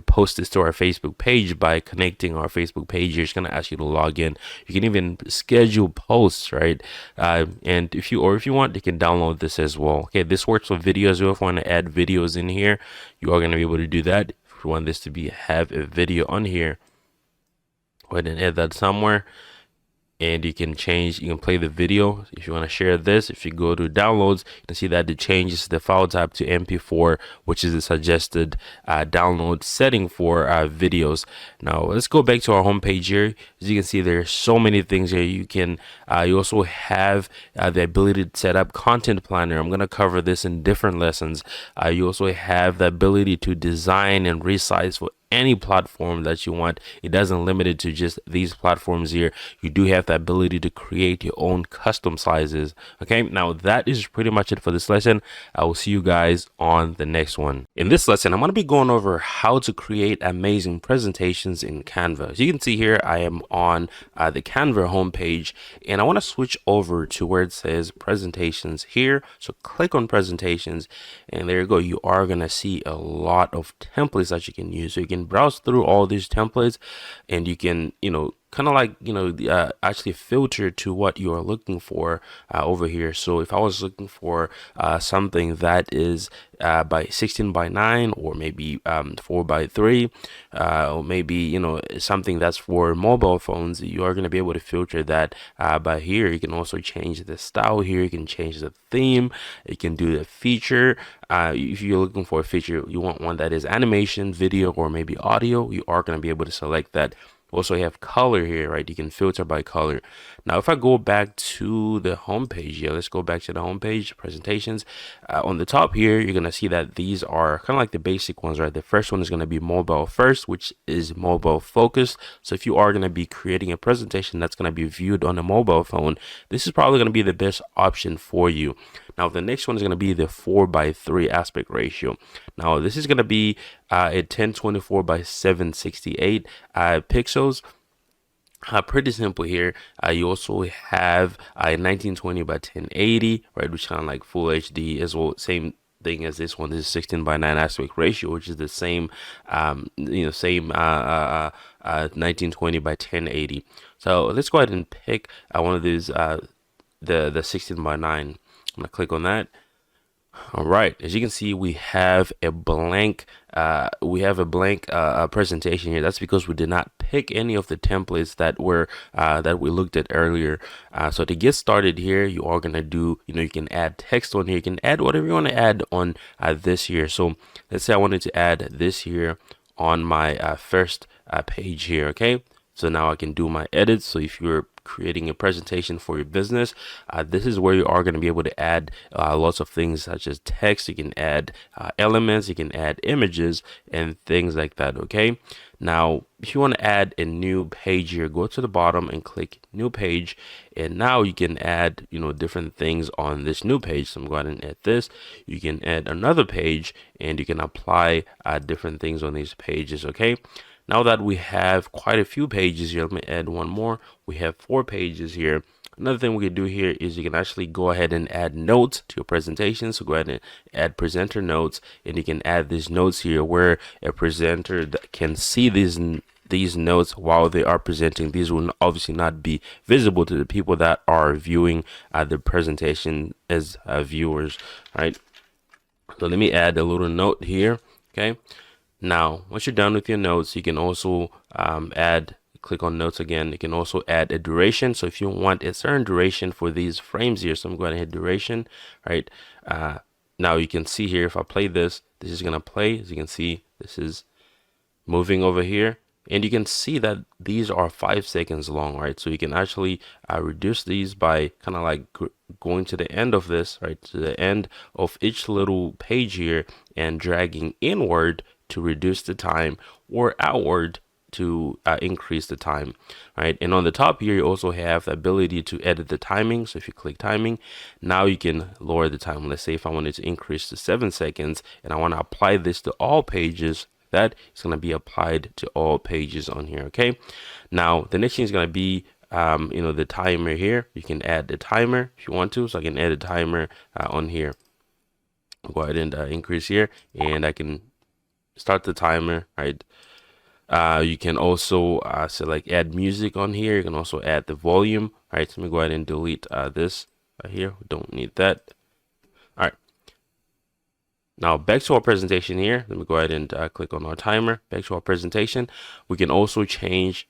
S1: post this to our Facebook page by connecting our Facebook page here. It's going to ask you to log in. You can even schedule posts, right? And if you want, you can download this as well. Okay, this works with videos. If you want to add videos in here, you are going to be able to do that. If if you want this to be have a video on here, go ahead and add that somewhere. And you can play the video if you want to share this. If you go to downloads, you can see that it changes the file type to MP4, which is the suggested download setting for videos. Now let's go back to our home page here. As you can see, there's so many things here. You can you also have the ability to set up content planner. I'm going to cover this in different lessons. You also have the ability to design and resize for any platform that you want. It doesn't limit it to just these platforms here. You do have the ability to create your own custom sizes. Okay, now that is pretty much it for this lesson. I will see you guys on the next one. In this lesson, I'm going to be going over how to create amazing presentations in Canva. As you can see here, I am on the Canva homepage, and I want to switch over to where it says presentations here. So click on presentations, and there you go. You are going to see a lot of templates that you can use. So you can browse through all these templates, and you can, kind of like, actually filter to what you are looking for over here. So if I was looking for something that is by 16 by 9, or maybe 4 by 3, or maybe, something that's for mobile phones, you are going to be able to filter that by here. You can also change the style here. You can change the theme. You can do the feature. If you're looking for a feature, you want one that is animation, video, or maybe audio, you are going to be able to select that. Also have color here, right? You can filter by color. Now, if I go back to the home page, let's go back to the home page, presentations. On the top here, you're going to see that these are kind of like the basic ones, right? The first one is going to be mobile first, which is mobile focused. So if you are going to be creating a presentation that's going to be viewed on a mobile phone, this is probably going to be the best option for you. Now, the next one is going to be the 4 by 3 aspect ratio. Now, this is going to be a 1024 by 768 pixels. Pretty simple here. You also have a 1920 by 1080, right, which kind of like full HD as well. Same thing as this one. This is 16 by 9 aspect ratio, which is the same, same 1920 by 1080. So let's go ahead and pick one of these, the 16 by 9. I'm gonna click on that. All right, as you can see, we have a blank presentation here. That's because we did not pick any of the templates that were that we looked at earlier. So to get started here, you are gonna do, you can add text on here. You can add whatever you want to add on this here. So let's say I wanted to add this here on my first page here. Okay, so now I can do my edits. So if you're creating a presentation for your business, this is where you are going to be able to add lots of things such as text. You can add elements, you can add images and things like that. Okay, now if you want to add a new page here, go to the bottom and click new page, and now you can add different things on this new page. So I'm going to add this. You can add another page, and you can apply different things on these pages. Okay, now that we have quite a few pages here, let me add one more. We have 4 pages here. Another thing we can do here is you can actually go ahead and add notes to your presentation. So go ahead and add presenter notes, and you can add these notes here where a presenter can see these notes while they are presenting. These will obviously not be visible to the people that are viewing the presentation as viewers, right? So let me add a little note here. Okay. Now, once you're done with your notes, you can also click on notes again. You can also add a duration. So if you want a certain duration for these frames here, so I'm going to hit duration, right? Now you can see here, if I play this, this is going to play. As you can see, this is moving over here. And you can see that these are 5 seconds long, right? So you can actually reduce these by kind of like going to the end of this, right? To the end of each little page here and dragging inward to reduce the time, or outward to increase the time, right? And on the top here, you also have the ability to edit the timing. So if you click timing, now you can lower the time. Let's say if I wanted to increase to 7 seconds and I want to apply this to all pages, that is going to be applied to all pages on here. Okay, now the next thing is going to be the timer here. You can add the timer if you want to. So I can add a timer on here. I'll go ahead and increase here, and I can start the timer, right? You can also select add music on here. You can also add the volume, right? So let me go ahead and delete this here. We don't need that. All right. Now back to our presentation here. Let me go ahead and click on our timer. Back to our presentation. We can also change,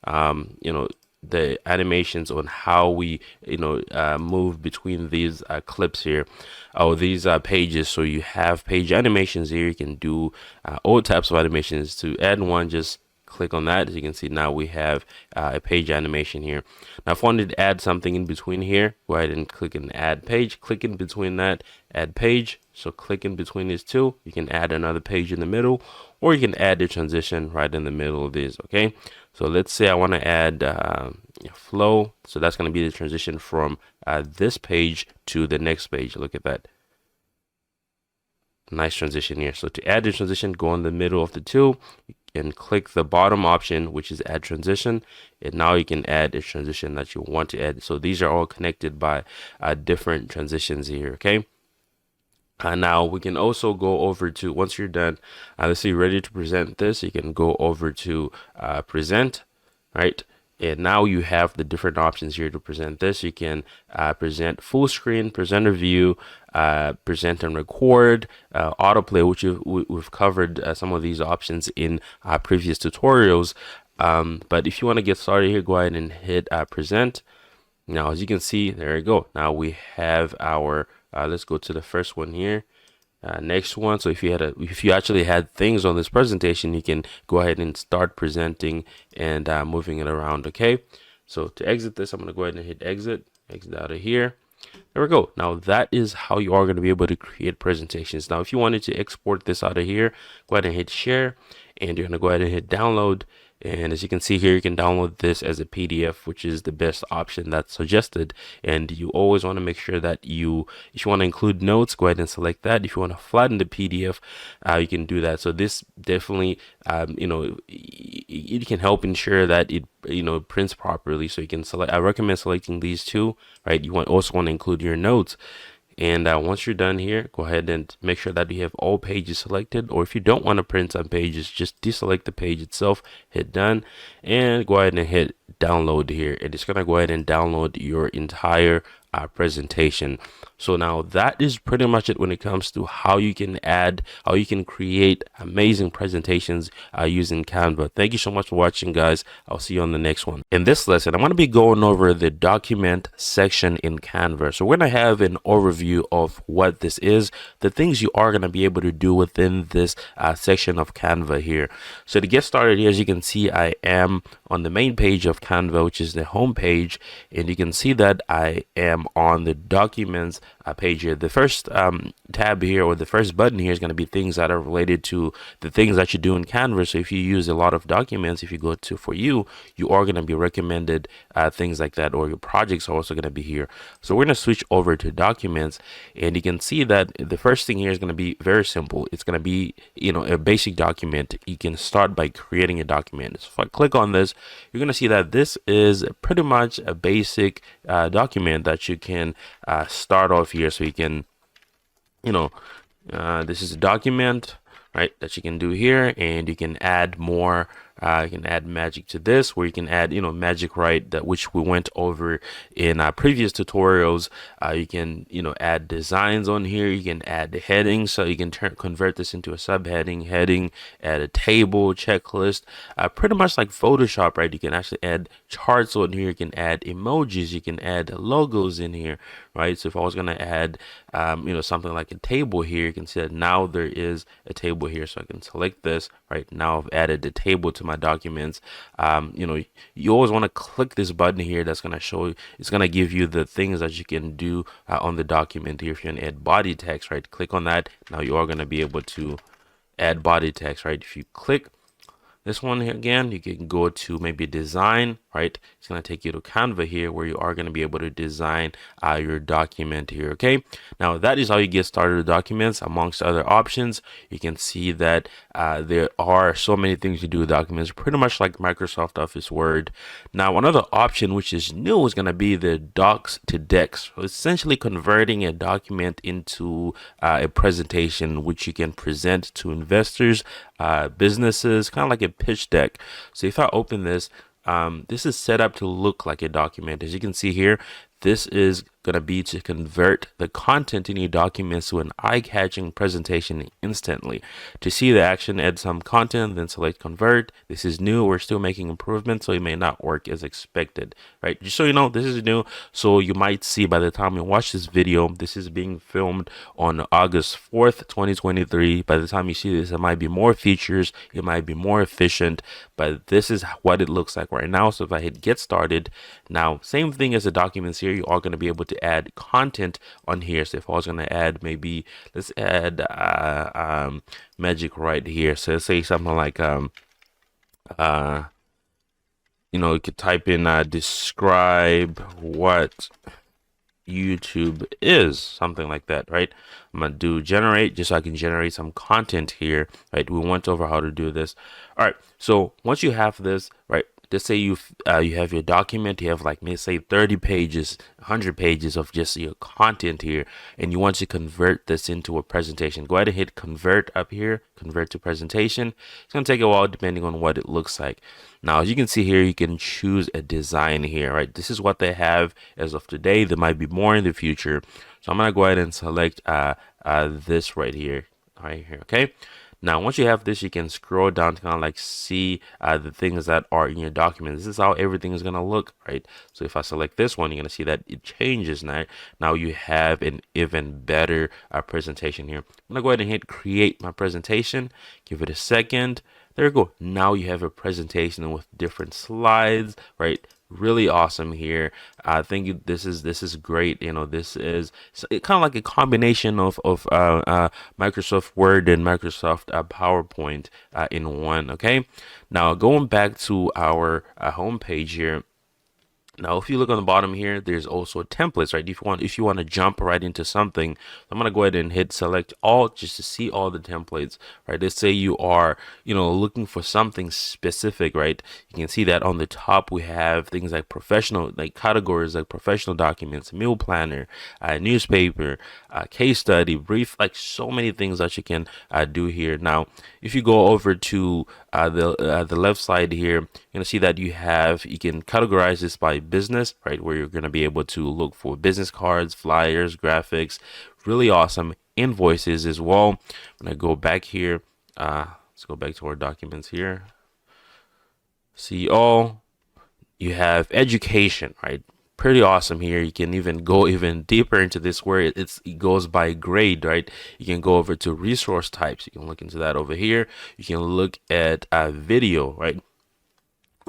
S1: the animations on how we, move between these clips here, or these pages. So you have page animations here. You can do all types of animations. To add one, just click on that. As you can see, now we have a page animation here. Now if I wanted to add something in between here, go ahead and click and add page, click in between that, add page. So click in between these two, you can add another page in the middle, or you can add the transition right in the middle of this. Okay, so let's say I want to add flow. So that's going to be the transition from this page to the next page. Look at that. Nice transition here. So to add the transition, go in the middle of the two and click the bottom option, which is add transition, and now you can add a transition that you want to add. So these are all connected by different transitions here. Okay, now we can also go over to, once you're done, let's say you're ready to present this, you can go over to present, right? And now you have the different options here to present this. You can present full screen, presenter view, present and record, autoplay, which we've covered some of these options in previous tutorials. But if you want to get started here, go ahead and hit present. Now, as you can see, there you go. Now we have our, let's go to the first one here. Next one. So if you actually had things on this presentation, you can go ahead and start presenting and moving it around. Okay, so to exit this, I'm going to go ahead and hit exit out of here. There we go. Now that is how you are going to be able to create presentations. Now if you wanted to export this out of here, go ahead and hit share, and you're going to go ahead and hit download. And as you can see here, you can download this as a PDF, which is the best option that's suggested. And you always want to make sure that if you want to include notes, go ahead and select that. If you want to flatten the PDF, you can do that. So this definitely, it can help ensure that it, prints properly. So you can select, I recommend selecting these two, right? You also want to include your notes. And once you're done here, go ahead and make sure that you have all pages selected. Or if you don't want to print some pages, just deselect the page itself, hit done, and go ahead and hit download here. And it's going to go ahead and download your entire presentation. So now that is pretty much it when it comes to how you can create amazing presentations using Canva. Thank you so much for watching, guys. I'll see you on the next one. In this lesson, I'm going to be going over the document section in Canva. So we're going to have an overview of what this is, the things you are going to be able to do within this section of Canva here. So to get started here, as you can see, I am on the main page of Canva, which is the home page, and you can see that I am on the documents page here. The first tab here, or the first button here, is going to be things that are related to the things that you do in Canva. So if you use a lot of documents, if you go to for you are going to be recommended things like that, or your projects are also going to be here. So we're going to switch over to documents, and you can see that the first thing here is going to be very simple. It's going to be a basic document. You can start by creating a document. So if I click on this, you're going to see that this is pretty much a basic document that you can start off here. So you can, this is a document, right, that you can do here, and you can add more. You can add magic to this, where you can add, magic, right, that which we went over in previous tutorials. You can, add designs on here. You can add the headings, so you can convert this into a subheading, heading, add a table, checklist, pretty much like Photoshop, right? You can actually add charts on here. You can add emojis. You can add logos in here, right? So if I was going to add, something like a table here, you can see that now there is a table here. So I can select this, right? Now I've added the table to my documents. You always want to click this button here. That's going to show you, it's going to give you the things that you can do on the document here. If you're going to add body text, right, click on that. Now you are going to be able to add body text, right? If you click this one here again, you can go to maybe design, right? It's going to take you to Canva here, where you are going to be able to design your document here. Okay, now that is how you get started with documents. Amongst other options, you can see that there are so many things to do with documents, pretty much like Microsoft Office Word. Now another option which is new is going to be the docs to decks. So essentially converting a document into a presentation which you can present to investors, businesses, kind of like a pitch deck. So if I open this, this is set up to look like a document. As you can see here, this is going to be to convert the content in your documents to an eye-catching presentation instantly. To see the action, add some content, then select convert. This is new. We're still making improvements, so it may not work as expected, right? Just so you know, this is new. So you might see by the time you watch this video, this is being filmed on August 4th, 2023. By the time you see this, it might be more features. It might be more efficient, but this is what it looks like right now. So if I hit get started, now same thing as the documents here, you are going to be able to add content on here. So if I was going to add, maybe let's add magic right here. So let's say something like you could type in describe what YouTube is, something like that, right? I'm gonna do generate just so I can generate some content here, right? We went over how to do this. All right, so once you have this, right, let's say you have your document, you have like, let's say 30 pages, 100 pages of just your content here, and you want to convert this into a presentation. Go ahead and hit convert up here, convert to presentation. It's going to take a while depending on what it looks like. Now, as you can see here, you can choose a design here, right? This is what they have as of today. There might be more in the future. So I'm going to go ahead and select this right here, okay? Now, once you have this, you can scroll down to kind of like see the things that are in your document. This is how everything is going to look, right? So if I select this one, you're going to see that it changes now. Now you have an even better presentation here. I'm going to go ahead and hit create my presentation. Give it a second. There we go. Now you have a presentation with different slides, right? Really awesome here. I think this is great. This is kind of like a combination of Microsoft Word and Microsoft PowerPoint in one. Okay, now going back to our home page here. Now, if you look on the bottom here, there's also templates, right? If you want to jump right into something, I'm gonna go ahead and hit select all just to see all the templates, right? Let's say you are, looking for something specific, right? You can see that on the top we have things like professional, like categories like professional documents, meal planner, newspaper, case study, brief, like so many things that you can do here. Now, if you go over to the left side here, you're gonna see that you can categorize this by business, right, where you're gonna be able to look for business cards, flyers, graphics, really awesome invoices as well. I'm gonna go back here. Let's go back to our documents here. See all. You have education, right? Pretty awesome here. You can even go even deeper into this where it goes by grade, right? You can go over to resource types. You can look into that over here. You can look at video, right?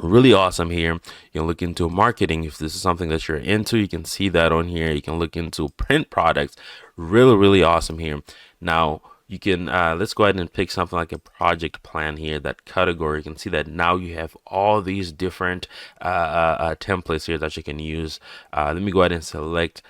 S1: Really awesome here. You can look into marketing if this is something that you're into. You can see that on here. You can look into print products. Really awesome here. Now you can let's go ahead and pick something like a project plan here, that category. You can see that now you have all these different templates here that you can use. Let me go ahead and select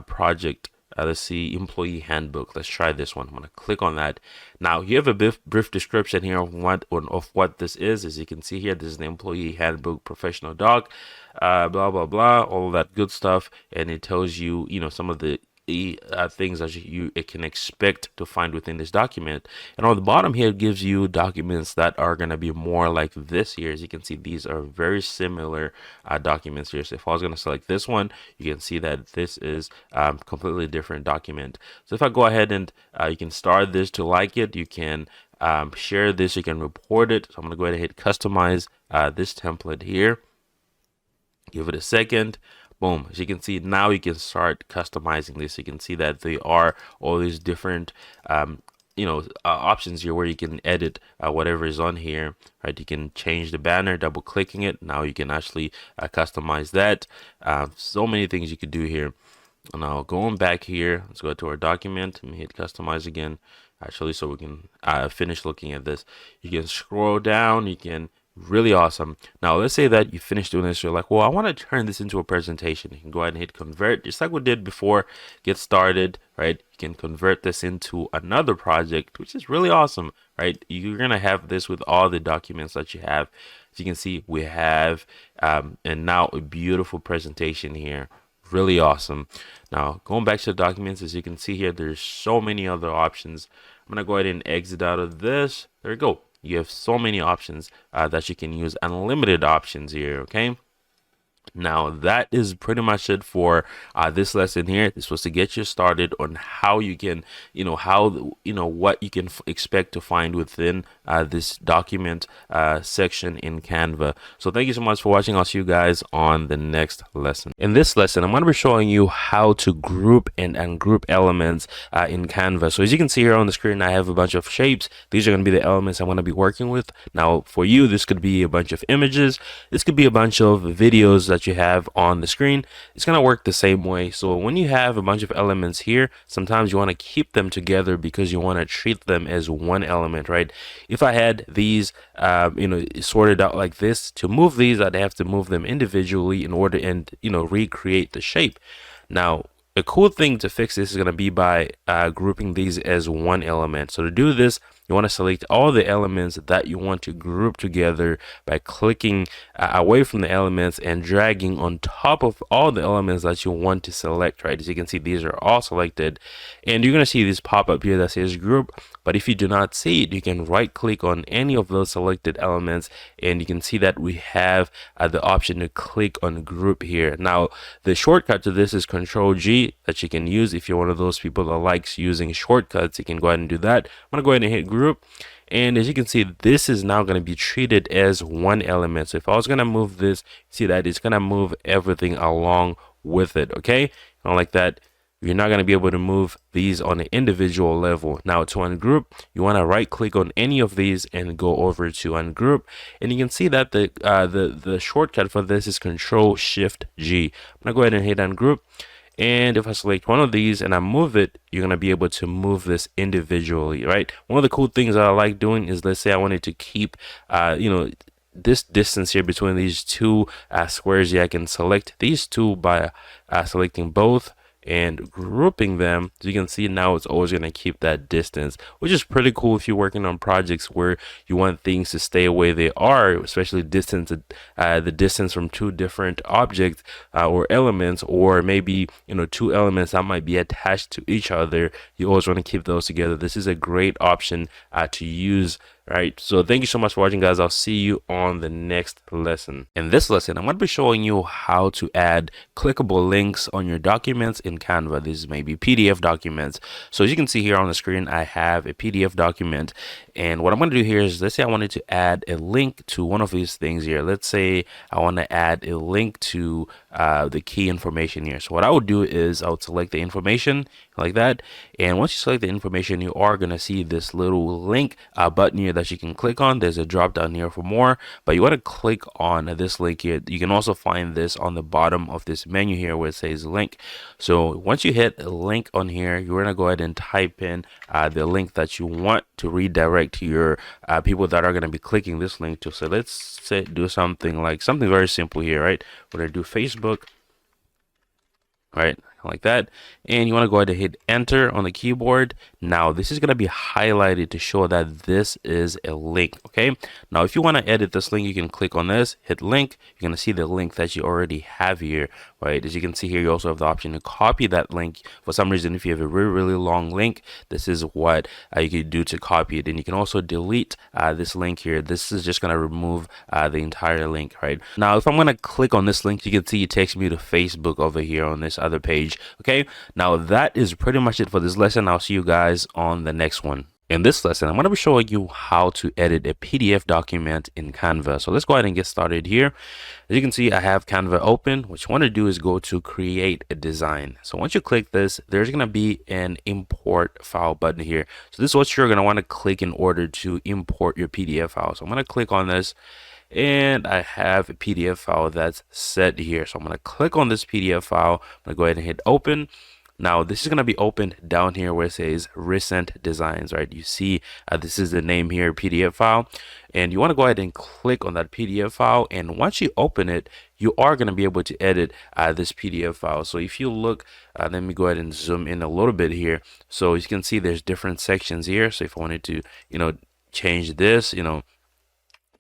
S1: project. Let's see, employee handbook. Let's try this one. I'm going to click on that. Now you have a brief description here of what this is. As you can see here, this is the employee handbook, professional doc, blah blah blah, all of that good stuff, and it tells you, some of the things that it can expect to find within this document. And on the bottom here, it gives you documents that are going to be more like this here. As you can see, these are very similar documents here. So if I was going to select this one, you can see that this is completely different document. So if I go ahead and you can start this to like it, you can share this, you can report it. So I'm going to go ahead and hit customize this template here. Give it a second. Boom. As you can see, now you can start customizing this. You can see that there are all these different options here where you can edit whatever is on here, right? You can change the banner, double clicking it. Now you can actually customize that. So many things you could do here. Now going back here, let's go to our document and hit customize again, actually, so we can finish looking at this. You can scroll down. You can really awesome. Now let's say that you finish doing this, you're like, well, I want to turn this into a presentation. You can go ahead and hit convert, just like we did before. Get started, right? You can convert this into another project, which is really awesome, right? You're gonna have this with all the documents that you have. As you can see, we have and now a beautiful presentation here. Really awesome. Now going back to the documents, as you can see here, there's so many other options. I'm gonna go ahead and exit out of this. There we go. You have so many options that you can use, unlimited options here, okay? Now that is pretty much it for this lesson here. This was to get you started on how you can, what you can expect to find within this document section in Canva. So thank you so much for watching. I'll see you guys on the next lesson. In this lesson, I'm going to be showing you how to group and ungroup elements in Canva. So as you can see here on the screen, I have a bunch of shapes. These are going to be the elements I'm going to be working with. Now for you, this could be a bunch of images. This could be a bunch of videos that you have on the screen. It's going to work the same way. So when you have a bunch of elements here, sometimes you want to keep them together because you want to treat them as one element, right? If I had these sorted out like this, to move these I'd have to move them individually in order and recreate the shape. Now a cool thing to fix this is going to be by grouping these as one element. So to do this, you want to select all the elements that you want to group together by clicking away from the elements and dragging on top of all the elements that you want to select, right? As you can see, these are all selected, and you're going to see this pop up here that says group. But if you do not see it, you can right click on any of those selected elements, and you can see that we have the option to click on group here. Now the shortcut to this is Control G that you can use if you're one of those people that likes using shortcuts. You can go ahead and do that. I'm gonna go ahead and hit group, and as you can see, this is now going to be treated as one element. So if I was going to move this, see that it's going to move everything along with it. Okay, like that. You're not going to be able to move these on an individual level. Now to ungroup, you want to right click on any of these and go over to ungroup, and you can see that the shortcut for this is Control Shift G. I'm gonna go ahead and hit ungroup, and if I select one of these and I move it, you're going to be able to move this individually, right? One of the cool things that I like doing is, let's say I wanted to keep this distance here between these two squares here. I can select these two by selecting both and grouping them. So you can see now it's always going to keep that distance, which is pretty cool if you're working on projects where you want things to stay where they are, especially the distance from two different objects or elements, or maybe two elements that might be attached to each other. You always want to keep those together. This is a great option to use. Right, so thank you so much for watching, guys. I'll see you on the next lesson. In this lesson, I'm going to be showing you how to add clickable links on your documents in Canva. These may be PDF documents. So as you can see here on the screen, I have a PDF document, and what I'm going to do here is, let's say I wanted to add a link to one of these things here. Let's say I want to add a link to the key information here. So what I would do is I would select the information like that, and once you select the information, you are going to see this little link button here that you can click on. There's a drop down here for more, but you want to click on this link here. You can also find this on the bottom of this menu here where it says link. So once you hit a link on here, you're going to go ahead and type in the link that you want to redirect to your people that are going to be clicking this link to. So let's say do something very simple here, right? We're going to do Facebook, right, like that, and you want to go ahead and hit enter on the keyboard. Now this is going to be highlighted to show that this is a link. Okay, now if you want to edit this link, you can click on this, hit link. You're going to see the link that you already have here, right? As you can see here, you also have the option to copy that link. For some reason, if you have a really long link, this is what you could do to copy it. And you can also delete this link here. This is just going to remove the entire link, right? Now if I'm going to click on this link, you can see it takes me to Facebook over here on this other page. Okay, now that is pretty much it for this lesson. I'll see you guys on the next one. In this lesson, I'm going to be showing you how to edit a PDF document in Canva. So let's go ahead and get started here. As you can see, I have Canva open. What you want to do is go to create a design. So once you click this, there's going to be an import file button here. So this is what you're going to want to click in order to import your PDF file. So I'm going to click on this, and I have a PDF file that's set here. So I'm going to click on this PDF file. I'm going to go ahead and hit open. Now this is going to be opened down here where it says recent designs, right? You see this is the name here, PDF file, and you want to go ahead and click on that PDF file, and once you open it, you are going to be able to edit this PDF file. So if you look, let me go ahead and zoom in a little bit here. So you can see there's different sections here. So if I wanted to change this,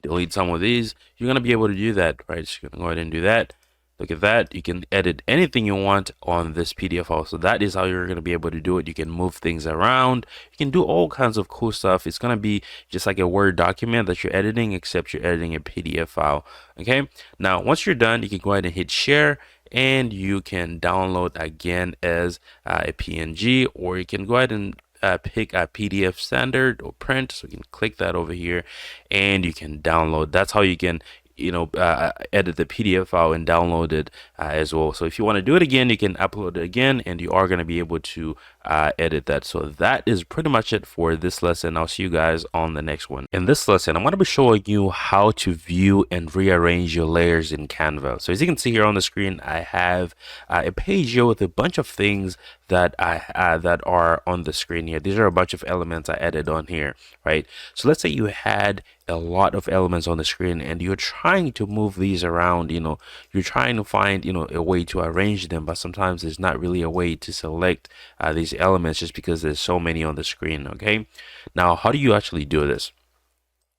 S1: delete some of these, you're going to be able to do that, right? So you're going to go ahead and do that. Look at that. You can edit anything you want on this PDF file. So that is how you're going to be able to do it. You can move things around. You can do all kinds of cool stuff. It's going to be just like a Word document that you're editing, except you're editing a PDF file. Okay. Now, once you're done, you can go ahead and hit share, and you can download again as a PNG, or you can go ahead and pick a PDF standard or print. So you can click that over here and you can download. That's how you can edit the PDF file and download it as well. So if you want to do it again, you can upload it again, and you are going to be able to edit that. So that is pretty much it for this lesson. I'll see you guys on the next one. In this lesson, I'm going to be showing you how to view and rearrange your layers in Canva. So as you can see here on the screen, I have a page here with a bunch of things that that are on the screen here. These are a bunch of elements I added on here, right? So let's say you had a lot of elements on the screen and you're trying to move these around. You're trying to find a way to arrange them, but sometimes there's not really a way to select these elements just because there's so many on the screen. Okay, now how do you actually do this?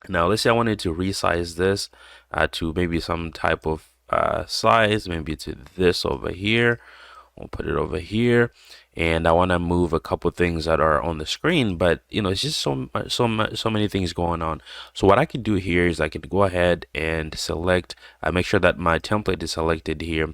S1: Now let's say I wanted to resize this to maybe some type of size, maybe to this over here. We'll put it over here, and I want to move a couple things that are on the screen, but it's just so many things going on. So what I can do here is I can go ahead and select, make sure that my template is selected here,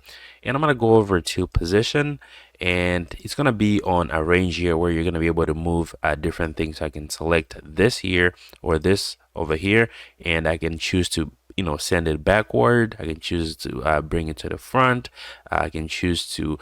S1: and I'm going to go over to position, and it's going to be on arrange here, where you're going to be able to move different things. I can select this here or this over here, and I can choose to send it backward. I can choose to bring it to the front. I can choose to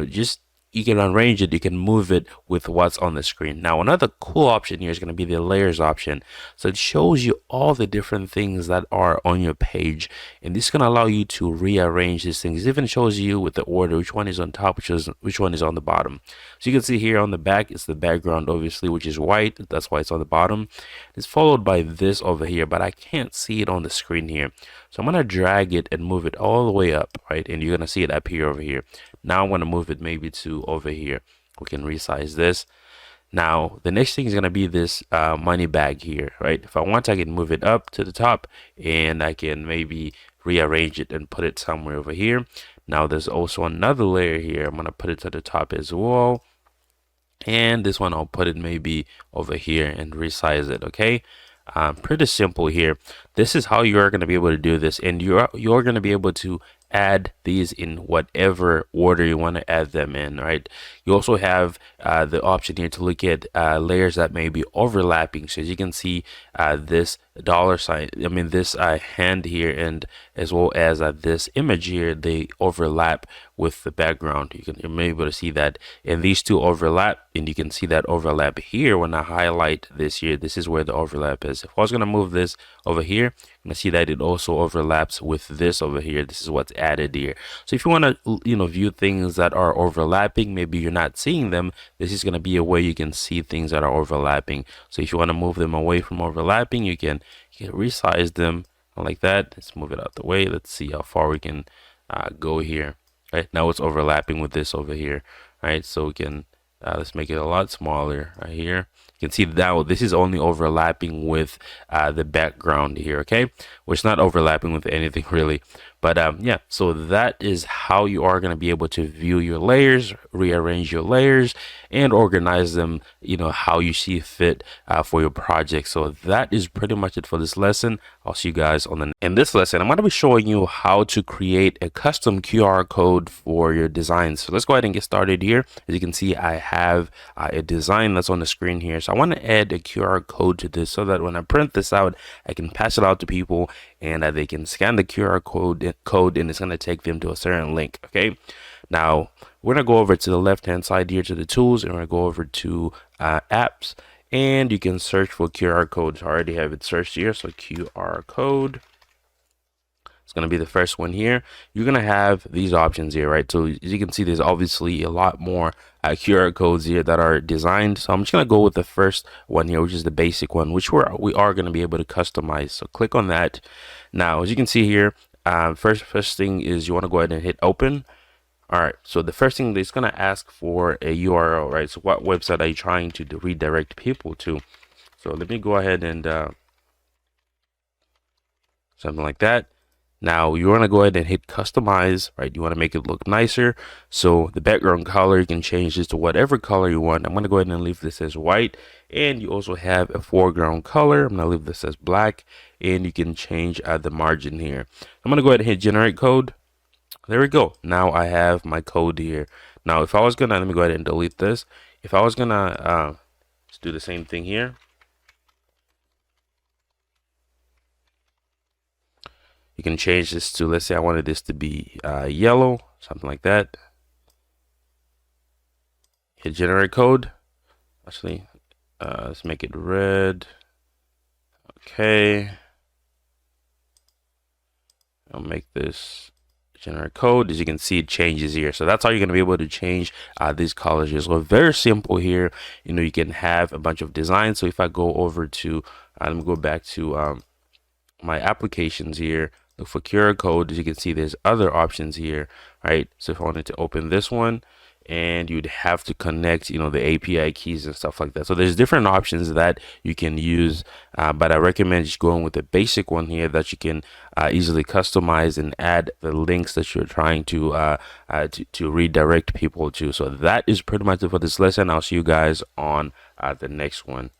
S1: just you can arrange it, you can move it with what's on the screen. Now another cool option here is going to be the layers option. So it shows you all the different things that are on your page, and this is going to allow you to rearrange these things. It even shows you with the order which one is on top, which one is on the bottom. So you can see here on the back, it's the background obviously, which is white. That's why it's on the bottom. It's followed by this over here, but I can't see it on the screen here. So I'm going to drag it and move it all the way up, right? And you're going to see it up here over here. Now I'm going to move it maybe to over here. We can resize this. Now the next thing is going to be this money bag here, right? If I want, I can move it up to the top, and I can maybe rearrange it and put it somewhere over here. Now there's also another layer here. I'm going to put it to the top as well, and this one I'll put it maybe over here and resize it. Okay, pretty simple here. This is how you are going to be able to do this, and you're going to be able to add these in whatever order you want to add them in, right? You also have the option here to look at layers that may be overlapping. So as you can see, this dollar sign, this hand here, and as well as this image here, they overlap with the background. You may be able to see that, and these two overlap, and you can see that overlap here. When I highlight this here, this is where the overlap is. If I was going to move this over here, you can see that it also overlaps with this over here. This is what's added here. So if you want to view things that are overlapping, maybe you're not seeing them, this is going to be a way you can see things that are overlapping. So if you want to move them away from overlapping, you can resize them like that. Let's move it out the way. Let's see how far we can go here. Right now it's overlapping with this over here. Right, so we can let's make it a lot smaller right here. You can see that this is only overlapping with the background here. Okay, which is not overlapping with anything really. But yeah, so that is how you are going to be able to view your layers, rearrange your layers, and organize them, how you see fit for your project. So that is pretty much it for this lesson. I'll see you guys in this lesson. I'm going to be showing you how to create a custom QR code for your designs. So let's go ahead and get started here. As you can see, I have a design that's on the screen here. So I want to add a QR code to this so that when I print this out, I can pass it out to people, and they can scan the QR code, and it's going to take them to a certain link. Okay, now we're going to go over to the left hand side here to the tools, and we're going to go over to apps, and you can search for QR codes. I already have it searched here, so QR code. It's going to be the first one here. You're going to have these options here, right? So as you can see, there's obviously a lot more QR codes here that are designed. So I'm just going to go with the first one here, which is the basic one, which we are going to be able to customize. So click on that. Now, as you can see here, first thing is you want to go ahead and hit open. All right, so the first thing is going to ask for a URL, right? So what website are you trying to redirect people to? So let me go ahead and something like that. Now you want to go ahead and hit customize, right? You want to make it look nicer. So the background color, you can change this to whatever color you want. I'm going to go ahead and leave this as white. And you also have a foreground color. I'm going to leave this as black. And you can change the margin here. I'm going to go ahead and hit generate code. There we go. Now I have my code here. Now if I was gonna, let me go ahead and delete this. If I was gonna let's do the same thing here. You can change this to, let's say I wanted this to be yellow, something like that. Hit generate code. Actually, let's make it red. Okay. I'll make this generate code. As you can see, it changes here. So that's how you're going to be able to change these colors here. So very simple here. You know, you can have a bunch of designs. So if I go over to, let me go back to my applications here, look for QR code. As you can see, there's other options here, right? So if I wanted to open this one, and you'd have to connect, you know, the API keys and stuff like that. So there's different options that you can use, but I recommend just going with the basic one here that you can easily customize and add the links that you're trying to redirect people to. So that is pretty much it for this lesson. I'll see you guys on the next one.